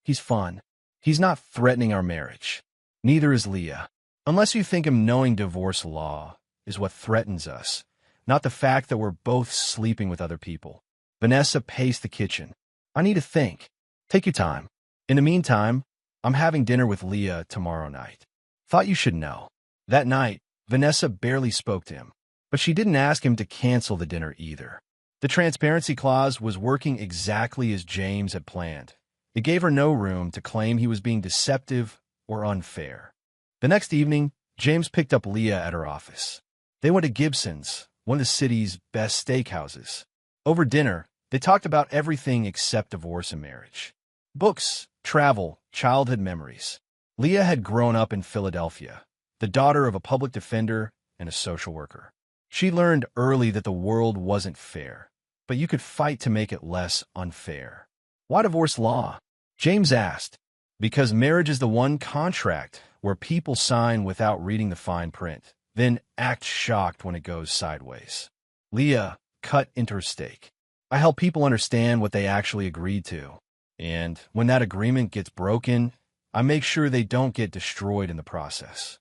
he's fun. He's not threatening our marriage. Neither is Leah. Unless you think him knowing divorce law is what threatens us, not the fact that we're both sleeping with other people. Vanessa paced the kitchen. I need to think. Take your time. In the meantime, I'm having dinner with Leah tomorrow night. Thought you should know. That night, Vanessa barely spoke to him, but she didn't ask him to cancel the dinner either. The transparency clause was working exactly as James had planned. It gave her no room to claim he was being deceptive or unfair. The next evening, James picked up Leah at her office. They went to Gibson's, one of the city's best steakhouses. Over dinner, they talked about everything except divorce and marriage. Books, travel, childhood memories. Leah had grown up in Philadelphia, the daughter of a public defender and a social worker. She learned early that the world wasn't fair, but you could fight to make it less unfair. Why divorce law? James asked. Because marriage is the one contract where people sign without reading the fine print, then act shocked when it goes sideways. Leah cut into her steak. I help people understand what they actually agreed to. And when that agreement gets broken, I make sure they don't get destroyed in the process.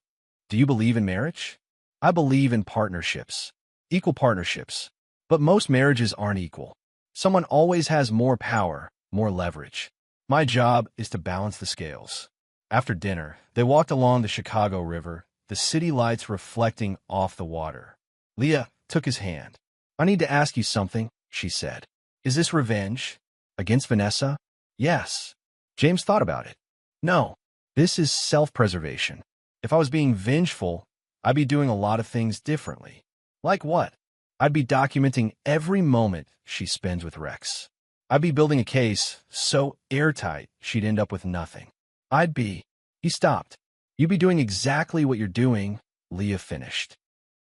Do you believe in marriage? I believe in partnerships, equal partnerships. But most marriages aren't equal. Someone always has more power, more leverage. My job is to balance the scales. After dinner, they walked along the Chicago River, the city lights reflecting off the water. Leah took his hand. I need to ask you something, she said. Is this revenge? Against Vanessa? Yes. James thought about it. No, this is self-preservation. If I was being vengeful, I'd be doing a lot of things differently. Like what? I'd be documenting every moment she spends with Rex. I'd be building a case so airtight she'd end up with nothing. He stopped. You'd be doing exactly what you're doing, Leah finished.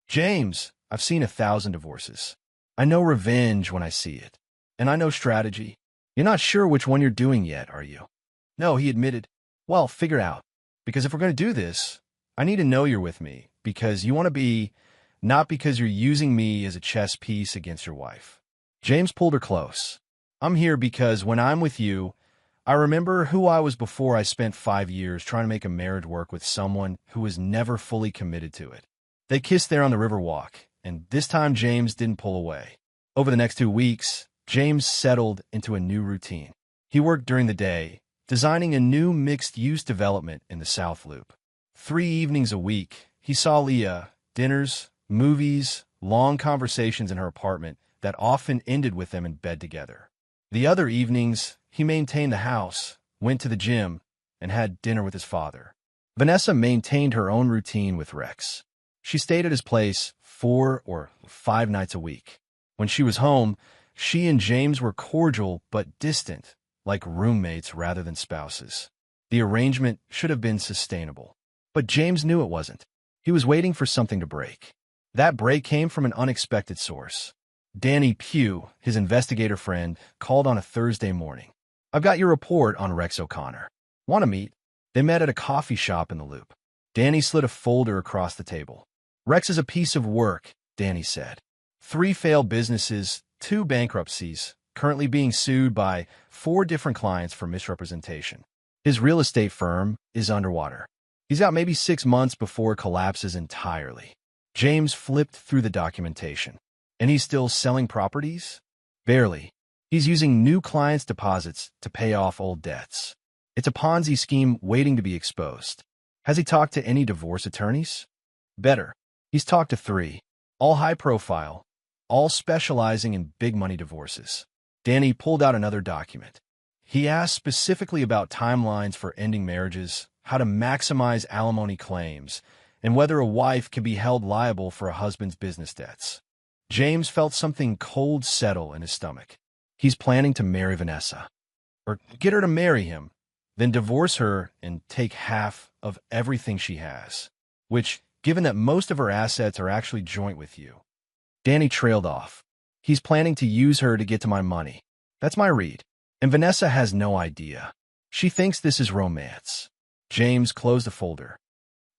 James, I've seen 1,000 divorces. I know revenge when I see it. And I know strategy. You're not sure which one you're doing yet, are you? No, he admitted. Well, figure out. Because if we're going to do this, I need to know you're with me. Because you want to be, not because you're using me as a chess piece against your wife. James pulled her close. I'm here because when I'm with you, I remember who I was before I spent 5 years trying to make a marriage work with someone who was never fully committed to it. They kissed there on the Riverwalk, and this time James didn't pull away. Over the next 2 weeks, James settled into a new routine. He worked during the day, designing a new mixed-use development in the South Loop. 3 evenings a week, he saw Leah, dinners, movies, long conversations in her apartment that often ended with them in bed together. The other evenings, he maintained the house, went to the gym, and had dinner with his father. Vanessa maintained her own routine with Rex. She stayed at his place 4 or 5 nights a week. When she was home, she and James were cordial but distant, like roommates rather than spouses. The arrangement should have been sustainable. But James knew it wasn't. He was waiting for something to break. That break came from an unexpected source. Danny Pugh, his investigator friend, called on a Thursday morning. I've got your report on Rex O'Connor. Want to meet? They met at a coffee shop in the Loop. Danny slid a folder across the table. Rex is a piece of work, Danny said. 3 failed businesses, 2 bankruptcies, currently being sued by 4 different clients for misrepresentation. His real estate firm is underwater. He's got maybe 6 months before it collapses entirely. James flipped through the documentation. And he's still selling properties? Barely. He's using new clients' deposits to pay off old debts. It's a Ponzi scheme waiting to be exposed. Has he talked to any divorce attorneys? Better. He's talked to 3, all high-profile, all specializing in big-money divorces. Danny pulled out another document. He asked specifically about timelines for ending marriages, how to maximize alimony claims, and whether a wife can be held liable for a husband's business debts. James felt something cold settle in his stomach. He's planning to marry Vanessa. Or get her to marry him, then divorce her and take half of everything she has. Which, given that most of her assets are actually joint with you. Danny trailed off. He's planning to use her to get to my money. That's my read. And Vanessa has no idea. She thinks this is romance. James closed the folder.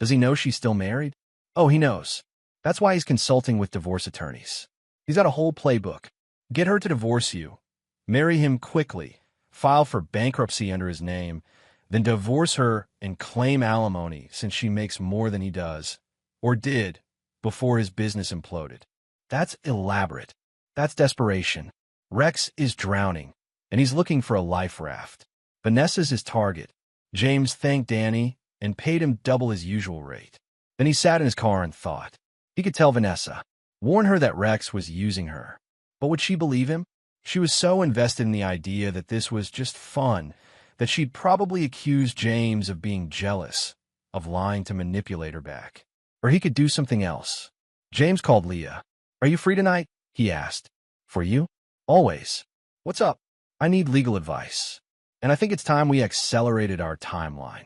Does he know she's still married? Oh, he knows. That's why he's consulting with divorce attorneys. He's got a whole playbook. Get her to divorce you. Marry him quickly. File for bankruptcy under his name. Then divorce her and claim alimony since she makes more than he does. Or did, before his business imploded. That's elaborate. That's desperation. Rex is drowning, and he's looking for a life raft. Vanessa's his target. James thanked Danny and paid him double his usual rate. Then he sat in his car and thought. He could tell Vanessa, warn her that Rex was using her. But would she believe him? She was so invested in the idea that this was just fun that she'd probably accuse James of being jealous, of lying to manipulate her back. Or he could do something else. James called Leah. Are you free tonight? He asked. For you? Always. What's up? I need legal advice. And I think it's time we accelerated our timeline.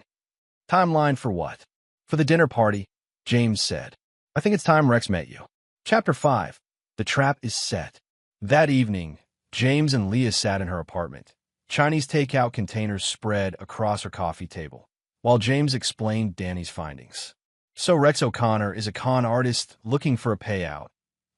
Timeline for what? For the dinner party, James said. I think it's time Rex met you. Chapter 5. The trap is set. That evening, James and Leah sat in her apartment. Chinese takeout containers spread across her coffee table, while James explained Danny's findings. So Rex O'Connor is a con artist looking for a payout,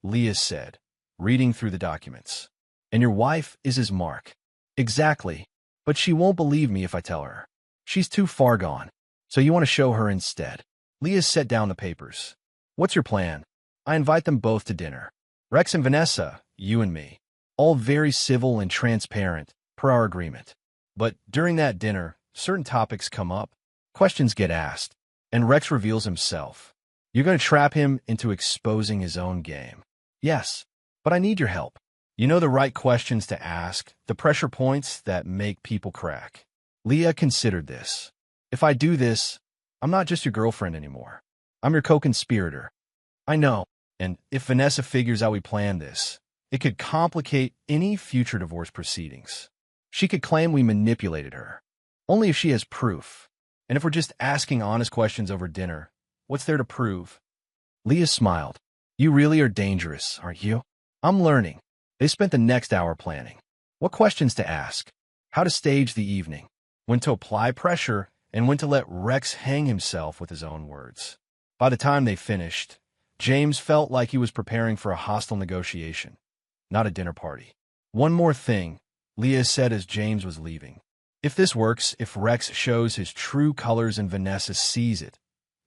Leah said, reading through the documents. And your wife is his mark. Exactly. But she won't believe me if I tell her. She's too far gone. So you want to show her instead. Leah set down the papers. What's your plan? I invite them both to dinner. Rex and Vanessa, you and me. All very civil and transparent, per our agreement. But during that dinner, certain topics come up. Questions get asked. And Rex reveals himself. You're going to trap him into exposing his own game. Yes, but I need your help. You know the right questions to ask, the pressure points that make people crack. Leah considered this. If I do this, I'm not just your girlfriend anymore. I'm your co-conspirator. I know, and if Vanessa figures out we planned this, it could complicate any future divorce proceedings. She could claim we manipulated her. Only if she has proof. And if we're just asking honest questions over dinner, what's there to prove? Leah smiled. You really are dangerous, aren't you? I'm learning. They spent the next hour planning. What questions to ask, how to stage the evening, when to apply pressure, and when to let Rex hang himself with his own words. By the time they finished, James felt like he was preparing for a hostile negotiation, not a dinner party. One more thing, Leah said as James was leaving. If this works, if Rex shows his true colors and Vanessa sees it,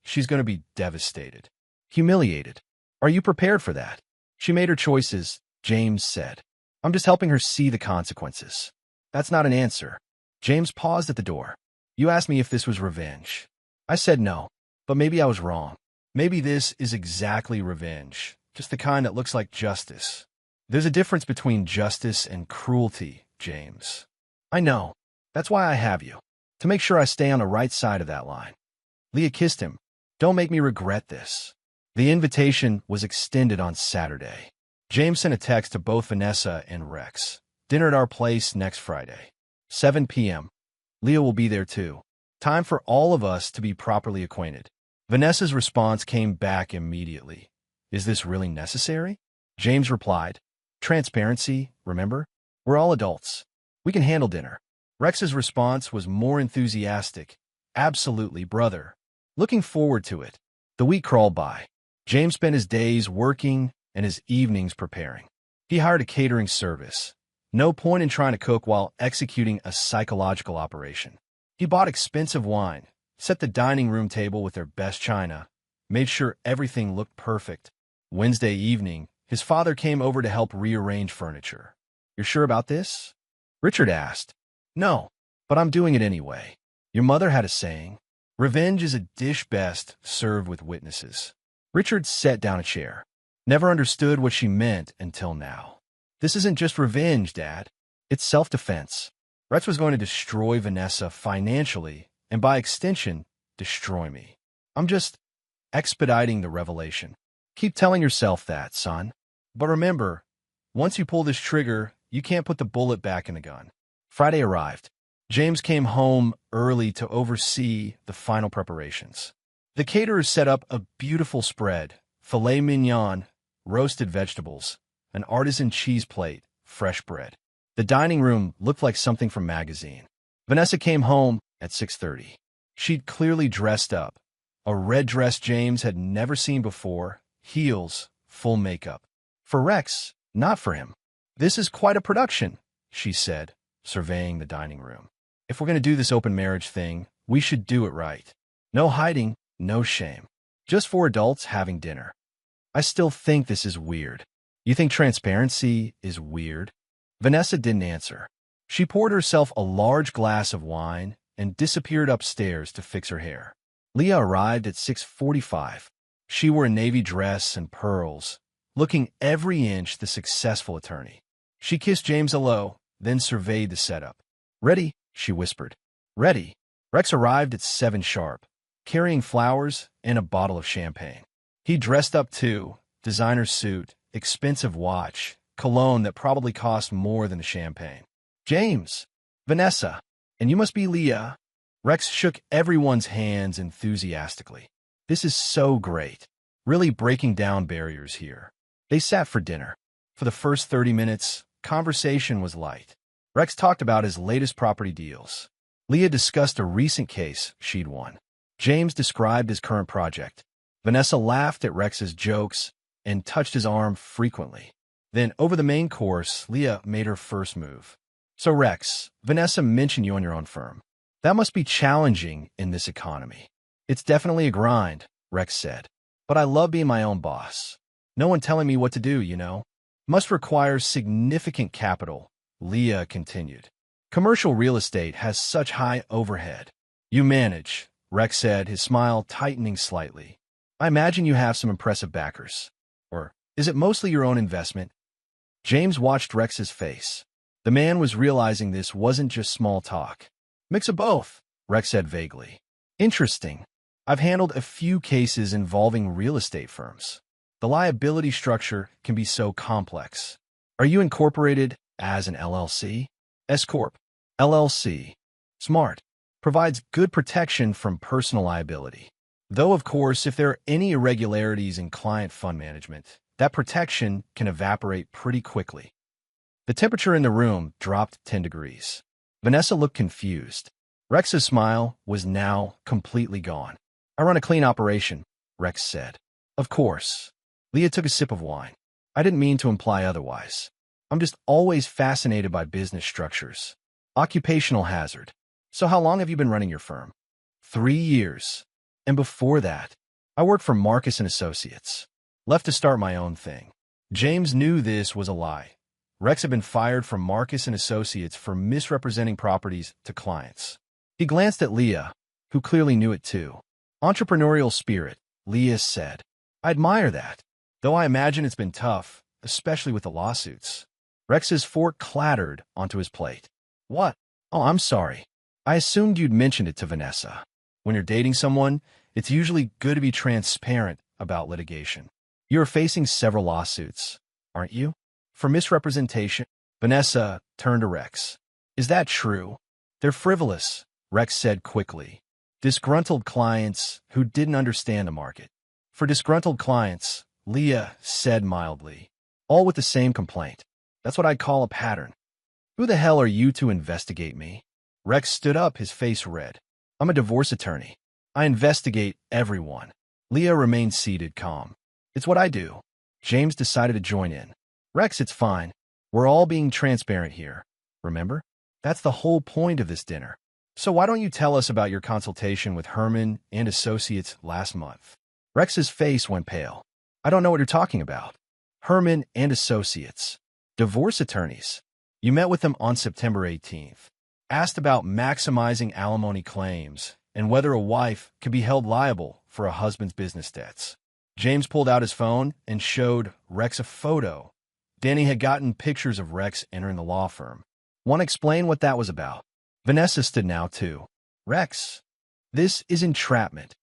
she's going to be devastated, humiliated. Are you prepared for that? She made her choices, James said. I'm just helping her see the consequences. That's not an answer. James paused at the door. You asked me if this was revenge. I said no, but maybe I was wrong. Maybe this is exactly revenge, just the kind that looks like justice. There's a difference between justice and cruelty, James. I know. That's why I have you, to make sure I stay on the right side of that line. Leah kissed him. Don't make me regret this. The invitation was extended on Saturday. James sent a text to both Vanessa and Rex. Dinner at our place next Friday. 7 p.m. Leah will be there too. Time for all of us to be properly acquainted. Vanessa's response came back immediately. Is this really necessary? James replied. Transparency, remember? We're all adults. We can handle dinner. Rex's response was more enthusiastic. Absolutely, brother. Looking forward to it. The week crawled by. James spent his days working and his evenings preparing. He hired a catering service. No point in trying to cook while executing a psychological operation. He bought expensive wine, set the dining room table with their best china, made sure everything looked perfect. Wednesday evening, his father came over to help rearrange furniture. You're sure about this? Richard asked. No, but I'm doing it anyway. Your mother had a saying, revenge is a dish best served with witnesses. Richard set down a chair. Never understood what she meant until now. This isn't just revenge, Dad. It's self-defense. Rex was going to destroy Vanessa financially, and by extension, destroy me. I'm just expediting the revelation. Keep telling yourself that, son. But remember, once you pull this trigger, you can't put the bullet back in the gun. Friday arrived. James came home early to oversee the final preparations. The caterer set up a beautiful spread, filet mignon, roasted vegetables, an artisan cheese plate, fresh bread. The dining room looked like something from a magazine. Vanessa came home at 6:30. She'd clearly dressed up. A red dress James had never seen before, heels, full makeup. For Rex, not for him. This is quite a production, she said, surveying the dining room. If we're going to do this open marriage thing, we should do it right. No hiding, no shame. Just four adults having dinner. I still think this is weird. You think transparency is weird? Vanessa didn't answer. She poured herself a large glass of wine and disappeared upstairs to fix her hair. Leah arrived at 6:45. She wore a navy dress and pearls, looking every inch the successful attorney. She kissed James hello, then surveyed the setup. Ready, she whispered. Ready. Rex arrived at 7 sharp, carrying flowers and a bottle of champagne. He dressed up too, designer suit, expensive watch, cologne that probably cost more than the champagne. James, Vanessa, and you must be Leah. Rex shook everyone's hands enthusiastically. This is so great. Really breaking down barriers here. They sat for dinner. For the first 30 minutes, conversation was light. Rex talked about his latest property deals. Leah discussed a recent case she'd won. James described his current project. Vanessa laughed at Rex's jokes and touched his arm frequently. Then, over the main course, Leah made her first move. So Rex, Vanessa mentioned you on your own firm. That must be challenging in this economy. It's definitely a grind, Rex said. But I love being my own boss. No one telling me what to do, you know. Must require significant capital, Leah continued. Commercial real estate has such high overhead. You manage, Rex said, his smile tightening slightly. I imagine you have some impressive backers. Or is it mostly your own investment? James watched Rex's face. The man was realizing this wasn't just small talk. Mix of both, Rex said vaguely. Interesting. I've handled a few cases involving real estate firms. The liability structure can be so complex. Are you incorporated as an LLC? S-Corp. LLC. Smart. Provides good protection from personal liability. Though, of course, if there are any irregularities in client fund management, that protection can evaporate pretty quickly. The temperature in the room dropped 10 degrees. Vanessa looked confused. Rex's smile was now completely gone. I run a clean operation, Rex said. Of course. Leah took a sip of wine. I didn't mean to imply otherwise. I'm just always fascinated by business structures. Occupational hazard. So how long have you been running your firm? 3 years. And before that, I worked for Marcus & Associates. Left to start my own thing. James knew this was a lie. Rex had been fired from Marcus & Associates for misrepresenting properties to clients. He glanced at Leah, who clearly knew it too. Entrepreneurial spirit, Leah said. I admire that, though I imagine it's been tough, especially with the lawsuits. Rex's fork clattered onto his plate. What? Oh, I'm sorry. I assumed you'd mentioned it to Vanessa. When you're dating someone, it's usually good to be transparent about litigation. You're facing several lawsuits, aren't you? For misrepresentation? Vanessa turned to Rex. Is that true? They're frivolous, Rex said quickly. Disgruntled clients who didn't understand the market. For disgruntled clients, Leah said mildly. All with the same complaint. That's what I'd call a pattern. Who the hell are you to investigate me? Rex stood up, his face red. I'm a divorce attorney. I investigate everyone. Leah remained seated, calm. It's what I do. James decided to join in. Rex, it's fine. We're all being transparent here. Remember? That's the whole point of this dinner. So why don't you tell us about your consultation with Herman and Associates last month? Rex's face went pale. I don't know what you're talking about. Herman and Associates. Divorce attorneys. You met with them on September 18th. Asked about maximizing alimony claims and whether a wife could be held liable for a husband's business debts. James pulled out his phone and showed Rex a photo. Danny had gotten pictures of Rex entering the law firm. Want to explain what that was about? Vanessa stood now too. Rex, this is entrapment.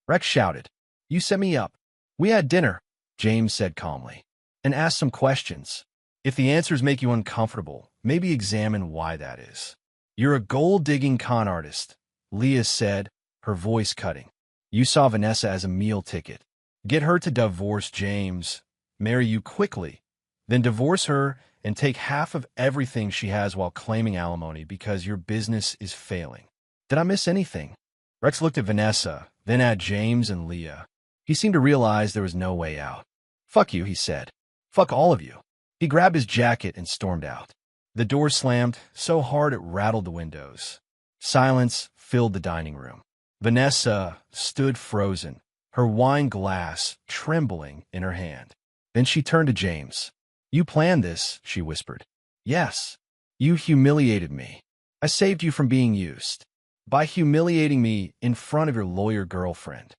Rex shouted. You set me up. We had dinner, James said calmly, and asked some questions. If the answers make you uncomfortable, maybe examine why that is. You're a gold-digging con artist, Leah said, her voice cutting. You saw Vanessa as a meal ticket. Get her to divorce James, marry you quickly, then divorce her and take half of everything she has while claiming alimony because your business is failing. Did I miss anything? Rex looked at Vanessa, then at James and Leah. He seemed to realize there was no way out. Fuck you, he said. Fuck all of you. He grabbed his jacket and stormed out. The door slammed so hard it rattled the windows. Silence filled the dining room. Vanessa stood frozen, her wine glass trembling in her hand. Then she turned to James. You planned this, she whispered. Yes. You humiliated me. I saved you from being used. By humiliating me in front of your lawyer girlfriend.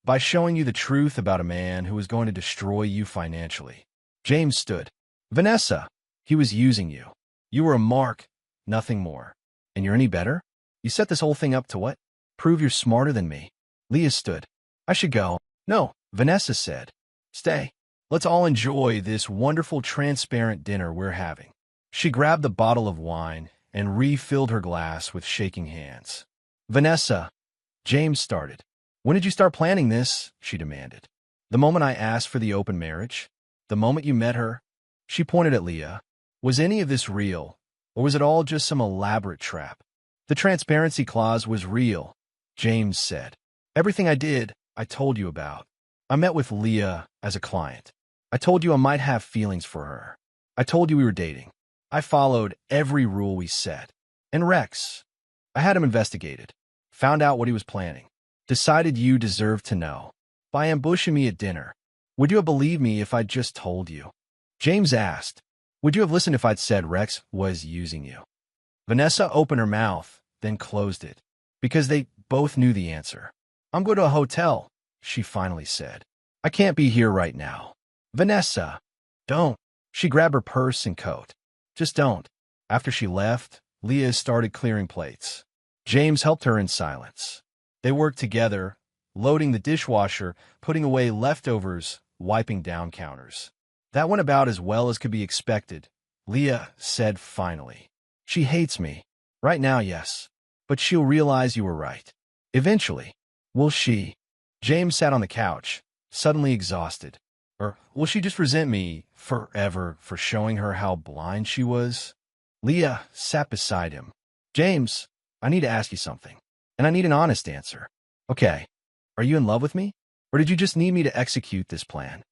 By showing you the truth about a man who was going to destroy you financially. James stood. Vanessa, he was using you. You were a mark, nothing more. And you're any better? You set this whole thing up to what? Prove you're smarter than me. Leah stood. I should go. No, Vanessa said. Stay. Let's all enjoy this wonderful transparent dinner we're having. She grabbed the bottle of wine and refilled her glass with shaking hands. Vanessa, James started. When did you start planning this? She demanded. The moment I asked for the open marriage? The moment you met her? She pointed at Leah. Was any of this real, or was it all just some elaborate trap? The transparency clause was real, James said. Everything I did, I told you about. I met with Leah as a client. I told you I might have feelings for her. I told you we were dating. I followed every rule we set. And Rex, I had him investigated, found out what he was planning, decided you deserved to know. By ambushing me at dinner, would you have believed me if I'd just told you? James asked, would you have listened if I'd said Rex was using you? Vanessa opened her mouth, then closed it, because they both knew the answer. I'm going to a hotel, she finally said. I can't be here right now. Vanessa, don't. She grabbed her purse and coat. Just don't. After she left, Leah started clearing plates. James helped her in silence. They worked together, loading the dishwasher, putting away leftovers, wiping down counters. That went about as well as could be expected, Leah said finally. She hates me. Right now, yes. But she'll realize you were right. Eventually. Will she? James sat on the couch, suddenly exhausted. Or will she just resent me forever for showing her how blind she was? Leah sat beside him. James, I need to ask you something, and I need an honest answer. Okay, are you in love with me? Or did you just need me to execute this plan?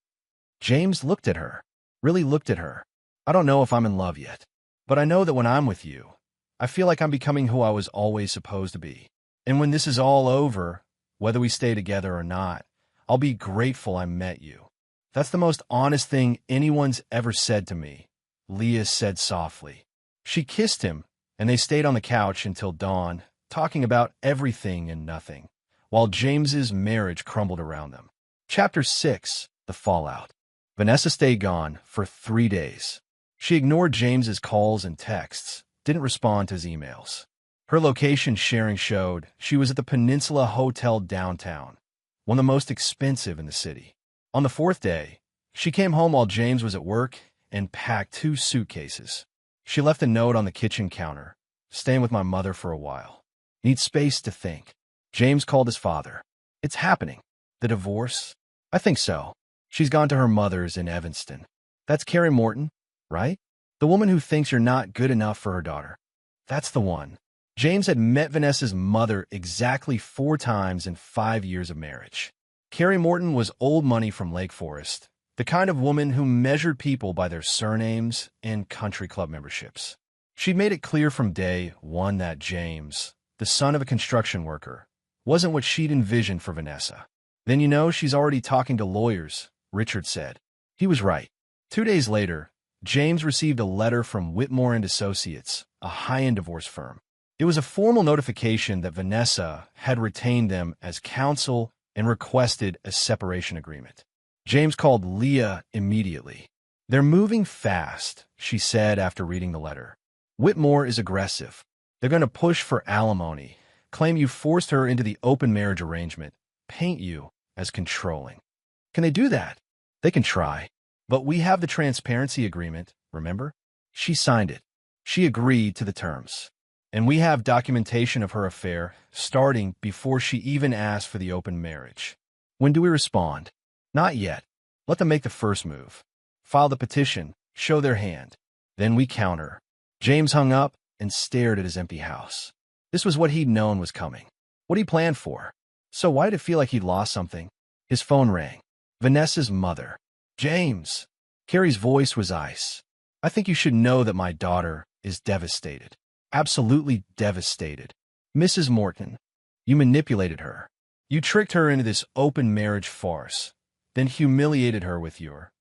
James looked at her, really looked at her. I don't know if I'm in love yet, but I know that when I'm with you, I feel like I'm becoming who I was always supposed to be. And when this is all over, whether we stay together or not, I'll be grateful I met you. That's the most honest thing anyone's ever said to me, Leah said softly. She kissed him, and they stayed on the couch until dawn, talking about everything and nothing, while James's marriage crumbled around them. Chapter 6, The Fallout. Vanessa stayed gone for 3 days. She ignored James's calls and texts, didn't respond to his emails. Her location sharing showed she was at the Peninsula Hotel downtown, one of the most expensive in the city. On the 4th day, she came home while James was at work and packed 2 suitcases. She left a note on the kitchen counter, staying with my mother for a while. Need space to think. James called his father. It's happening. The divorce? I think so. She's gone to her mother's in Evanston. That's Carrie Morton, right? The woman who thinks you're not good enough for her daughter. That's the one. James had met Vanessa's mother exactly 4 times in 5 years of marriage. Carrie Morton was old money from Lake Forest, the kind of woman who measured people by their surnames and country club memberships. She'd made it clear from day one that James, the son of a construction worker, wasn't what she'd envisioned for Vanessa. Then you know she's already talking to lawyers, Richard said. He was right. 2 days later, James received a letter from Whitmore and Associates, a high-end divorce firm. It was a formal notification that Vanessa had retained them as counsel and requested a separation agreement. James called Leah immediately. They're moving fast, she said after reading the letter. Whitmore is aggressive. They're going to push for alimony, claim you forced her into the open marriage arrangement, paint you as controlling. Can they do that? They can try. But we have the transparency agreement, remember? She signed it. She agreed to the terms. And we have documentation of her affair starting before she even asked for the open marriage. When do we respond? Not yet. Let them make the first move. File the petition, show their hand. Then we counter. James hung up and stared at his empty house. This was what he'd known was coming. What he planned for. So why did it feel like he'd lost something? His phone rang. Vanessa's mother. James. Carrie's voice was ice. I think you should know that my daughter is devastated. Absolutely devastated. Mrs. Morton, you manipulated her. You tricked her into this open marriage farce, then humiliated her with your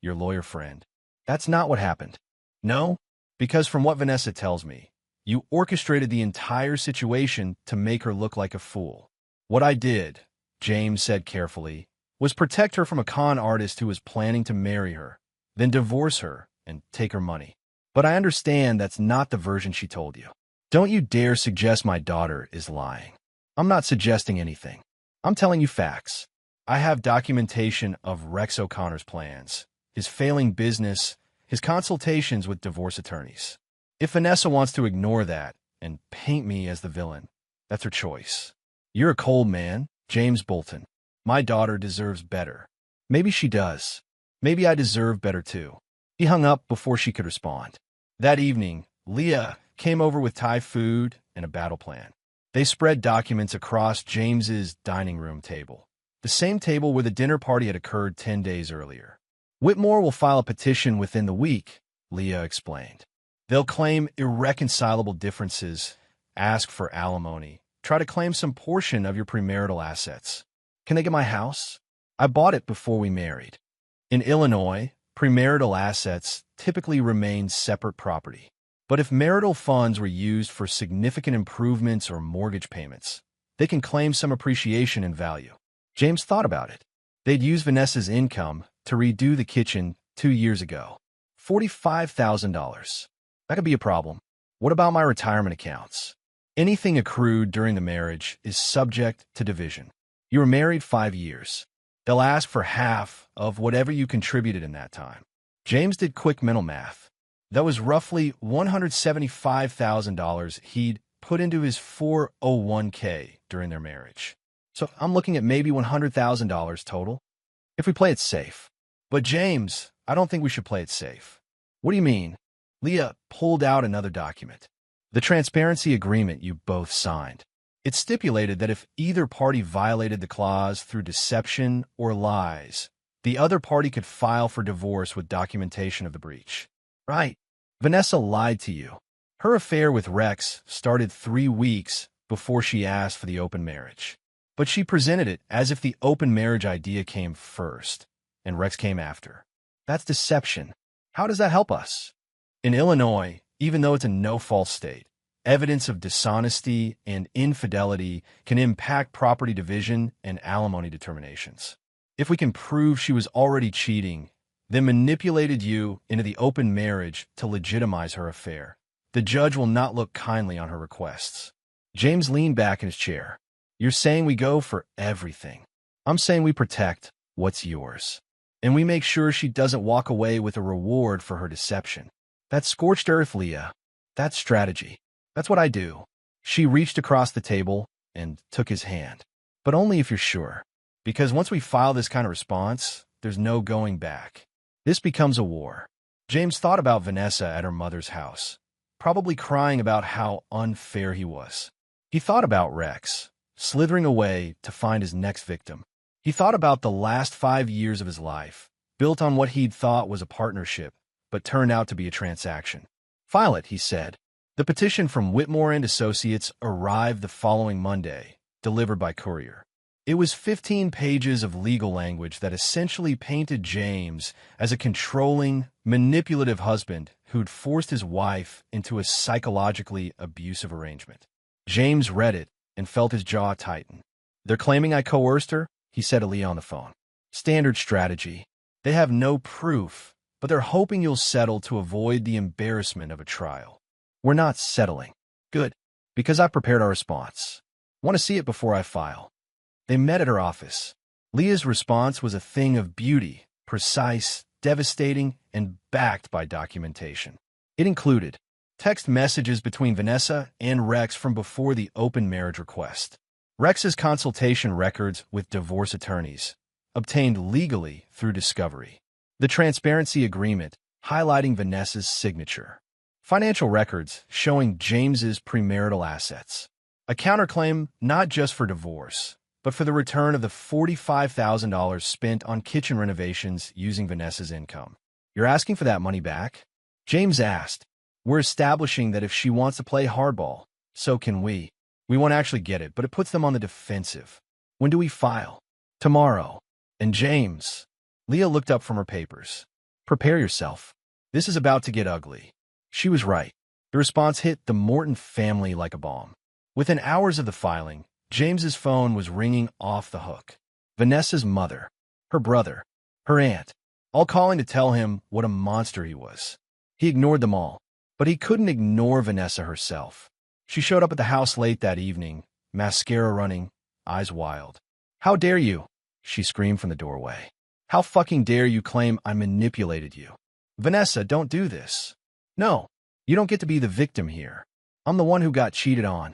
lawyer friend. That's not what happened. No, because from what Vanessa tells me, you orchestrated the entire situation to make her look like a fool. What I did, James said carefully, was protect her from a con artist who was planning to marry her, then divorce her and take her money. But I understand that's not the version she told you. Don't you dare suggest my daughter is lying. I'm not suggesting anything. I'm telling you facts. I have documentation of Rex O'Connor's plans, his failing business, his consultations with divorce attorneys. If Vanessa wants to ignore that and paint me as the villain, that's her choice. You're a cold man, James Bolton. My daughter deserves better. Maybe she does. Maybe I deserve better too. He hung up before she could respond. That evening, Leah came over with Thai food and a battle plan. They spread documents across James's dining room table, the same table where the dinner party had occurred 10 days earlier. Whitmore will file a petition within the week, Leah explained. They'll claim irreconcilable differences, ask for alimony, try to claim some portion of your premarital assets. Can they get my house? I bought it before we married. In Illinois, premarital assets typically remain separate property. But if marital funds were used for significant improvements or mortgage payments, they can claim some appreciation in value. James thought about it. They'd used Vanessa's income to redo the kitchen 2 years ago. $45,000. That could be a problem. What about my retirement accounts? Anything accrued during the marriage is subject to division. You were married 5 years. They'll ask for half of whatever you contributed in that time. James did quick mental math. That was roughly $175,000 he'd put into his 401k during their marriage. So I'm looking at maybe $100,000 total, if we play it safe. But James, I don't think we should play it safe. What do you mean? Leah pulled out another document. The transparency agreement you both signed. It stipulated that if either party violated the clause through deception or lies, the other party could file for divorce with documentation of the breach. Right. Vanessa lied to you. Her affair with Rex started 3 weeks before she asked for the open marriage. But she presented it as if the open marriage idea came first, and Rex came after. That's deception. How does that help us? In Illinois, even though it's a no-fault state, evidence of dishonesty and infidelity can impact property division and alimony determinations. If we can prove she was already cheating, then manipulated you into the open marriage to legitimize her affair, the judge will not look kindly on her requests. James leaned back in his chair. You're saying we go for everything. I'm saying we protect what's yours. And we make sure she doesn't walk away with a reward for her deception. That's scorched earth, Leah. That's strategy. That's what I do. She reached across the table and took his hand. But only if you're sure. Because once we file this kind of response, there's no going back. This becomes a war. James thought about Vanessa at her mother's house, probably crying about how unfair he was. He thought about Rex, slithering away to find his next victim. He thought about the last 5 years of his life, built on what he'd thought was a partnership, but turned out to be a transaction. File it, he said. The petition from Whitmore and Associates arrived the following Monday, delivered by courier. It was 15 pages of legal language that essentially painted James as a controlling, manipulative husband who'd forced his wife into a psychologically abusive arrangement. James read it and felt his jaw tighten. They're claiming I coerced her, he said to Leah on the phone. Standard strategy. They have no proof, but they're hoping you'll settle to avoid the embarrassment of a trial. We're not settling. Good, because I prepared our response. Want to see it before I file. They met at her office. Leah's response was a thing of beauty, precise, devastating, and backed by documentation. It included text messages between Vanessa and Rex from before the open marriage request, Rex's consultation records with divorce attorneys, obtained legally through discovery, the transparency agreement highlighting Vanessa's signature, financial records showing James's premarital assets, a counterclaim not just for divorce, but for the return of the $45,000 spent on kitchen renovations using Vanessa's income. You're asking for that money back? James asked. We're establishing that if she wants to play hardball, so can we. We won't actually get it, but it puts them on the defensive. When do we file? Tomorrow. And James. Leah looked up from her papers. Prepare yourself. This is about to get ugly. She was right. The response hit the Morton family like a bomb. Within hours of the filing, James's phone was ringing off the hook. Vanessa's mother, her brother, her aunt, all calling to tell him what a monster he was. He ignored them all, but he couldn't ignore Vanessa herself. She showed up at the house late that evening, mascara running, eyes wild. How dare you? She screamed from the doorway. How fucking dare you claim I manipulated you? Vanessa, don't do this. No, you don't get to be the victim here. I'm the one who got cheated on.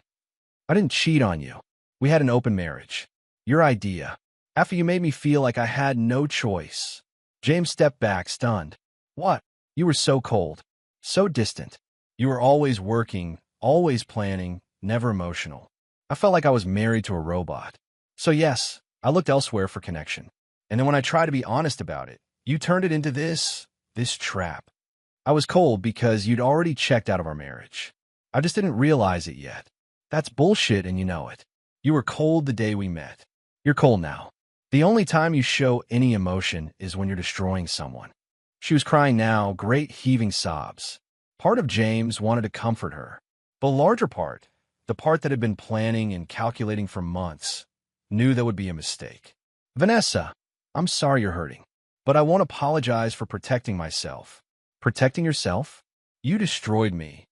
I didn't cheat on you. We had an open marriage. Your idea. After you made me feel like I had no choice. James stepped back, stunned. What? You were so cold. So distant. You were always working, always planning, never emotional. I felt like I was married to a robot. So yes, I looked elsewhere for connection. And then when I tried to be honest about it, you turned it into this trap. I was cold because you'd already checked out of our marriage. I just didn't realize it yet. That's bullshit and you know it. You were cold the day we met. You're cold now. The only time you show any emotion is when you're destroying someone. She was crying now, great heaving sobs. Part of James wanted to comfort her. The larger part, the part that had been planning and calculating for months, knew that would be a mistake. Vanessa, I'm sorry you're hurting, but I won't apologize for protecting myself. Protecting yourself? You destroyed me.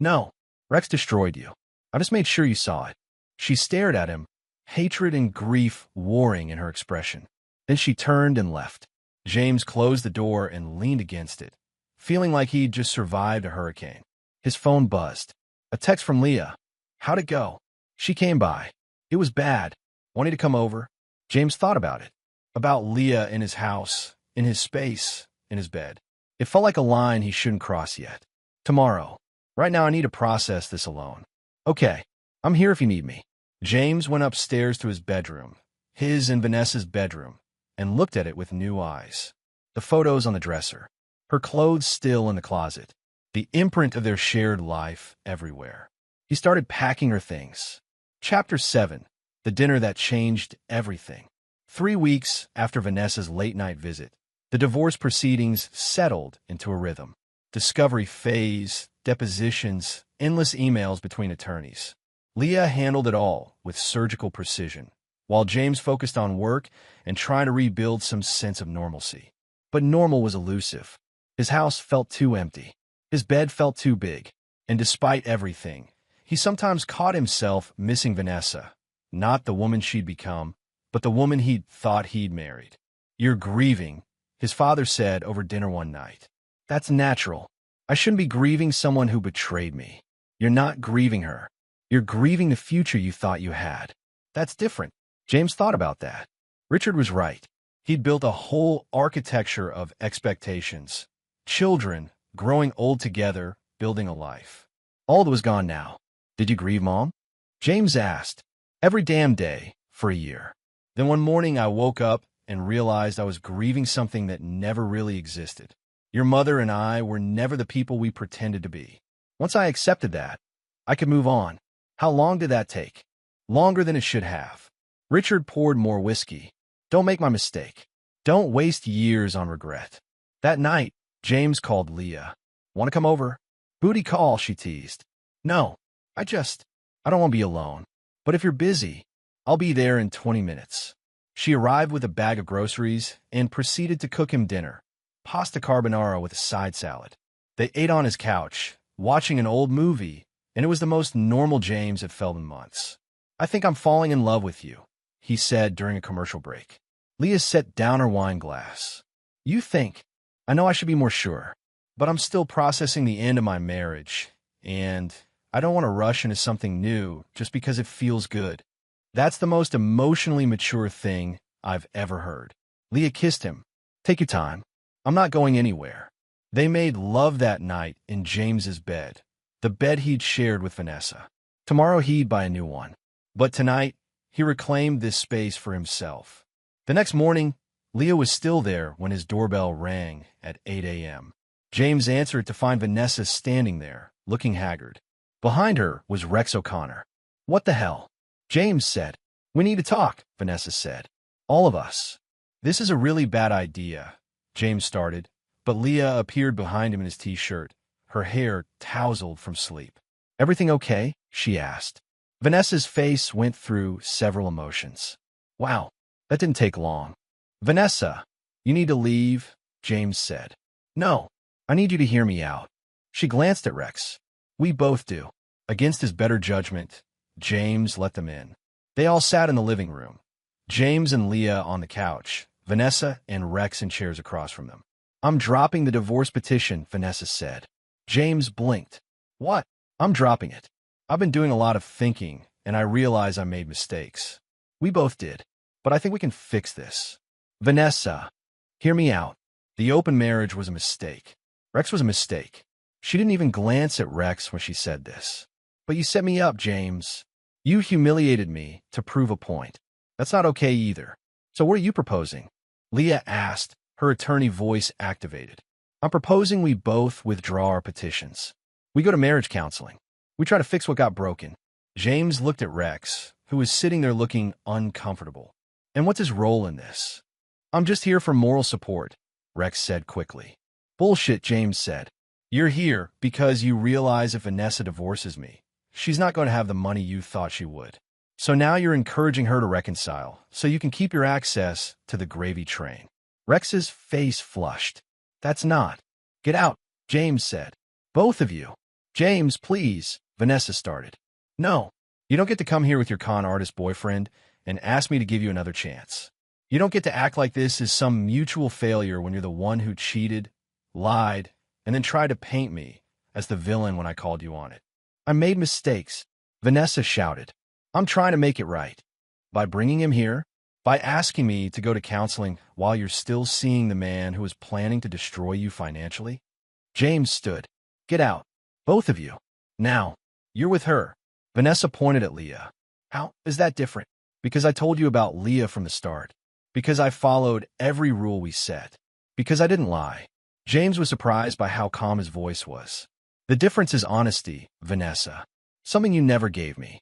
No, Rex destroyed you. I just made sure you saw it. She stared at him, hatred and grief warring in her expression. Then she turned and left. James closed the door and leaned against it, feeling like he'd just survived a hurricane. His phone buzzed. A text from Leah. How'd it go? She came by. It was bad. Want you to come over? James thought about it. About Leah in his house, in his space, in his bed. It felt like a line he shouldn't cross yet. Tomorrow. Right now I need to process this alone. Okay, I'm here if you need me. James went upstairs to his bedroom, his and Vanessa's bedroom, and looked at it with new eyes. The photos on the dresser, her clothes still in the closet, the imprint of their shared life everywhere. He started packing her things. Chapter 7. The dinner that changed everything. 3 weeks after Vanessa's late-night visit, the divorce proceedings settled into a rhythm. Discovery phase, depositions, endless emails between attorneys. Leah handled it all with surgical precision, while James focused on work and trying to rebuild some sense of normalcy. But normal was elusive. His house felt too empty. His bed felt too big. And despite everything, he sometimes caught himself missing Vanessa. Not the woman she'd become, but the woman he'd thought he'd married. "You're grieving," his father said over dinner one night. "That's natural. I shouldn't be grieving someone who betrayed me." "You're not grieving her. You're grieving the future you thought you had." That's different. James thought about that. Richard was right. He'd built a whole architecture of expectations. Children, growing old together, building a life. All that was gone now. "Did you grieve, Mom?" James asked. "Every damn day, for a year. Then one morning I woke up and realized I was grieving something that never really existed. Your mother and I were never the people we pretended to be. Once I accepted that, I could move on." How long did that take? Longer than it should have. Richard poured more whiskey. "Don't make my mistake. Don't waste years on regret." That night, James called Leah. "Want to come over?" "Booty call," she teased. "No, I don't want to be alone. But if you're busy, I'll be there in 20 minutes. She arrived with a bag of groceries and proceeded to cook him dinner. Pasta carbonara with a side salad. They ate on his couch, watching an old movie, and it was the most normal James had felt in months. "I think I'm falling in love with you," he said during a commercial break. Leah set down her wine glass. "You think? I know I should be more sure, but I'm still processing the end of my marriage, and I don't want to rush into something new just because it feels good." That's the most emotionally mature thing I've ever heard. Leah kissed him. "Take your time. I'm not going anywhere." They made love that night in James's bed, the bed he'd shared with Vanessa. Tomorrow he'd buy a new one. But tonight, he reclaimed this space for himself. The next morning, Leah was still there when his doorbell rang at 8 a.m. James answered to find Vanessa standing there, looking haggard. Behind her was Rex O'Connor. "What the hell?" James said. "We need to talk," Vanessa said. "All of us." "This is a really bad idea," James started, but Leah appeared behind him in his t-shirt, her hair tousled from sleep. "Everything okay?" she asked. Vanessa's face went through several emotions. "Wow, that didn't take long." "Vanessa, you need to leave," James said. "No, I need you to hear me out." She glanced at Rex. "We both do." Against his better judgment, James let them in. They all sat in the living room. James and Leah on the couch, Vanessa and Rex in chairs across from them. "I'm dropping the divorce petition," Vanessa said. James blinked. "What?" "I'm dropping it. I've been doing a lot of thinking, and I realize I made mistakes. We both did. But I think we can fix this." "Vanessa, hear me out. The open marriage was a mistake. Rex was a mistake." She didn't even glance at Rex when she said this. "But you set me up, James. You humiliated me to prove a point. That's not okay either. So what are you proposing?" Leah asked, her attorney voice activated. "I'm proposing we both withdraw our petitions. We go to marriage counseling. We try to fix what got broken." James looked at Rex, who was sitting there looking uncomfortable. "And what's his role in this?" "I'm just here for moral support," Rex said quickly. "Bullshit," James said. "You're here because you realize if Vanessa divorces me, she's not going to have the money you thought she would. So now you're encouraging her to reconcile, so you can keep your access to the gravy train." Rex's face flushed. "That's not." "Get out," James said. "Both of you." "James, please," Vanessa started. "No, you don't get to come here with your con artist boyfriend and ask me to give you another chance. You don't get to act like this is some mutual failure when you're the one who cheated, lied, and then tried to paint me as the villain when I called you on it." "I made mistakes," Vanessa shouted. "I'm trying to make it right." By bringing him here? By asking me to go to counseling while you're still seeing the man who is planning to destroy you financially? James stood. Get out. Both of you. Now. You're with her. Vanessa pointed at Leah. How is that different? Because I told you about Leah from the start. Because I followed every rule we set. Because I didn't lie. James was surprised by how calm his voice was. The difference is honesty, Vanessa. Something you never gave me.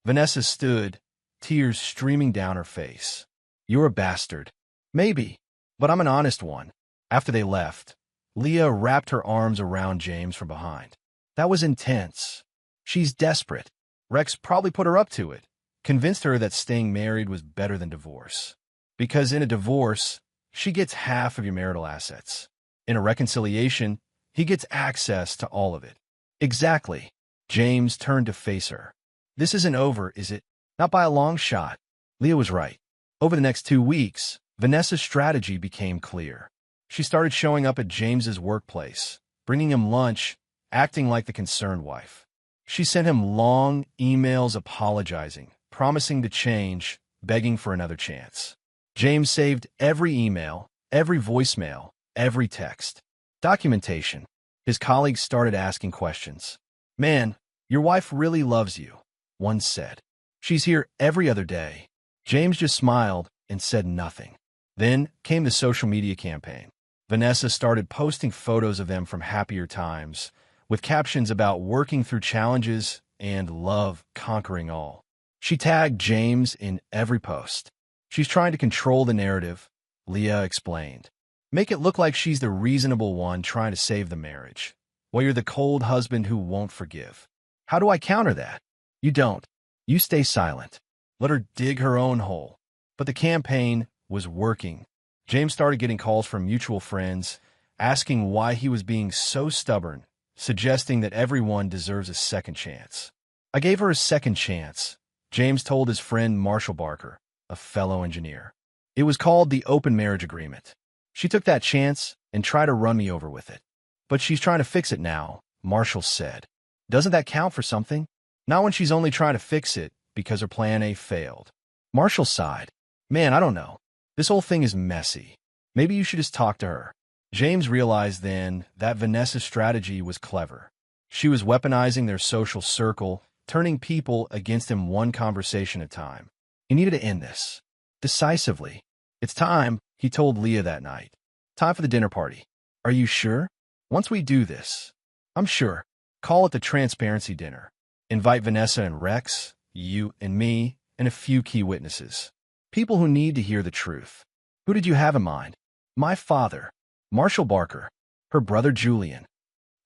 Vanessa stood, tears streaming down her face. You're a bastard. Maybe, but I'm an honest one. After they left, Leah wrapped her arms around James from behind. That was intense. She's desperate. Rex probably put her up to it, convinced her that staying married was better than divorce. Because in a divorce, she gets half of your marital assets. In a reconciliation, he gets access to all of it. Exactly. James turned to face her. This isn't over, is it? Not by a long shot. Leah was right. Over the next 2 weeks, Vanessa's strategy became clear. She started showing up at James's workplace, bringing him lunch, acting like the concerned wife. She sent him long emails apologizing, promising to change, begging for another chance. James saved every email, every voicemail, every text. Documentation. His colleagues started asking questions. Man, your wife really loves you, one said. She's here every other day. James just smiled and said nothing. Then came the social media campaign. Vanessa started posting photos of them from happier times, with captions about working through challenges and love conquering all. She tagged James in every post. She's trying to control the narrative, Leah explained. Make it look like she's the reasonable one trying to save the marriage, while you're the cold husband who won't forgive. How do I counter that? You don't. You stay silent. Let her dig her own hole. But the campaign was working. James started getting calls from mutual friends, asking why he was being so stubborn, suggesting that everyone deserves a second chance. I gave her a second chance, James told his friend Marshall Barker, a fellow engineer. It was called the Open Marriage Agreement. She took that chance and tried to run me over with it. But she's trying to fix it now, Marshall said. Doesn't that count for something? Not when she's only trying to fix it because her plan A failed. Marshall sighed. Man, I don't know. This whole thing is messy. Maybe you should just talk to her. James realized then that Vanessa's strategy was clever. She was weaponizing their social circle, turning people against him one conversation at a time. He needed to end this. Decisively. It's time, he told Leah that night. Time for the dinner party. Are you sure? Once we do this. I'm sure. Call it the transparency dinner. Invite Vanessa and Rex, you and me, and a few key witnesses. People who need to hear the truth. Who did you have in mind? My father, Marshall Barker, her brother Julian.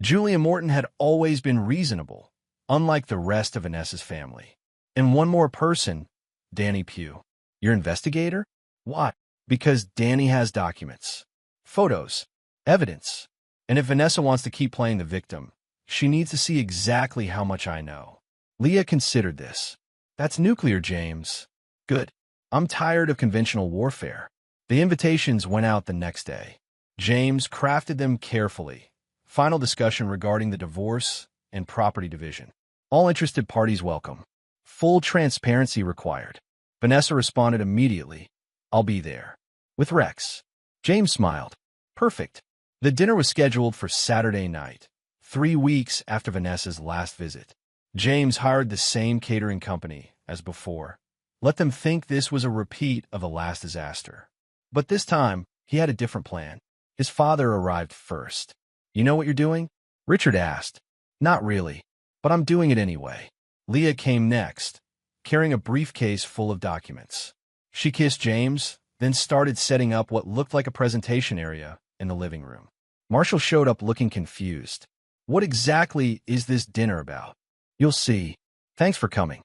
Julian Morton had always been reasonable, unlike the rest of Vanessa's family. And one more person, Danny Pugh. Your investigator? Why? Because Danny has documents, photos, evidence. And if Vanessa wants to keep playing the victim, she needs to see exactly how much I know. Leah considered this. That's nuclear, James. Good. I'm tired of conventional warfare. The invitations went out the next day. James crafted them carefully. Final discussion regarding the divorce and property division. All interested parties welcome. Full transparency required. Vanessa responded immediately. I'll be there. With Rex. James smiled. Perfect. The dinner was scheduled for Saturday night, 3 weeks after Vanessa's last visit. James hired the same catering company as before. Let them think this was a repeat of the last disaster. But this time, he had a different plan. His father arrived first. You know what you're doing? Richard asked. Not really, but I'm doing it anyway. Leah came next, carrying a briefcase full of documents. She kissed James, then started setting up what looked like a presentation area in the living room. Marshall showed up looking confused. What exactly is this dinner about? You'll see. Thanks for coming.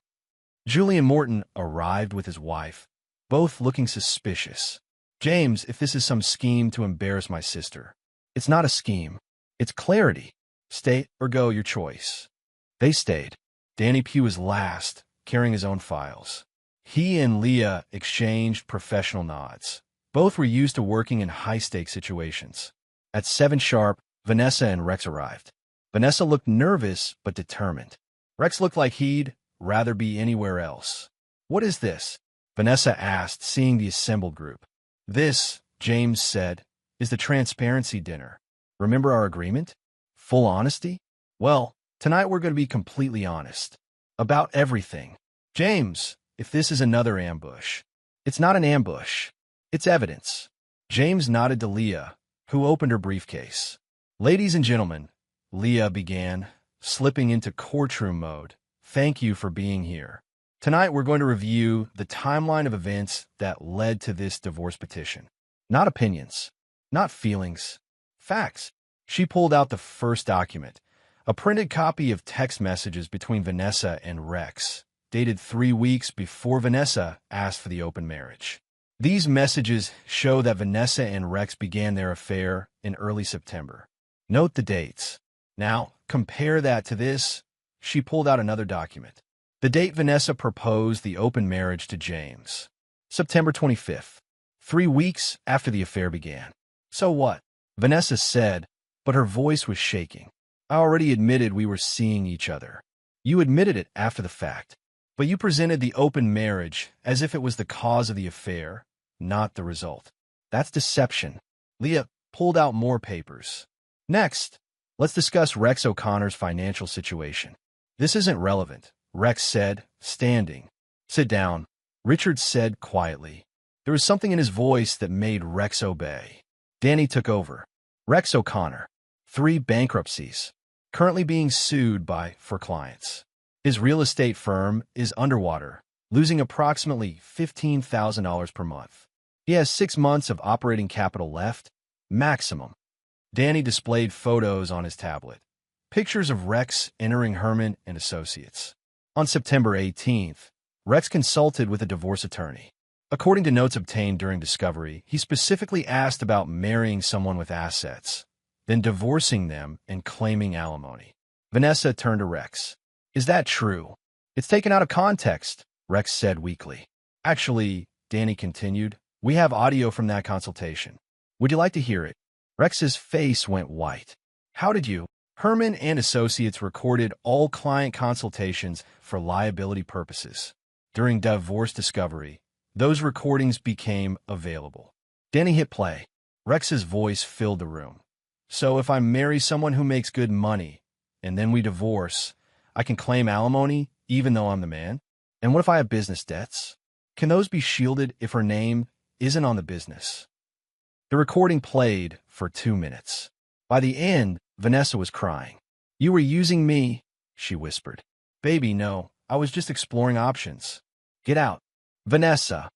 Julian Morton arrived with his wife, both looking suspicious. James, if this is some scheme to embarrass my sister. It's not a scheme. It's clarity. Stay or go, your choice. They stayed. Danny Pugh was last, carrying his own files. He and Leah exchanged professional nods. Both were used to working in high-stakes situations. At 7 sharp, Vanessa and Rex arrived. Vanessa looked nervous but determined. Rex looked like he'd rather be anywhere else. What is this? Vanessa asked, seeing the assembled group. This, James said, is the transparency dinner. Remember our agreement? Full honesty? Well, tonight we're going to be completely honest. About everything. James, if this is another ambush. It's not an ambush. It's evidence. James nodded to Leah, who opened her briefcase. Ladies and gentlemen, Leah began, slipping into courtroom mode. Thank you for being here. Tonight we're going to review the timeline of events that led to this divorce petition. Not opinions. Not feelings. Facts. She pulled out the first document, a printed copy of text messages between Vanessa and Rex, dated 3 weeks before Vanessa asked for the open marriage. These messages show that Vanessa and Rex began their affair in early September. Note the dates. Now, compare that to this. She pulled out another document. The date Vanessa proposed the open marriage to James. September 25th, 3 weeks after the affair began. So what? Vanessa said, but her voice was shaking. I already admitted we were seeing each other. You admitted it after the fact, but you presented the open marriage as if it was the cause of the affair, not the result. That's deception. Leah pulled out more papers. Next, let's discuss Rex O'Connor's financial situation. This isn't relevant, Rex said, standing. Sit down, Richard said quietly. There was something in his voice that made Rex obey. Danny took over. Rex O'Connor, 3 bankruptcies, currently being sued for clients. His real estate firm is underwater, losing approximately $15,000 per month. He has 6 months of operating capital left, maximum. Danny displayed photos on his tablet. Pictures of Rex entering Herman and Associates. On September 18th, Rex consulted with a divorce attorney. According to notes obtained during discovery, he specifically asked about marrying someone with assets, then divorcing them and claiming alimony. Vanessa turned to Rex. Is that true? It's taken out of context, Rex said weakly. Actually, Danny continued, we have audio from that consultation. Would you like to hear it? Rex's face went white. How did you? Herman and Associates recorded all client consultations for liability purposes. During divorce discovery, those recordings became available. Danny hit play. Rex's voice filled the room. So if I marry someone who makes good money, and then we divorce, I can claim alimony even though I'm the man? And what if I have business debts? Can those be shielded if her name isn't on the business? The recording played for 2 minutes. By the end, Vanessa was crying. You were using me, she whispered. Baby, no, I was just exploring options. Get out. Vanessa,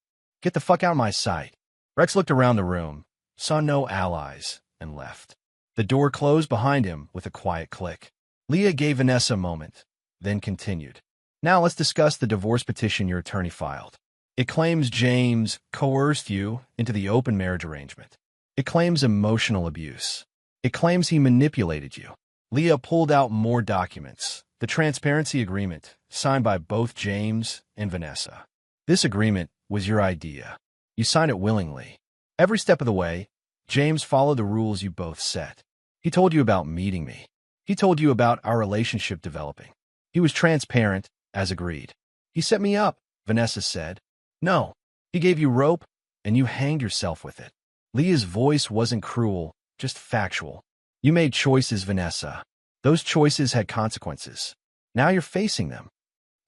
get the fuck out of my sight. Rex looked around the room, saw no allies, and left. The door closed behind him with a quiet click. Leah gave Vanessa a moment, then continued. Now let's discuss the divorce petition your attorney filed. It claims James coerced you into the open marriage arrangement. It claims emotional abuse. It claims he manipulated you. Leah pulled out more documents. The transparency agreement, signed by both James and Vanessa. This agreement was your idea. You signed it willingly. Every step of the way, James followed the rules you both set. He told you about meeting me. He told you about our relationship developing. He was transparent, as agreed. He set me up, Vanessa said. No, he gave you rope, and you hanged yourself with it. Leah's voice wasn't cruel, just factual. You made choices, Vanessa. Those choices had consequences. Now you're facing them.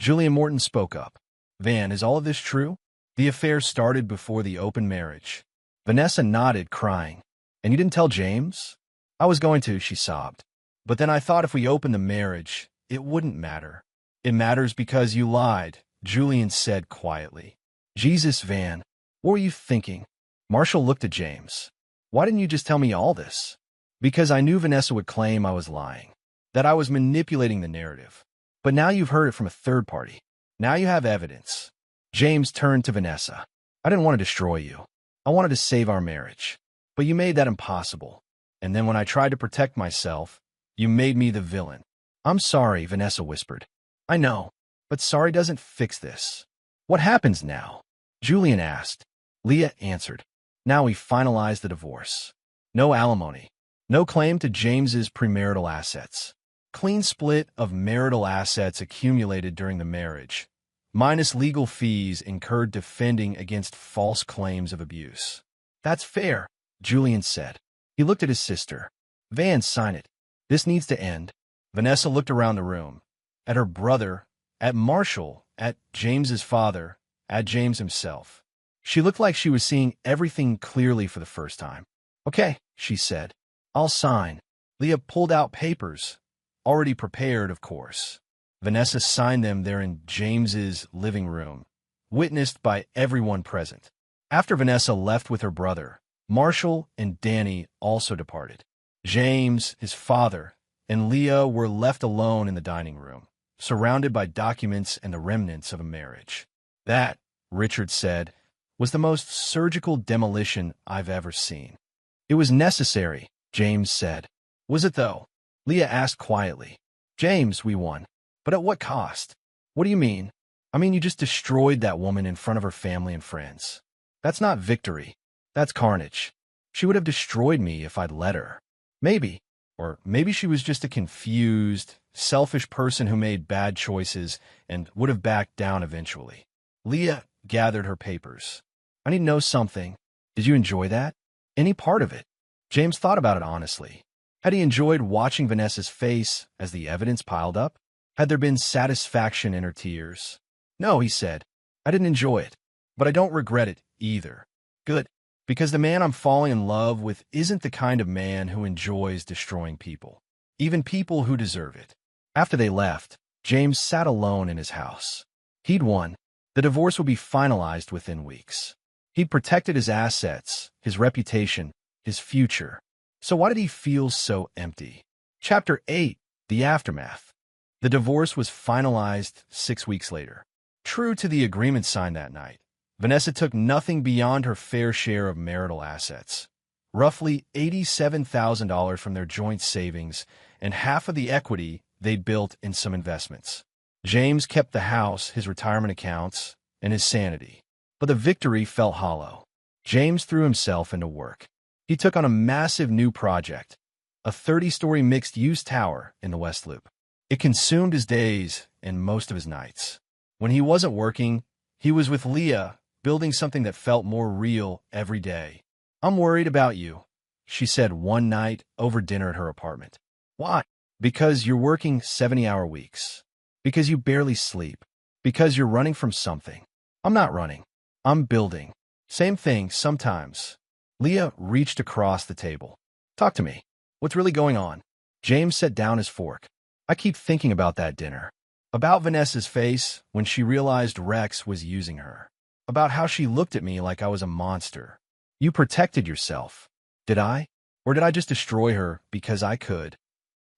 Julian Morton spoke up. Van, is all of this true? The affair started before the open marriage. Vanessa nodded, crying. And you didn't tell James? I was going to, she sobbed. But then I thought if we opened the marriage, it wouldn't matter. It matters because you lied, Julian said quietly. Jesus, Van, what were you thinking? Marshall looked at James. Why didn't you just tell me all this? Because I knew Vanessa would claim I was lying, that I was manipulating the narrative. But now you've heard it from a third party. Now you have evidence. James turned to Vanessa. I didn't want to destroy you. I wanted to save our marriage. But you made that impossible. And then when I tried to protect myself, you made me the villain. I'm sorry, Vanessa whispered. I know, but sorry doesn't fix this. What happens now? Julian asked. Leah answered. Now we finalize the divorce. No alimony. No claim to James's premarital assets. Clean split of marital assets accumulated during the marriage. minus legal fees incurred defending against false claims of abuse. That's fair, Julian said. He looked at his sister. Van, sign it. This needs to end. Vanessa looked around the room. At her brother, at Marshall, at James's father, at James himself. She looked like she was seeing everything clearly for the first time. Okay, she said. I'll sign. Leah pulled out papers, already prepared, of course. Vanessa signed them there in James's living room, witnessed by everyone present. After Vanessa left with her brother, Marshall and Danny also departed. James, his father, and Leah were left alone in the dining room, surrounded by documents and the remnants of a marriage. That, Richard said, was the most surgical demolition I've ever seen. It was necessary, James said. Was it, though? Leah asked quietly. James, we won. But at what cost? What do you mean? I mean, you just destroyed that woman in front of her family and friends. That's not victory. That's carnage. She would have destroyed me if I'd let her. Maybe. Or maybe she was just a confused, selfish person who made bad choices and would have backed down eventually. Leah gathered her papers. I need to know something. Did you enjoy that? Any part of it? James thought about it honestly. Had he enjoyed watching Vanessa's face as the evidence piled up? Had there been satisfaction in her tears? No, he said. I didn't enjoy it, but I don't regret it either. Good, because the man I'm falling in love with isn't the kind of man who enjoys destroying people, even people who deserve it. After they left, James sat alone in his house. He'd won. The divorce would be finalized within weeks. He'd protected his assets, his reputation, his future. So why did he feel so empty? Chapter 8, The Aftermath. The divorce was finalized 6 weeks later. True to the agreement signed that night, Vanessa took nothing beyond her fair share of marital assets, roughly $87,000 from their joint savings and half of the equity they'd built in some investments. James kept the house, his retirement accounts, and his sanity. But the victory felt hollow. James threw himself into work. He took on a massive new project, a 30-story mixed-use tower in the West Loop. It consumed his days and most of his nights. When he wasn't working, he was with Leah, building something that felt more real every day. I'm worried about you, she said one night over dinner at her apartment. Why? Because you're working 70-hour weeks. Because you barely sleep. Because you're running from something. I'm not running. I'm building. Same thing sometimes. Leah reached across the table. Talk to me. What's really going on? James set down his fork. I keep thinking about that dinner. About Vanessa's face when she realized Rex was using her. About how she looked at me like I was a monster. You protected yourself. Did I? Or did I just destroy her because I could?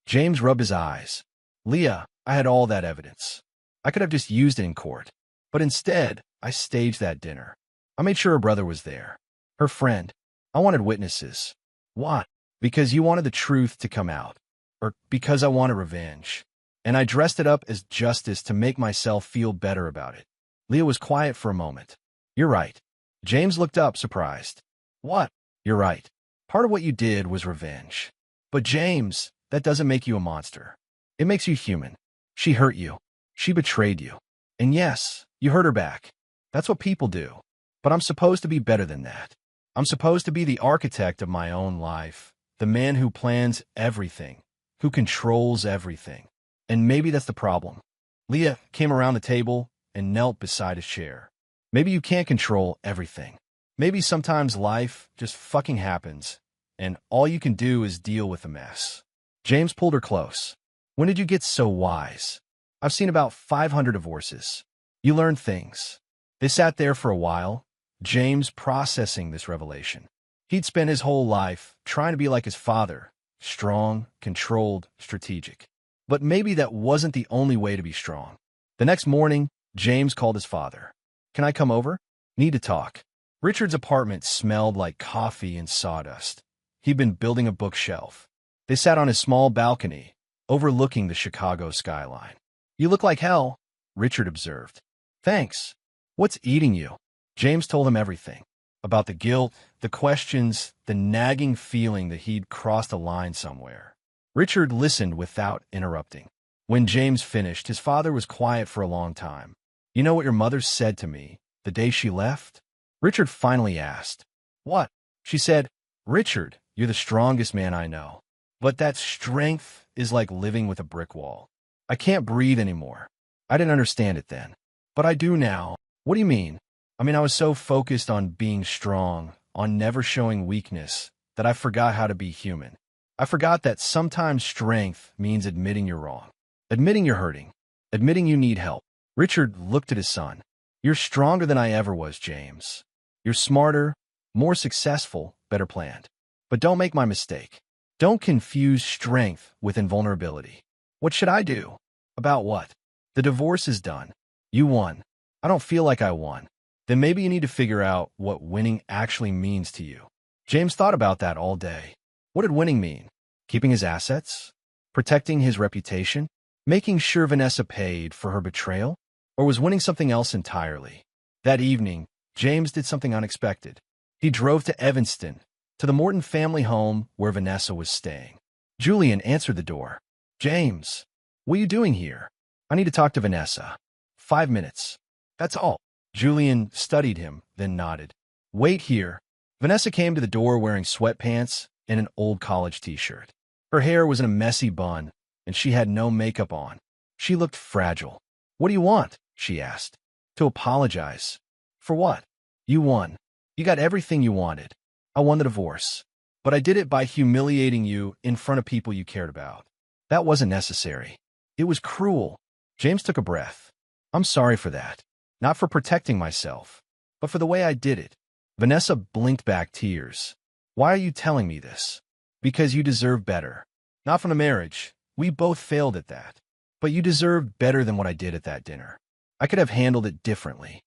James rubbed his eyes. Leah, I had all that evidence. I could have just used it in court. But instead, I staged that dinner. I made sure her brother was there. Her friend. I wanted witnesses. Why? Because you wanted the truth to come out. Or because I wanted revenge. And I dressed it up as justice to make myself feel better about it. Leah was quiet for a moment. You're right. James looked up, surprised. What? You're right. Part of what you did was revenge. But James, that doesn't make you a monster. It makes you human. She hurt you. She betrayed you. And yes, you hurt her back. That's what people do. But I'm supposed to be better than that. I'm supposed to be the architect of my own life, the man who plans everything, who controls everything. And maybe that's the problem. Leah came around the table and knelt beside his chair. Maybe you can't control everything. Maybe sometimes life just fucking happens, and all you can do is deal with the mess. James pulled her close. When did you get so wise? I've seen about 500 divorces. You learn things. They sat there for a while, James processing this revelation. He'd spent his whole life trying to be like his father, strong, controlled, strategic. But maybe that wasn't the only way to be strong. The next morning, James called his father. Can I come over? Need to talk. Richard's apartment smelled like coffee and sawdust. He'd been building a bookshelf. They sat on his small balcony, overlooking the Chicago skyline. You look like hell, Richard observed. Thanks. What's eating you? James told him everything. About the guilt, the questions, the nagging feeling that he'd crossed a line somewhere. Richard listened without interrupting. When James finished, his father was quiet for a long time. You know what your mother said to me the day she left? Richard finally asked. What? She said, Richard, you're the strongest man I know. But that strength is like living with a brick wall. I can't breathe anymore. I didn't understand it then. But I do now. What do you mean? I was so focused on being strong, on never showing weakness, that I forgot how to be human. I forgot that sometimes strength means admitting you're wrong, admitting you're hurting, admitting you need help. Richard looked at his son. You're stronger than I ever was, James. You're smarter, more successful, better planned. But don't make my mistake. Don't confuse strength with invulnerability. What should I do? About what? The divorce is done. You won. I don't feel like I won. Then maybe you need to figure out what winning actually means to you. James thought about that all day. What did winning mean? Keeping his assets? Protecting his reputation? Making sure Vanessa paid for her betrayal? Or was winning something else entirely? That evening, James did something unexpected. He drove to Evanston, to the Morton family home where Vanessa was staying. Julian answered the door. James, what are you doing here? I need to talk to Vanessa. 5 minutes. That's all. Julian studied him, then nodded. Wait here. Vanessa came to the door wearing sweatpants and an old college t-shirt. Her hair was in a messy bun, and she had no makeup on. She looked fragile. What do you want? She asked. To apologize. For what? You won. You got everything you wanted. I won the divorce. But I did it by humiliating you in front of people you cared about. That wasn't necessary. It was cruel. James took a breath. I'm sorry for that. Not for protecting myself, but for the way I did it. Vanessa blinked back tears. Why are you telling me this? Because you deserve better. Not from the marriage. We both failed at that. But you deserved better than what I did at that dinner. I could have handled it differently.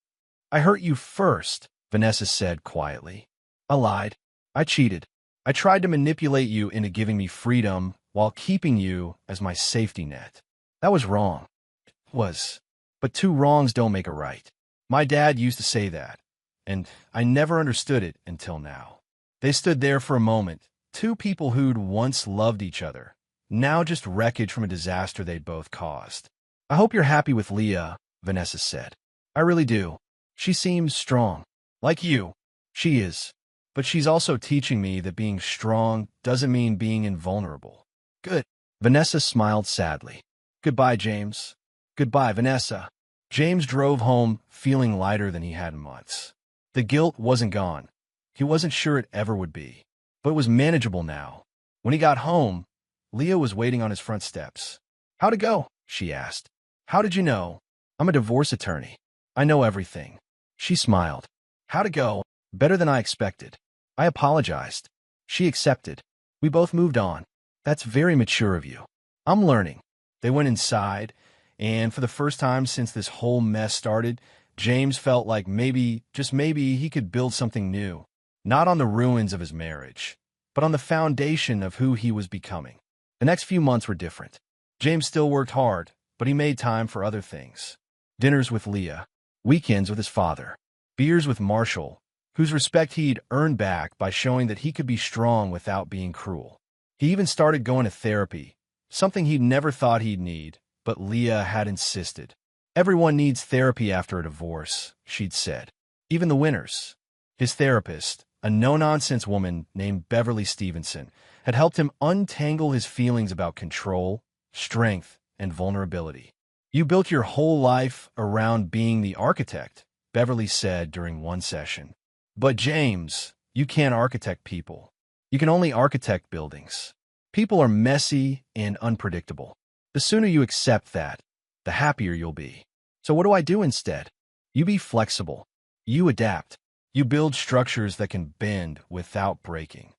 I hurt you first, Vanessa said quietly. I lied. I cheated. I tried to manipulate you into giving me freedom while keeping you as my safety net. That was wrong. It was. But two wrongs don't make a right. My dad used to say that, and I never understood it until now. They stood there for a moment, two people who'd once loved each other, now just wreckage from a disaster they'd both caused. I hope you're happy with Leah, Vanessa said. I really do. She seems strong. Like you. She is. But she's also teaching me that being strong doesn't mean being invulnerable. Good. Vanessa smiled sadly. Goodbye, James. Goodbye, Vanessa. James drove home feeling lighter than he had in months. The guilt wasn't gone. He wasn't sure it ever would be. But it was manageable now. When he got home, Leah was waiting on his front steps. How'd it go? She asked. How did you know? I'm a divorce attorney. I know everything. She smiled. How'd it go? Better than I expected. I apologized. She accepted. We both moved on. That's very mature of you. I'm learning. They went inside, and for the first time since this whole mess started, James felt like maybe, just maybe, he could build something new. Not on the ruins of his marriage, but on the foundation of who he was becoming. The next few months were different. James still worked hard, but he made time for other things. Dinners with Leah, weekends with his father, beers with Marshall, whose respect he'd earned back by showing that he could be strong without being cruel. He even started going to therapy, something he'd never thought he'd need, but Leah had insisted. Everyone needs therapy after a divorce, she'd said. Even the winners. His therapist, a no-nonsense woman named Beverly Stevenson, had helped him untangle his feelings about control, strength, and vulnerability. You built your whole life around being the architect, Beverly said during one session. But James, you can't architect people. You can only architect buildings. People are messy and unpredictable. The sooner you accept that, the happier you'll be. So what do I do instead? You be flexible. You adapt. You build structures that can bend without breaking.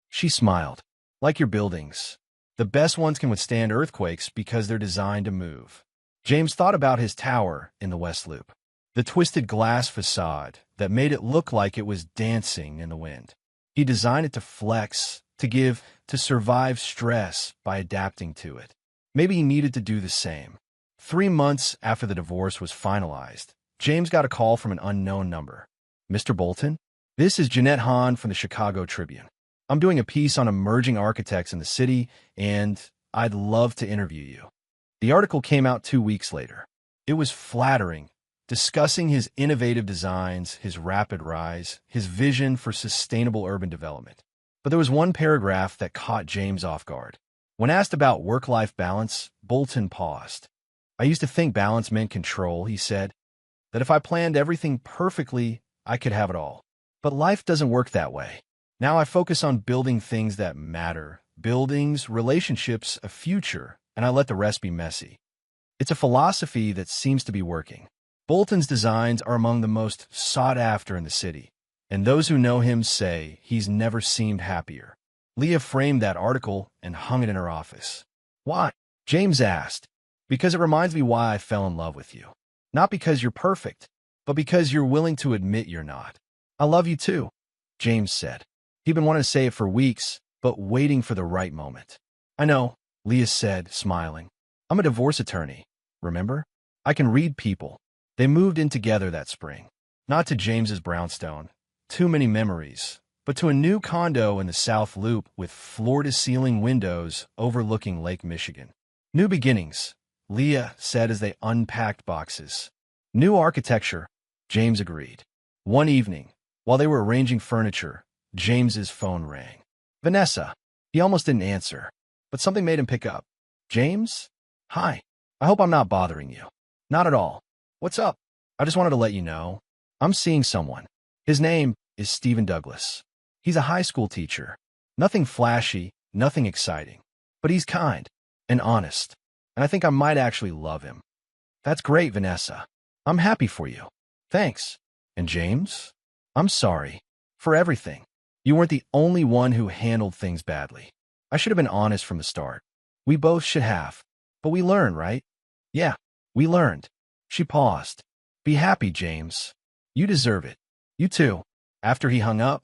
She smiled. Like your buildings. The best ones can withstand earthquakes because they're designed to move. James thought about his tower in the West Loop. The twisted glass facade that made it look like it was dancing in the wind. He designed it to flex, to give, to survive stress by adapting to it. Maybe he needed to do the same. 3 months after the divorce was finalized, James got a call from an unknown number. Mr. Bolton? This is Jeanette Hahn from the Chicago Tribune. I'm doing a piece on emerging architects in the city, and I'd love to interview you. The article came out 2 weeks later. It was flattering, discussing his innovative designs, his rapid rise, his vision for sustainable urban development. But there was one paragraph that caught James off guard. When asked about work-life balance, Bolton paused. "I used to think balance meant control," he said, "that if I planned everything perfectly, I could have it all. But life doesn't work that way. Now I focus on building things that matter, buildings, relationships, a future, and I let the rest be messy." It's a philosophy that seems to be working. Bolton's designs are among the most sought after in the city, and those who know him say he's never seemed happier. Leah framed that article and hung it in her office. "Why?" James asked. "Because it reminds me why I fell in love with you. Not because you're perfect, but because you're willing to admit you're not." "I love you too," James said. He'd been wanting to say it for weeks, but waiting for the right moment. "I know," Leah said, smiling. "I'm a divorce attorney, remember? I can read people." They moved in together that spring. Not to James's brownstone, too many memories, but to a new condo in the South Loop with floor-to-ceiling windows overlooking Lake Michigan. "New beginnings," Leah said as they unpacked boxes. "New architecture," James agreed. One evening, while they were arranging furniture, James's phone rang. "Vanessa." He almost didn't answer, but something made him pick up. "James? Hi. I hope I'm not bothering you." "Not at all. What's up?" "I just wanted to let you know. I'm seeing someone. His name is Stephen Douglas. He's a high school teacher. Nothing flashy, nothing exciting. But he's kind and honest, and I think I might actually love him." "That's great, Vanessa. I'm happy for you." "Thanks." "And James? I'm sorry. For everything. You weren't the only one who handled things badly. I should have been honest from the start. We both should have. But we learned, right?" "Yeah, we learned." She paused. "Be happy, James. You deserve it. You too." After he hung up,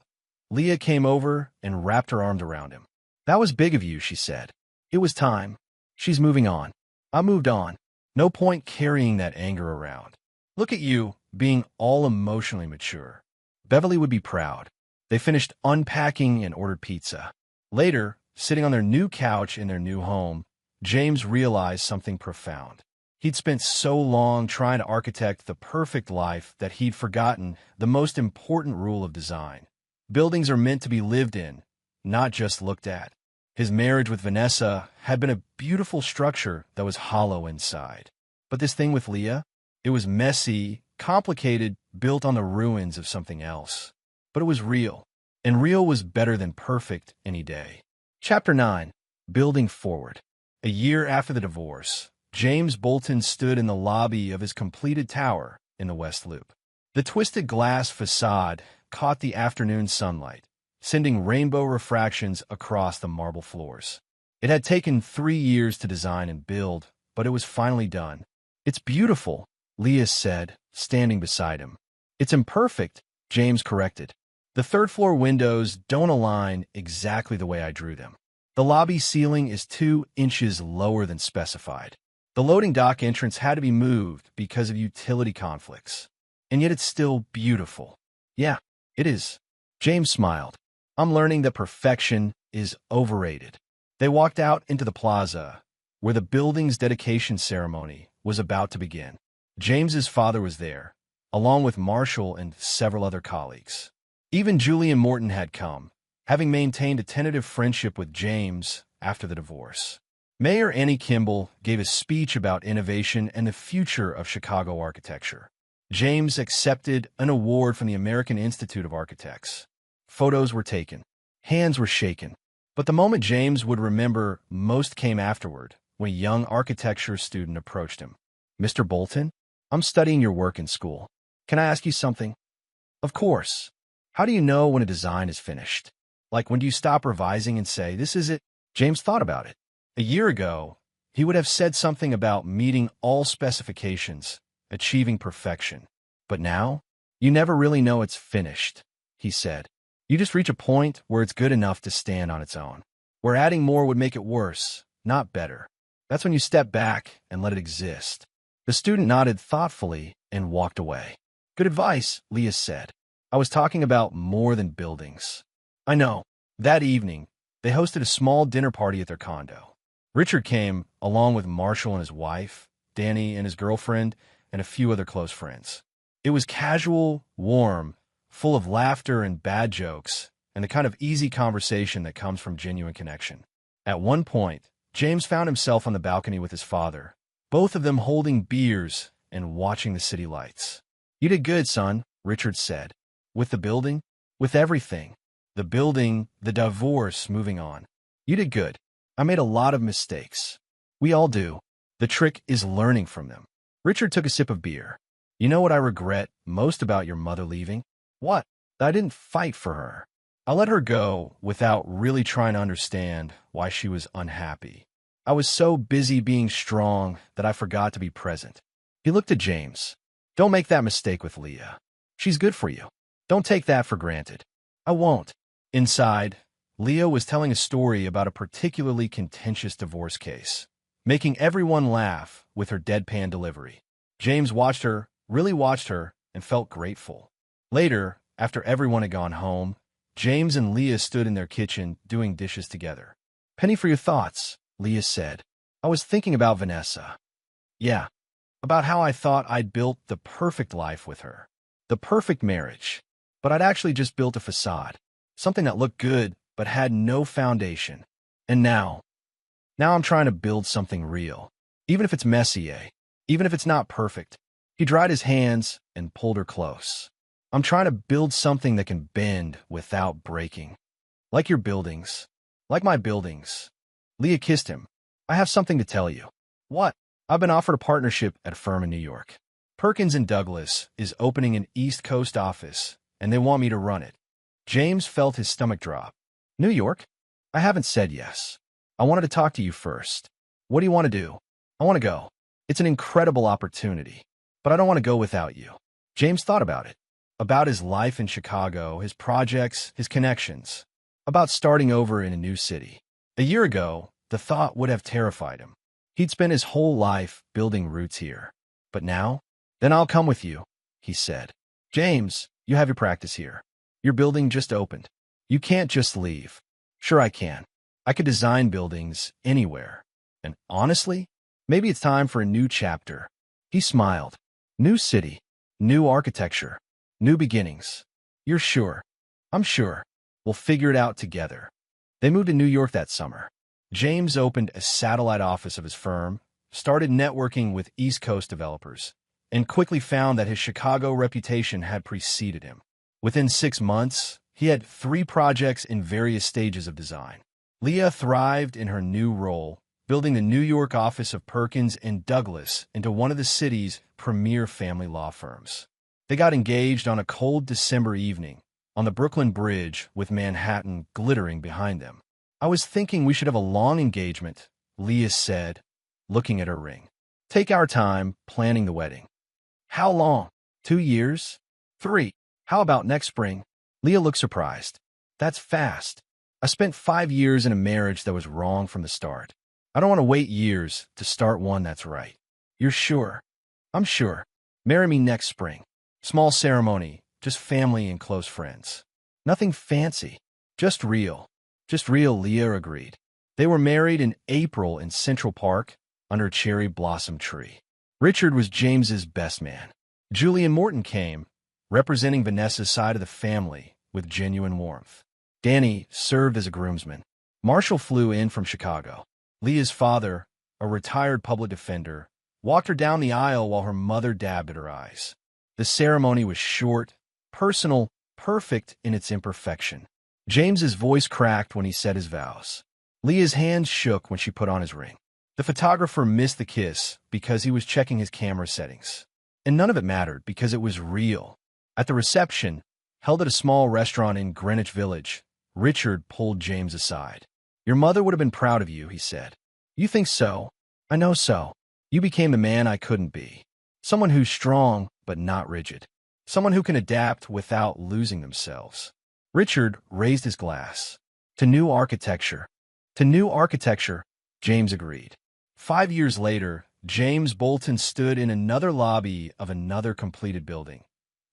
Leah came over and wrapped her arms around him. "That was big of you," she said. "It was time. She's moving on. I moved on. No point carrying that anger around. Look at you, being all emotionally mature." Beverly would be proud. They finished unpacking and ordered pizza. Later, sitting on their new couch in their new home, James realized something profound. He'd spent so long trying to architect the perfect life that he'd forgotten the most important rule of design. Buildings are meant to be lived in, not just looked at. His marriage with Vanessa had been a beautiful structure that was hollow inside. But this thing with Leah, it was messy, complicated, built on the ruins of something else. But it was real, and real was better than perfect any day. Chapter 9. Building Forward. A year after the divorce, James Bolton stood in the lobby of his completed tower in the West Loop. The twisted glass facade caught the afternoon sunlight, sending rainbow refractions across the marble floors. It had taken 3 years to design and build, but it was finally done. "It's beautiful," Leah said, standing beside him. "It's imperfect," James corrected. "The third-floor windows don't align exactly the way I drew them. The lobby ceiling is 2 inches lower than specified. The loading dock entrance had to be moved because of utility conflicts. And yet it's still beautiful." "Yeah, it is." James smiled. "I'm learning that perfection is overrated." They walked out into the plaza, where the building's dedication ceremony was about to begin. James's father was there, along with Marshall and several other colleagues. Even Julian Morton had come, having maintained a tentative friendship with James after the divorce. Mayor Annie Kimball gave a speech about innovation and the future of Chicago architecture. James accepted an award from the American Institute of Architects. Photos were taken. Hands were shaken. But the moment James would remember most came afterward, when a young architecture student approached him. "Mr. Bolton, I'm studying your work in school. Can I ask you something?" "Of course. How do you know when a design is finished? Like, when do you stop revising and say, 'This is it'?" James thought about it. A year ago, he would have said something about meeting all specifications, achieving perfection. But now, "You never really know it's finished," he said. "You just reach a point where it's good enough to stand on its own, where adding more would make it worse, not better. That's when you step back and let it exist." The student nodded thoughtfully and walked away. "Good advice," Leah said. "I was talking about more than buildings." "I know." That evening, they hosted a small dinner party at their condo. Richard came, along with Marshall and his wife, Danny and his girlfriend, and a few other close friends. It was casual, warm, full of laughter and bad jokes, and the kind of easy conversation that comes from genuine connection. At one point, James found himself on the balcony with his father, both of them holding beers and watching the city lights. "You did good, son," Richard said. "With the building? With everything. The building, the divorce, moving on. You did good. I made a lot of mistakes. We all do. The trick is learning from them." Richard took a sip of beer. "You know what I regret most about your mother leaving?" "What?" "I didn't fight for her. I let her go without really trying to understand why she was unhappy. I was so busy being strong that I forgot to be present." He looked at James. "Don't make that mistake with Leah. She's good for you. Don't take that for granted." "I won't." Inside, Leah was telling a story about a particularly contentious divorce case, making everyone laugh with her deadpan delivery. James watched her, really watched her, and felt grateful. Later, after everyone had gone home, James and Leah stood in their kitchen doing dishes together. "Penny for your thoughts," Leah said. "I was thinking about Vanessa." "Yeah, about how I thought I'd built the perfect life with her. The perfect marriage. But I'd actually just built a facade. Something that looked good, but had no foundation. And now I'm trying to build something real. Even if it's messy, even if it's not perfect." He dried his hands and pulled her close. "I'm trying to build something that can bend without breaking. Like your buildings. Like my buildings." Leah kissed him. "I have something to tell you." "What?" "I've been offered a partnership at a firm in New York. Perkins and Douglas is opening an East Coast office, and they want me to run it." James felt his stomach drop. "New York?" "I haven't said yes. I wanted to talk to you first." "What do you want to do?" "I want to go. It's an incredible opportunity. But I don't want to go without you." James thought about it. About his life in Chicago, his projects, his connections. About starting over in a new city. A year ago, the thought would have terrified him. He'd spent his whole life building roots here. But now? "Then I'll come with you," he said. "James, you have your practice here. Your building just opened. You can't just leave." "Sure I can. I could design buildings anywhere. And honestly, maybe it's time for a new chapter." He smiled. "New city, new architecture, new beginnings." "You're sure?" "I'm sure. We'll figure it out together." They moved to New York that summer. James opened a satellite office of his firm, started networking with East Coast developers, and quickly found that his Chicago reputation had preceded him. Within 6 months, he had 3 projects in various stages of design. Leah thrived in her new role, building the New York office of Perkins and Douglas into one of the city's premier family law firms. They got engaged on a cold December evening on the Brooklyn Bridge with Manhattan glittering behind them. "I was thinking we should have a long engagement," Leah said, looking at her ring. "Take our time planning the wedding." "How long? 2 years? 3? How about next spring?" Leah looked surprised. "That's fast. I spent 5 years in a marriage that was wrong from the start. I don't want to wait years to start one that's right." "You're sure?" "I'm sure. Marry me next spring. Small ceremony, just family and close friends. Nothing fancy, just real." "Just real," Leah agreed. They were married in April in Central Park under a cherry blossom tree. Richard was James's best man. Julie and Morton came, representing Vanessa's side of the family with genuine warmth. Danny served as a groomsman. Marshall flew in from Chicago. Leah's father, a retired public defender, walked her down the aisle while her mother dabbed at her eyes. The ceremony was short, personal, perfect in its imperfection. James's voice cracked when he said his vows. Leah's hands shook when she put on his ring. The photographer missed the kiss because he was checking his camera settings. And none of it mattered because it was real. At the reception, held at a small restaurant in Greenwich Village, Richard pulled James aside. "Your mother would have been proud of you," he said. "You think so? I know so. You became the man I couldn't be. Someone who's strong but not rigid. Someone who can adapt without losing themselves." Richard raised his glass. "To new architecture." "To new architecture," James agreed. 5 years later, James Bolton stood in another lobby of another completed building.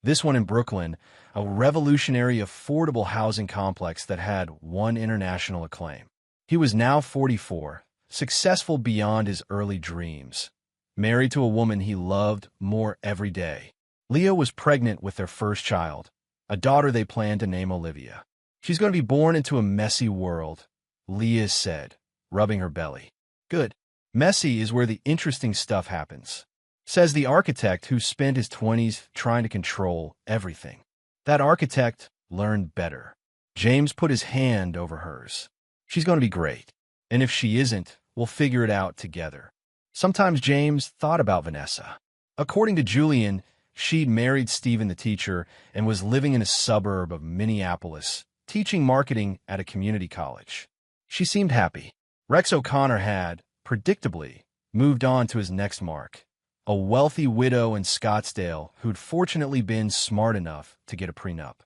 This one in Brooklyn, a revolutionary affordable housing complex that had won international acclaim. He was now 44, successful beyond his early dreams, married to a woman he loved more every day. Leo was pregnant with their first child, a daughter they planned to name Olivia. She's going to be born into a messy world, Leah said, rubbing her belly. Good. Messy is where the interesting stuff happens, says the architect who spent his 20s trying to control everything. That architect learned better. James put his hand over hers. She's going to be great. And if she isn't, we'll figure it out together. Sometimes James thought about Vanessa. According to Julian, she'd married Stephen the teacher and was living in a suburb of Minneapolis, teaching marketing at a community college. She seemed happy. Rex O'Connor had, predictably, moved on to his next mark, a wealthy widow in Scottsdale who'd fortunately been smart enough to get a prenup.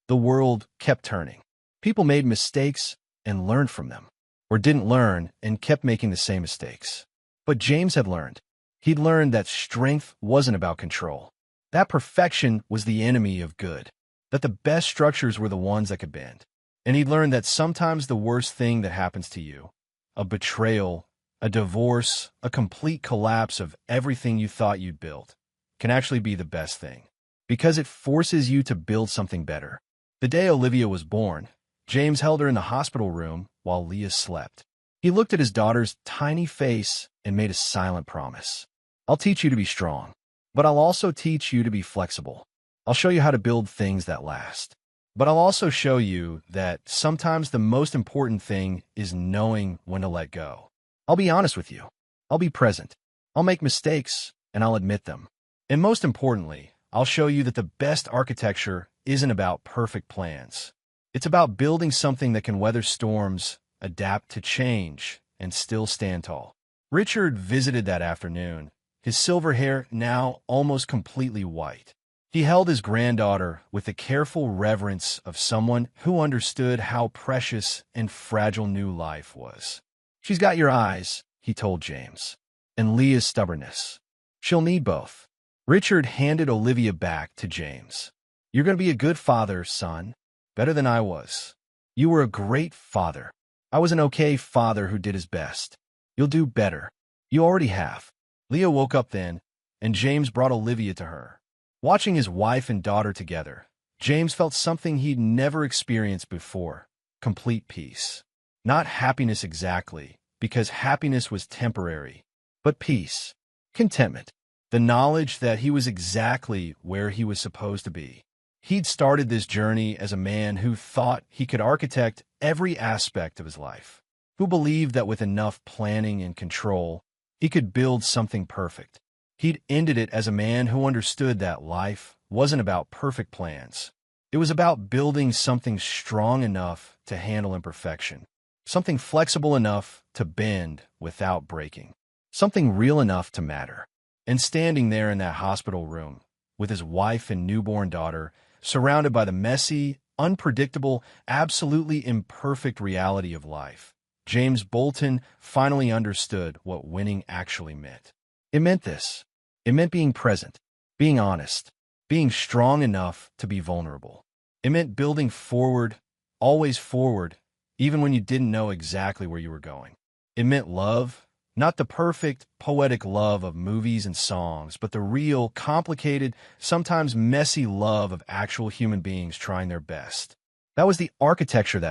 The world kept turning. People made mistakes and learned from them, or didn't learn and kept making the same mistakes. But James had learned. He'd learned that strength wasn't about control, that perfection was the enemy of good, that the best structures were the ones that could bend. And he'd learned that sometimes the worst thing that happens to you, a betrayal, a divorce, a complete collapse of everything you thought you'd built, can actually be the best thing, because it forces you to build something better. The day Olivia was born, James held her in the hospital room while Leah slept. He looked at his daughter's tiny face and made a silent promise. I'll teach you to be strong, but I'll also teach you to be flexible. I'll show you how to build things that last. But I'll also show you that sometimes the most important thing is knowing when to let go. I'll be honest with you. I'll be present. I'll make mistakes, and I'll admit them. And most importantly, I'll show you that the best architecture isn't about perfect plans. It's about building something that can weather storms, adapt to change, and still stand tall. Richard visited that afternoon, his silver hair now almost completely white. He held his granddaughter with the careful reverence of someone who understood how precious and fragile new life was. She's got your eyes, he told James, and Leah's stubbornness. She'll need both. Richard handed Olivia back to James. You're going to be a good father, son. Better than I was. You were a great father. I was an okay father who did his best. You'll do better. You already have. Leah woke up then, and James brought Olivia to her. Watching his wife and daughter together, James felt something he'd never experienced before: complete peace. Not happiness exactly, because happiness was temporary, but peace, contentment, the knowledge that he was exactly where he was supposed to be. He'd started this journey as a man who thought he could architect every aspect of his life, who believed that with enough planning and control, he could build something perfect. He'd ended it as a man who understood that life wasn't about perfect plans. It was about building something strong enough to handle imperfection, something flexible enough to bend without breaking, something real enough to matter. And standing there in that hospital room, with his wife and newborn daughter, surrounded by the messy, unpredictable, absolutely imperfect reality of life, James Bolton finally understood what winning actually meant. It meant this. It meant being present, being honest, being strong enough to be vulnerable. It meant building forward, always forward, even when you didn't know exactly where you were going. It meant love, not the perfect, poetic love of movies and songs, but the real, complicated, sometimes messy love of actual human beings trying their best. That was the architecture that